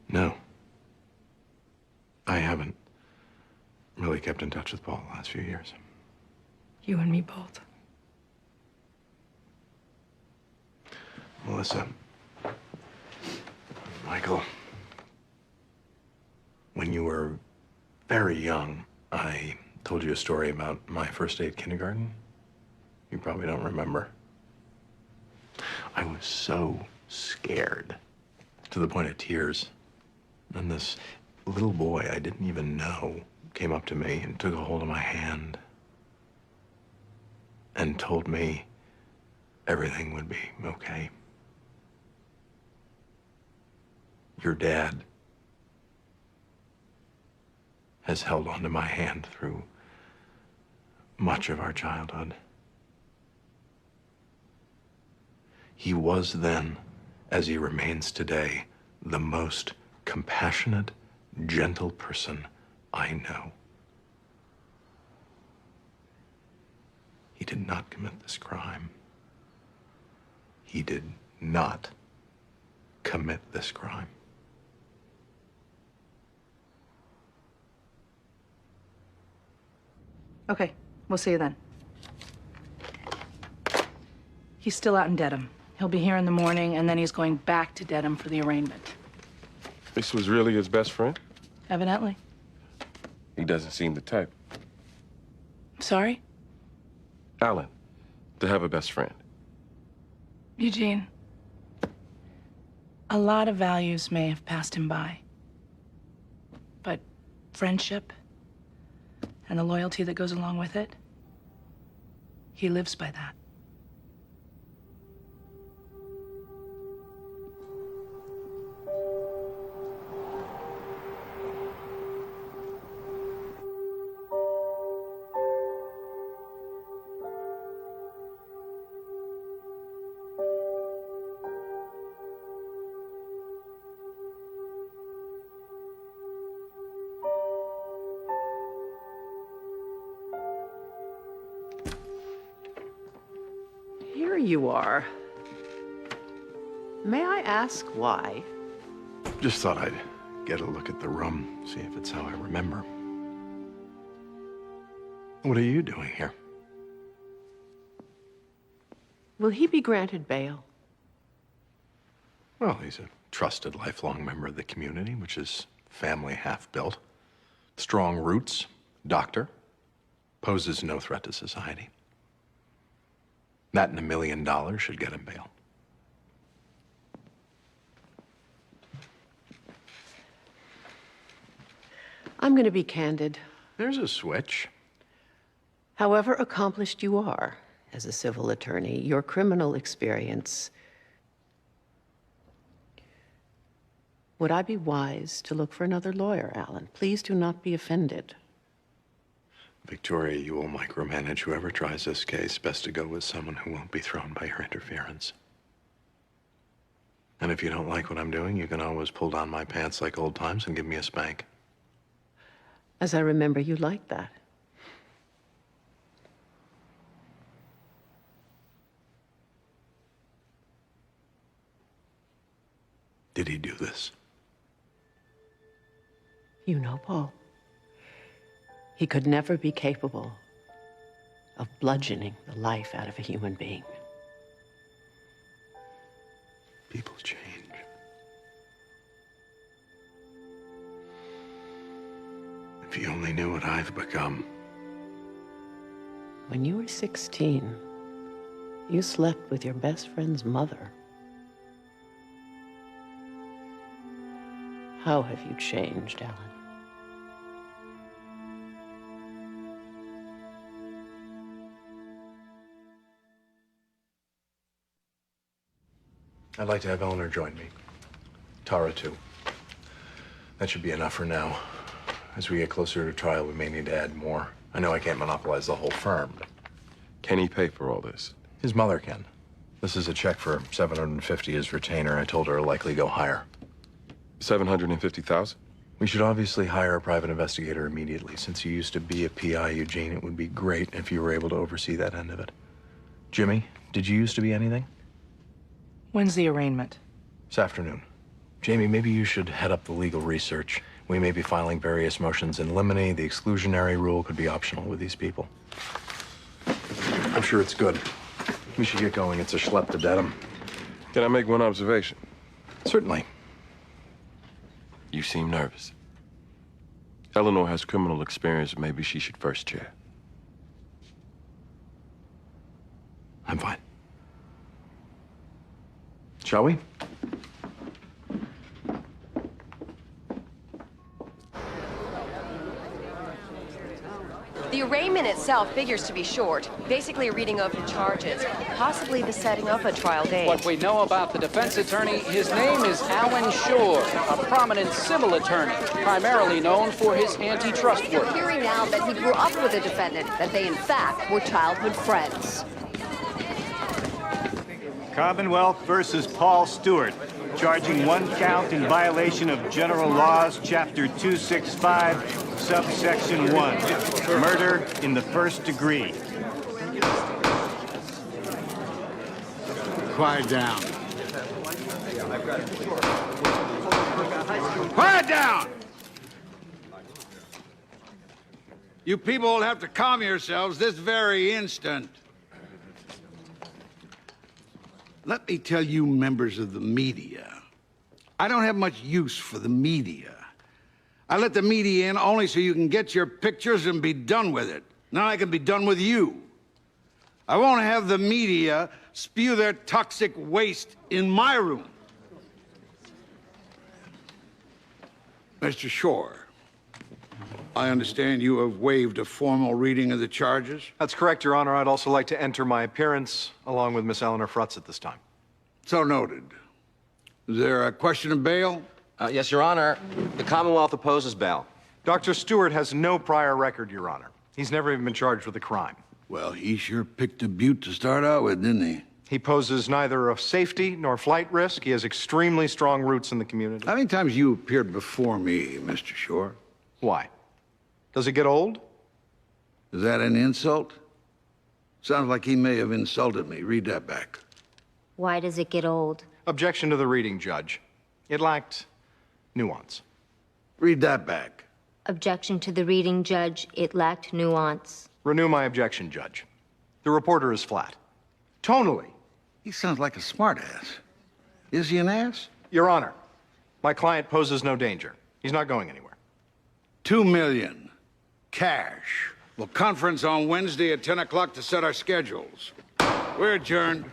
No. I haven't really kept in touch with Paul the last few years. You and me both. Melissa, Michael, when you were very young, I told you a story about my first day at kindergarten. You probably don't remember. I was so scared, to the point of tears. And this little boy I didn't even know came up to me and took a hold of my hand and told me everything would be okay. Your dad has held onto my hand through much of our childhood. He was then, as he remains today, the most compassionate, gentle person I know. He did not commit this crime. He did not commit this crime. Okay, we'll see you then. He's still out in Dedham. He'll be here in the morning, and then he's going back to Dedham for the arraignment. This was really his best friend? Evidently. He doesn't seem the type. Sorry? Alan, to have a best friend. Eugene, a lot of values may have passed him by, but friendship and the loyalty that goes along with it, he lives by that. Here you are. May I ask why? Just thought I'd get a look at the room, see if it's how I remember. What are you doing here? Will he be granted bail? Well, he's a trusted lifelong member of the community, which is family half-built. Strong roots, doctor, poses no threat to society. That and $1 million should get him bail. I'm going to be candid. There's a switch. However accomplished you are as a civil attorney, your criminal experience, would I be wise to look for another lawyer, Alan? Please do not be offended. Victoria, you will micromanage whoever tries this case. Best to go with someone who won't be thrown by your interference. And if you don't like what I'm doing, you can always pull down my pants like old times and give me a spank. As I remember, you liked that. Did he do this? You know, Paul, he could never be capable of bludgeoning the life out of a human being. People change. If you only knew what I've become. When you were 16, you slept with your best friend's mother. How have you changed, Alan? I'd like to have Eleanor join me. Tara, too. That should be enough for now. As we get closer to trial, we may need to add more. I know I can't monopolize the whole firm. Can he pay for all this? His mother can. This is a check for $750 as retainer. I told her it'll likely go higher. $750,000? We should obviously hire a private investigator immediately. Since you used to be a PI, Eugene, it would be great if you were able to oversee that end of it. Jimmy, did you used to be anything? When's the arraignment? This afternoon. Jamie, maybe you should head up the legal research. We may be filing various motions in limine. The exclusionary rule could be optional with these people. I'm sure it's good. We should get going. It's a schlep to Dedham. Can I make one observation? Certainly. You seem nervous. Eleanor has criminal experience. Maybe she should first chair. I'm fine. Shall we? The arraignment itself figures to be short. Basically a reading of the charges, possibly the setting of a trial date. What we know about the defense attorney, his name is Alan Shore, a prominent civil attorney, primarily known for his antitrust work. You're hearing now that he grew up with a defendant, that they in fact were childhood friends. Commonwealth versus Paul Stewart, charging one count in violation of General Laws, Chapter 265, Subsection 1, murder in the first degree. Quiet down. Quiet down! You people will have to calm yourselves this very instant. Let me tell you, members of the media, I don't have much use for the media. I let the media in only so you can get your pictures and be done with it. Now I can be done with you. I won't have the media spew their toxic waste in my room. Mr. Shore, I understand you have waived a formal reading of the charges? That's correct, Your Honor. I'd also like to enter my appearance along with Miss Eleanor Frutz at this time. So noted. Is there a question of bail? Yes, Your Honor. The Commonwealth opposes bail. Dr. Stewart has no prior record, Your Honor. He's never even been charged with a crime. Well, he sure picked a beaut to start out with, didn't he? He poses neither a safety nor flight risk. He has extremely strong roots in the community. How many times you appeared before me, Mr. Shore? Why? Does it get old? Is that an insult? Sounds like he may have insulted me. Read that back. Why does it get old? Objection to the reading, Judge. It lacked nuance. Read that back. Objection to the reading, Judge. It lacked nuance. Renew my objection, Judge. The reporter is flat. Tonally. He sounds like a smartass. Is he an ass? Your Honor, my client poses no danger. He's not going anywhere. $2 million. Cash. We'll conference on Wednesday at 10 o'clock to set our schedules. We're adjourned.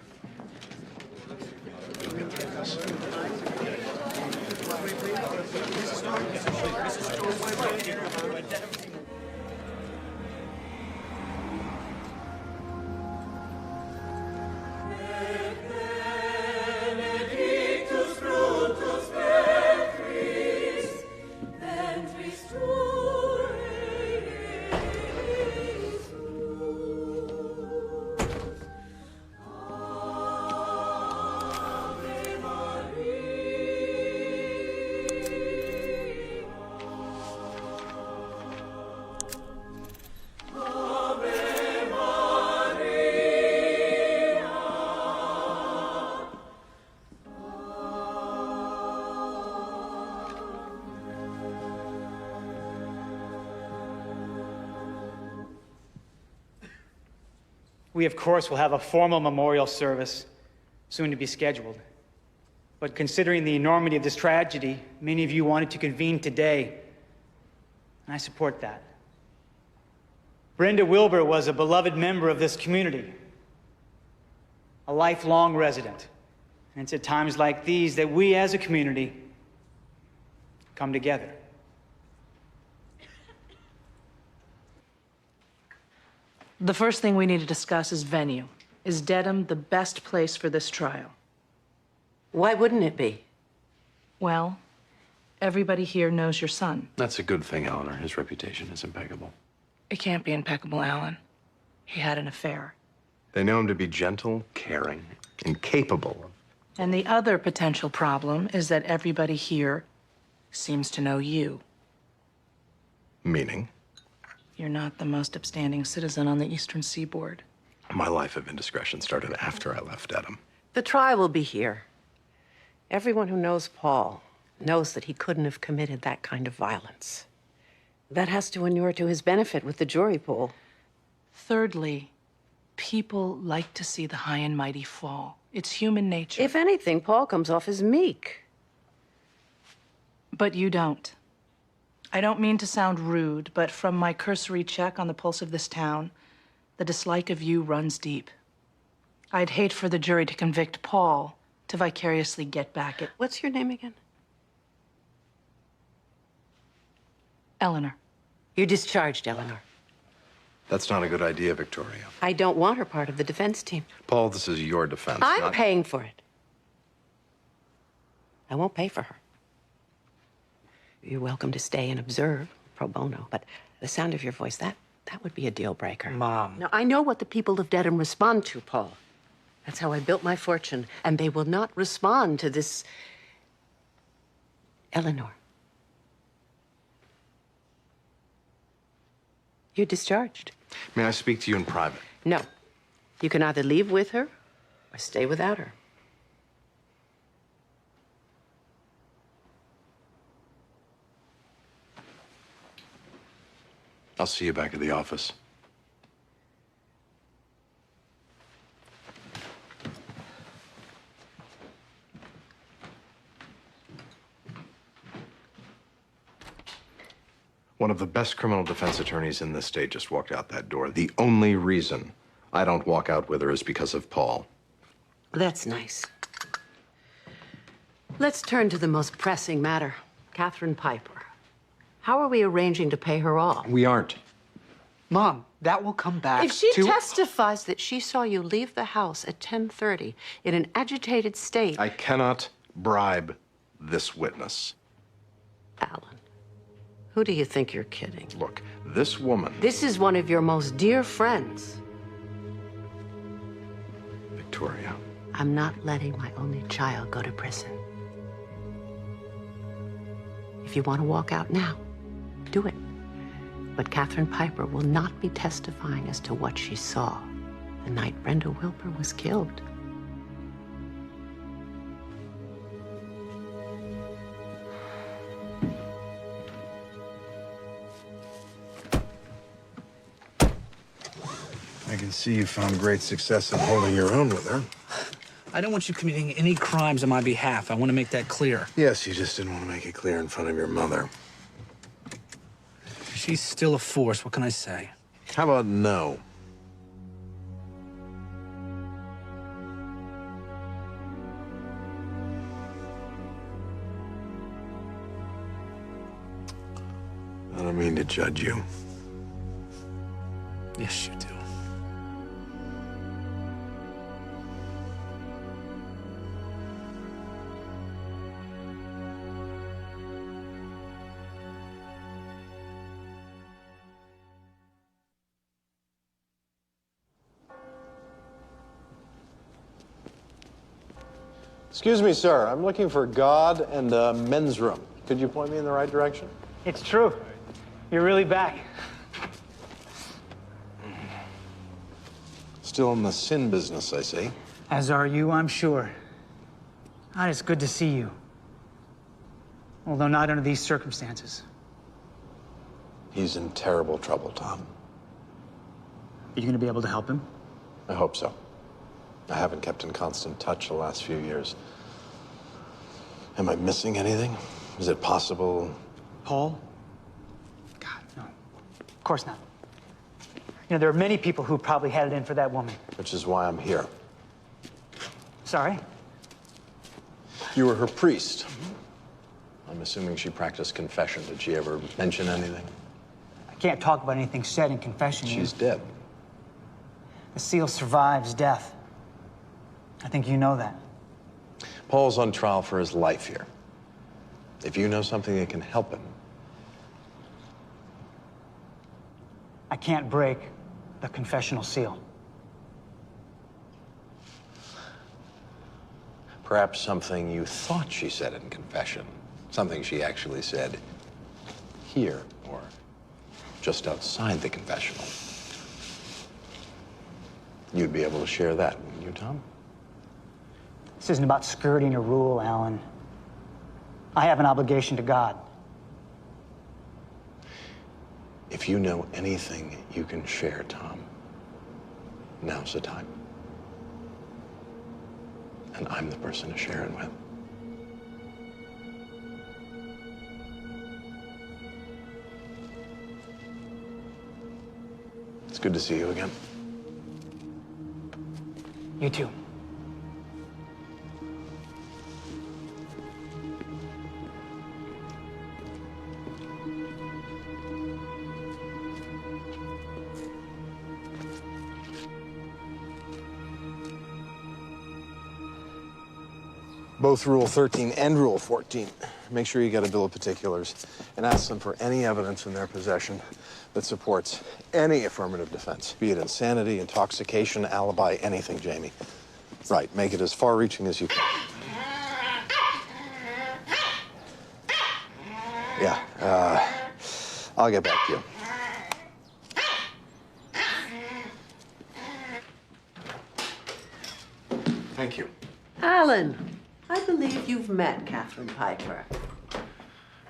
We, of course, will have a formal memorial service, soon to be scheduled. But considering the enormity of this tragedy, many of you wanted to convene today, and I support that. Brenda Wilbur was a beloved member of this community, a lifelong resident. And it's at times like these that we as a community come together. The first thing we need to discuss is venue. Is Dedham the best place for this trial? Why wouldn't it be? Well, everybody here knows your son. That's a good thing, Eleanor. His reputation is impeccable. It can't be impeccable, Alan. He had an affair. They know him to be gentle, caring, and capable of. And the other potential problem is that everybody here seems to know you. Meaning? You're not the most upstanding citizen on the Eastern Seaboard. My life of indiscretion started after I left Dedham. The trial will be here. Everyone who knows Paul knows that he couldn't have committed that kind of violence. That has to inure to his benefit with the jury pool. Thirdly, people like to see the high and mighty fall. It's human nature. If anything, Paul comes off as meek. But you don't. I don't mean to sound rude, but from my cursory check on the pulse of this town, the dislike of you runs deep. I'd hate for the jury to convict Paul to vicariously get back at... What's your name again? Eleanor. You're discharged, Eleanor. That's not a good idea, Victoria. I don't want her part of the defense team. Paul, this is your defense. I'm not... paying for it. I won't pay for her. You're welcome to stay and observe, pro bono, but the sound of your voice, that would be a deal breaker. Mom. Now, I know what the people of Dedham respond to, Paul. That's how I built my fortune, and they will not respond to this... Eleanor. You're discharged. May I speak to you in private? No. You can either leave with her or stay without her. I'll see you back at the office. One of the best criminal defense attorneys in this state just walked out that door. The only reason I don't walk out with her is because of Paul. That's nice. Let's turn to the most pressing matter. Catherine Piper. How are we arranging to pay her off? We aren't. Mom, that will come back If she to... testifies that she saw you leave the house at 10:30 in an agitated state... I cannot bribe this witness. Alan, who do you think you're kidding? Look, this woman... This is one of your most dear friends. Victoria. I'm not letting my only child go to prison. If you want to walk out now, do it. But Catherine Piper will not be testifying as to what she saw the night Brenda Wilbur was killed. can see you found great success in holding your own with her. I don't want you committing any crimes on my behalf. I want to make that clear. Yes, you just didn't want to make it clear in front of your mother. She's still a force. What can I say? How about no? I don't mean to judge you. Yes, you do. Excuse me, sir. I'm looking for God and a men's room. Could you point me in the right direction? It's true. You're really back. Still in the sin business, I see. As are you, I'm sure. Ah, it's good to see you. Although not under these circumstances. He's in terrible trouble, Tom. Are you going to be able to help him? I hope so. I haven't kept in constant touch the last few years. Am I missing anything? Is it possible? Paul? God, no. Of course not. You know, there are many people who probably had it in for that woman. Which is why I'm here. Sorry? You were her priest. I'm assuming she practiced confession. Did she ever mention anything? I can't talk about anything said in confession. She's dead. The seal survives death. I think you know that. Paul's on trial for his life here. If you know something that can help him. I can't break the confessional seal. Perhaps something you thought she said in confession. Something she actually said here or just outside the confessional. You'd be able to share that, wouldn't you, Tom? This isn't about skirting a rule, Alan. I have an obligation to God. If you know anything you can share, Tom, now's the time. And I'm the person to share it with. It's good to see you again. You too. Both Rule 13 and Rule 14. Make sure you get a bill of particulars and ask them for any evidence in their possession that supports any affirmative defense, be it insanity, intoxication, alibi, anything, Jamie. Right, make it as far-reaching as you can. Yeah, I'll get back to you. Thank you. Alan, I believe you've met Catherine Piper.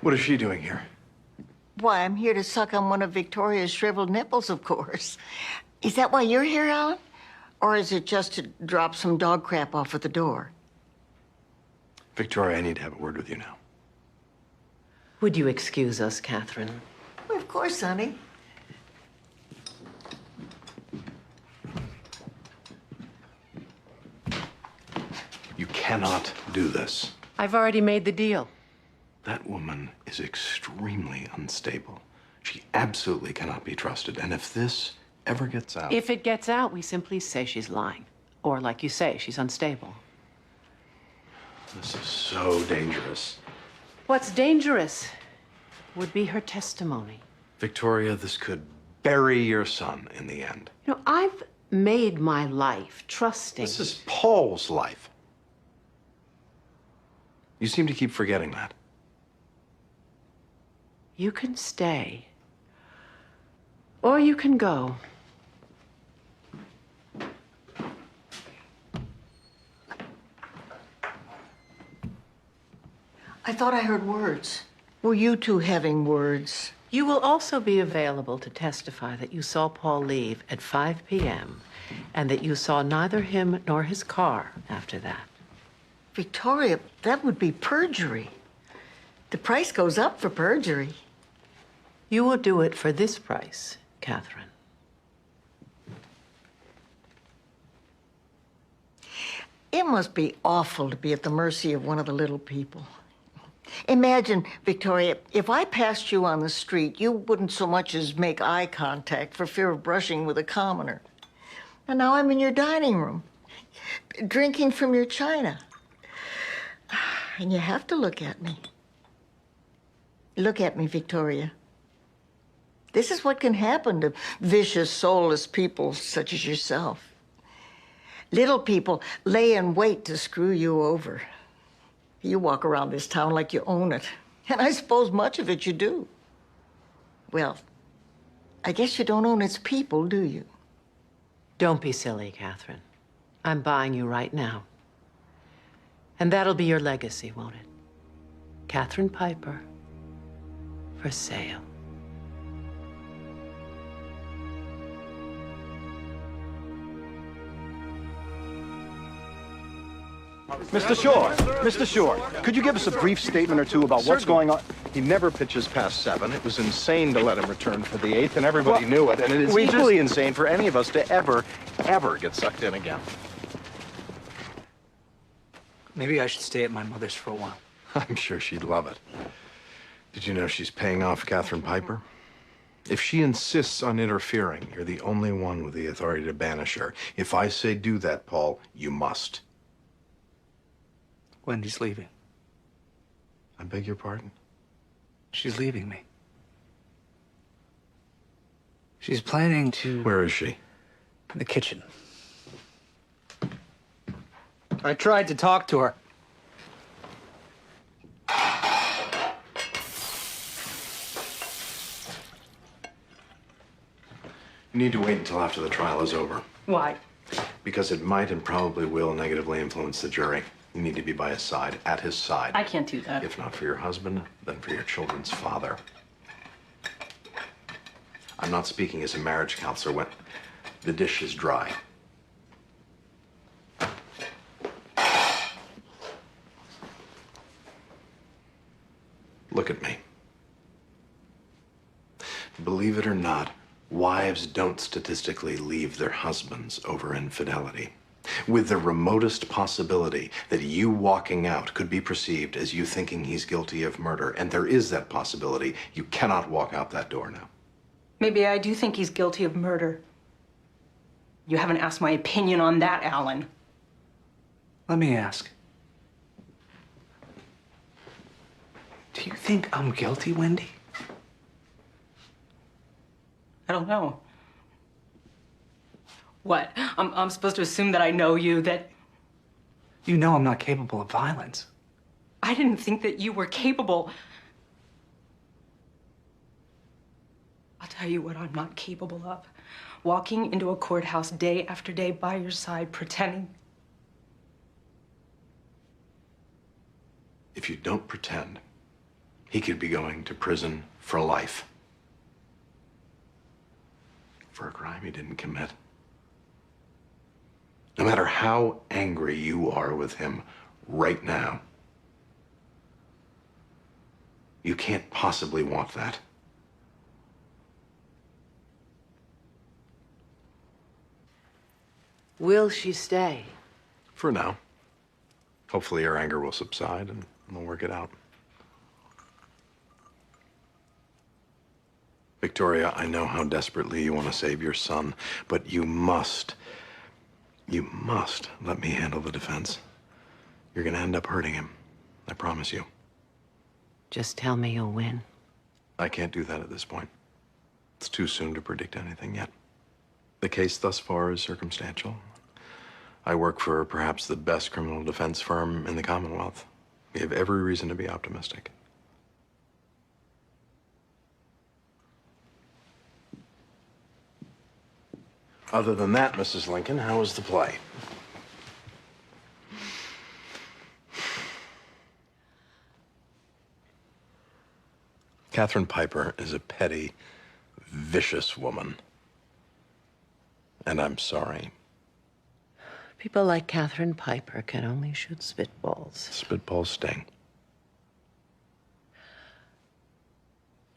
What is she doing here? Why, I'm here to suck on one of Victoria's shriveled nipples, of course. Is that why you're here, Alan? Or is it just to drop some dog crap off at the door? Victoria, I need to have a word with you now. Would you excuse us, Catherine? Well, of course, honey. You cannot do this. I've already made the deal. That woman is extremely unstable. She absolutely cannot be trusted. And if this ever gets out... If it gets out, we simply say she's lying. Or, like you say, she's unstable. This is so dangerous. What's dangerous would be her testimony. Victoria, this could bury your son in the end. You know, I've made my life trusting. This is Paul's life. You seem to keep forgetting that. You can stay. Or you can go. I thought I heard words. Were you two having words? You will also be available to testify that you saw Paul leave at 5 p.m. and that you saw neither him nor his car after that. Victoria, that would be perjury. The price goes up for perjury. You will do it for this price, Catherine. It must be awful to be at the mercy of one of the little people. Imagine, Victoria, if I passed you on the street, you wouldn't so much as make eye contact for fear of brushing with a commoner. And now I'm in your dining room, drinking from your china. And you have to look at me. Look at me, Victoria. This is what can happen to vicious, soulless people such as yourself. Little people lay in wait to screw you over. You walk around this town like you own it. And I suppose much of it you do. Well, I guess you don't own its people, do you? Don't be silly, Catherine. I'm buying you right now. And that'll be your legacy, won't it? Catherine Piper, for sale. Mr. Shore, could you give us a brief statement or two about what's going on? He never pitches past 7. It was insane to let him return for the 8th, and everybody knew it. And it is equally insane for any of us to ever get sucked in again. Maybe I should stay at my mother's for a while. I'm sure she'd love it. Did you know she's paying off Catherine Piper? If she insists on interfering, you're the only one with the authority to banish her. If I say do that, Paul, you must. Wendy's leaving. I beg your pardon? She's leaving me. She's planning to... Where is she? In the kitchen. I tried to talk to her. You need to wait until after the trial is over. Why? Because it might and probably will negatively influence the jury. You need to be by his side, at his side. I can't do that. If not for your husband, then for your children's father. I'm not speaking as a marriage counselor when the dish is dry. Look at me. Believe it or not, wives don't statistically leave their husbands over infidelity. With the remotest possibility that you walking out could be perceived as you thinking he's guilty of murder, and there is that possibility, you cannot walk out that door now. Maybe I do think he's guilty of murder. You haven't asked my opinion on that, Alan. Let me ask. Do you think I'm guilty, Wendy? I don't know. What? I'm supposed to assume that I know you, that... You know I'm not capable of violence. I didn't think that you were capable. I'll tell you what I'm not capable of. Walking into a courthouse day after day by your side, pretending. If you don't pretend, he could be going to prison for life. For a crime he didn't commit. No matter how angry you are with him right now, you can't possibly want that. Will she stay? For now. Hopefully her anger will subside and we'll work it out. Victoria, I know how desperately you want to save your son, but you must let me handle the defense. You're going to end up hurting him. I promise you. Just tell me you'll win. I can't do that at this point. It's too soon to predict anything yet. The case thus far is circumstantial. I work for perhaps the best criminal defense firm in the Commonwealth. We have every reason to be optimistic. Other than that, Mrs. Lincoln, how was the play? Catherine Piper is a petty, vicious woman. And I'm sorry. People like Catherine Piper can only shoot spitballs. Spitballs sting.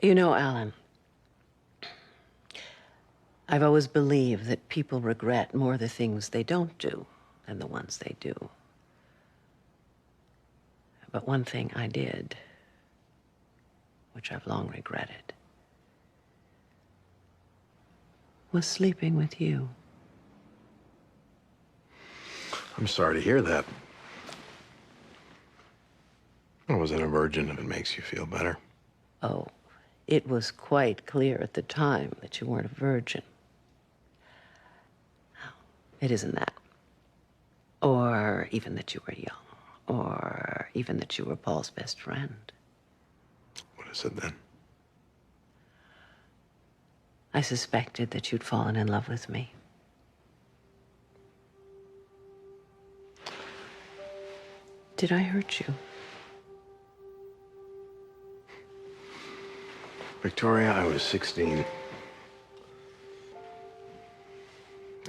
You know, Alan, I've always believed that people regret more the things they don't do than the ones they do. But one thing I did, which I've long regretted, was sleeping with you. I'm sorry to hear that. I wasn't a virgin if it makes you feel better. Oh, it was quite clear at the time that you weren't a virgin. No, it isn't that. Or even that you were young. Or even that you were Paul's best friend. What is it then? I suspected that you'd fallen in love with me. Did I hurt you? Victoria, I was 16.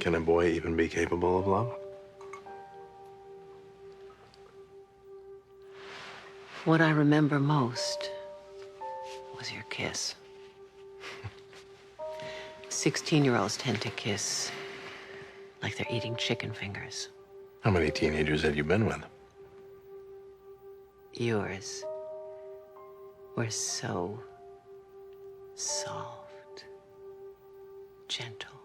Can a boy even be capable of love? What I remember most was your kiss. 16-year-olds tend to kiss like they're eating chicken fingers. How many teenagers have you been with? Yours were so soft, gentle,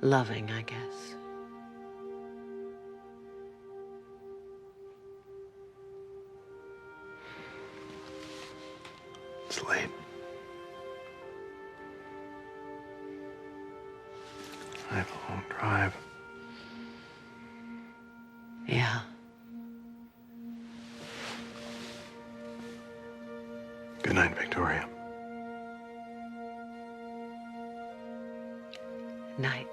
loving, I guess. It's late. I have a long drive. Yeah. Good night, Victoria. Night.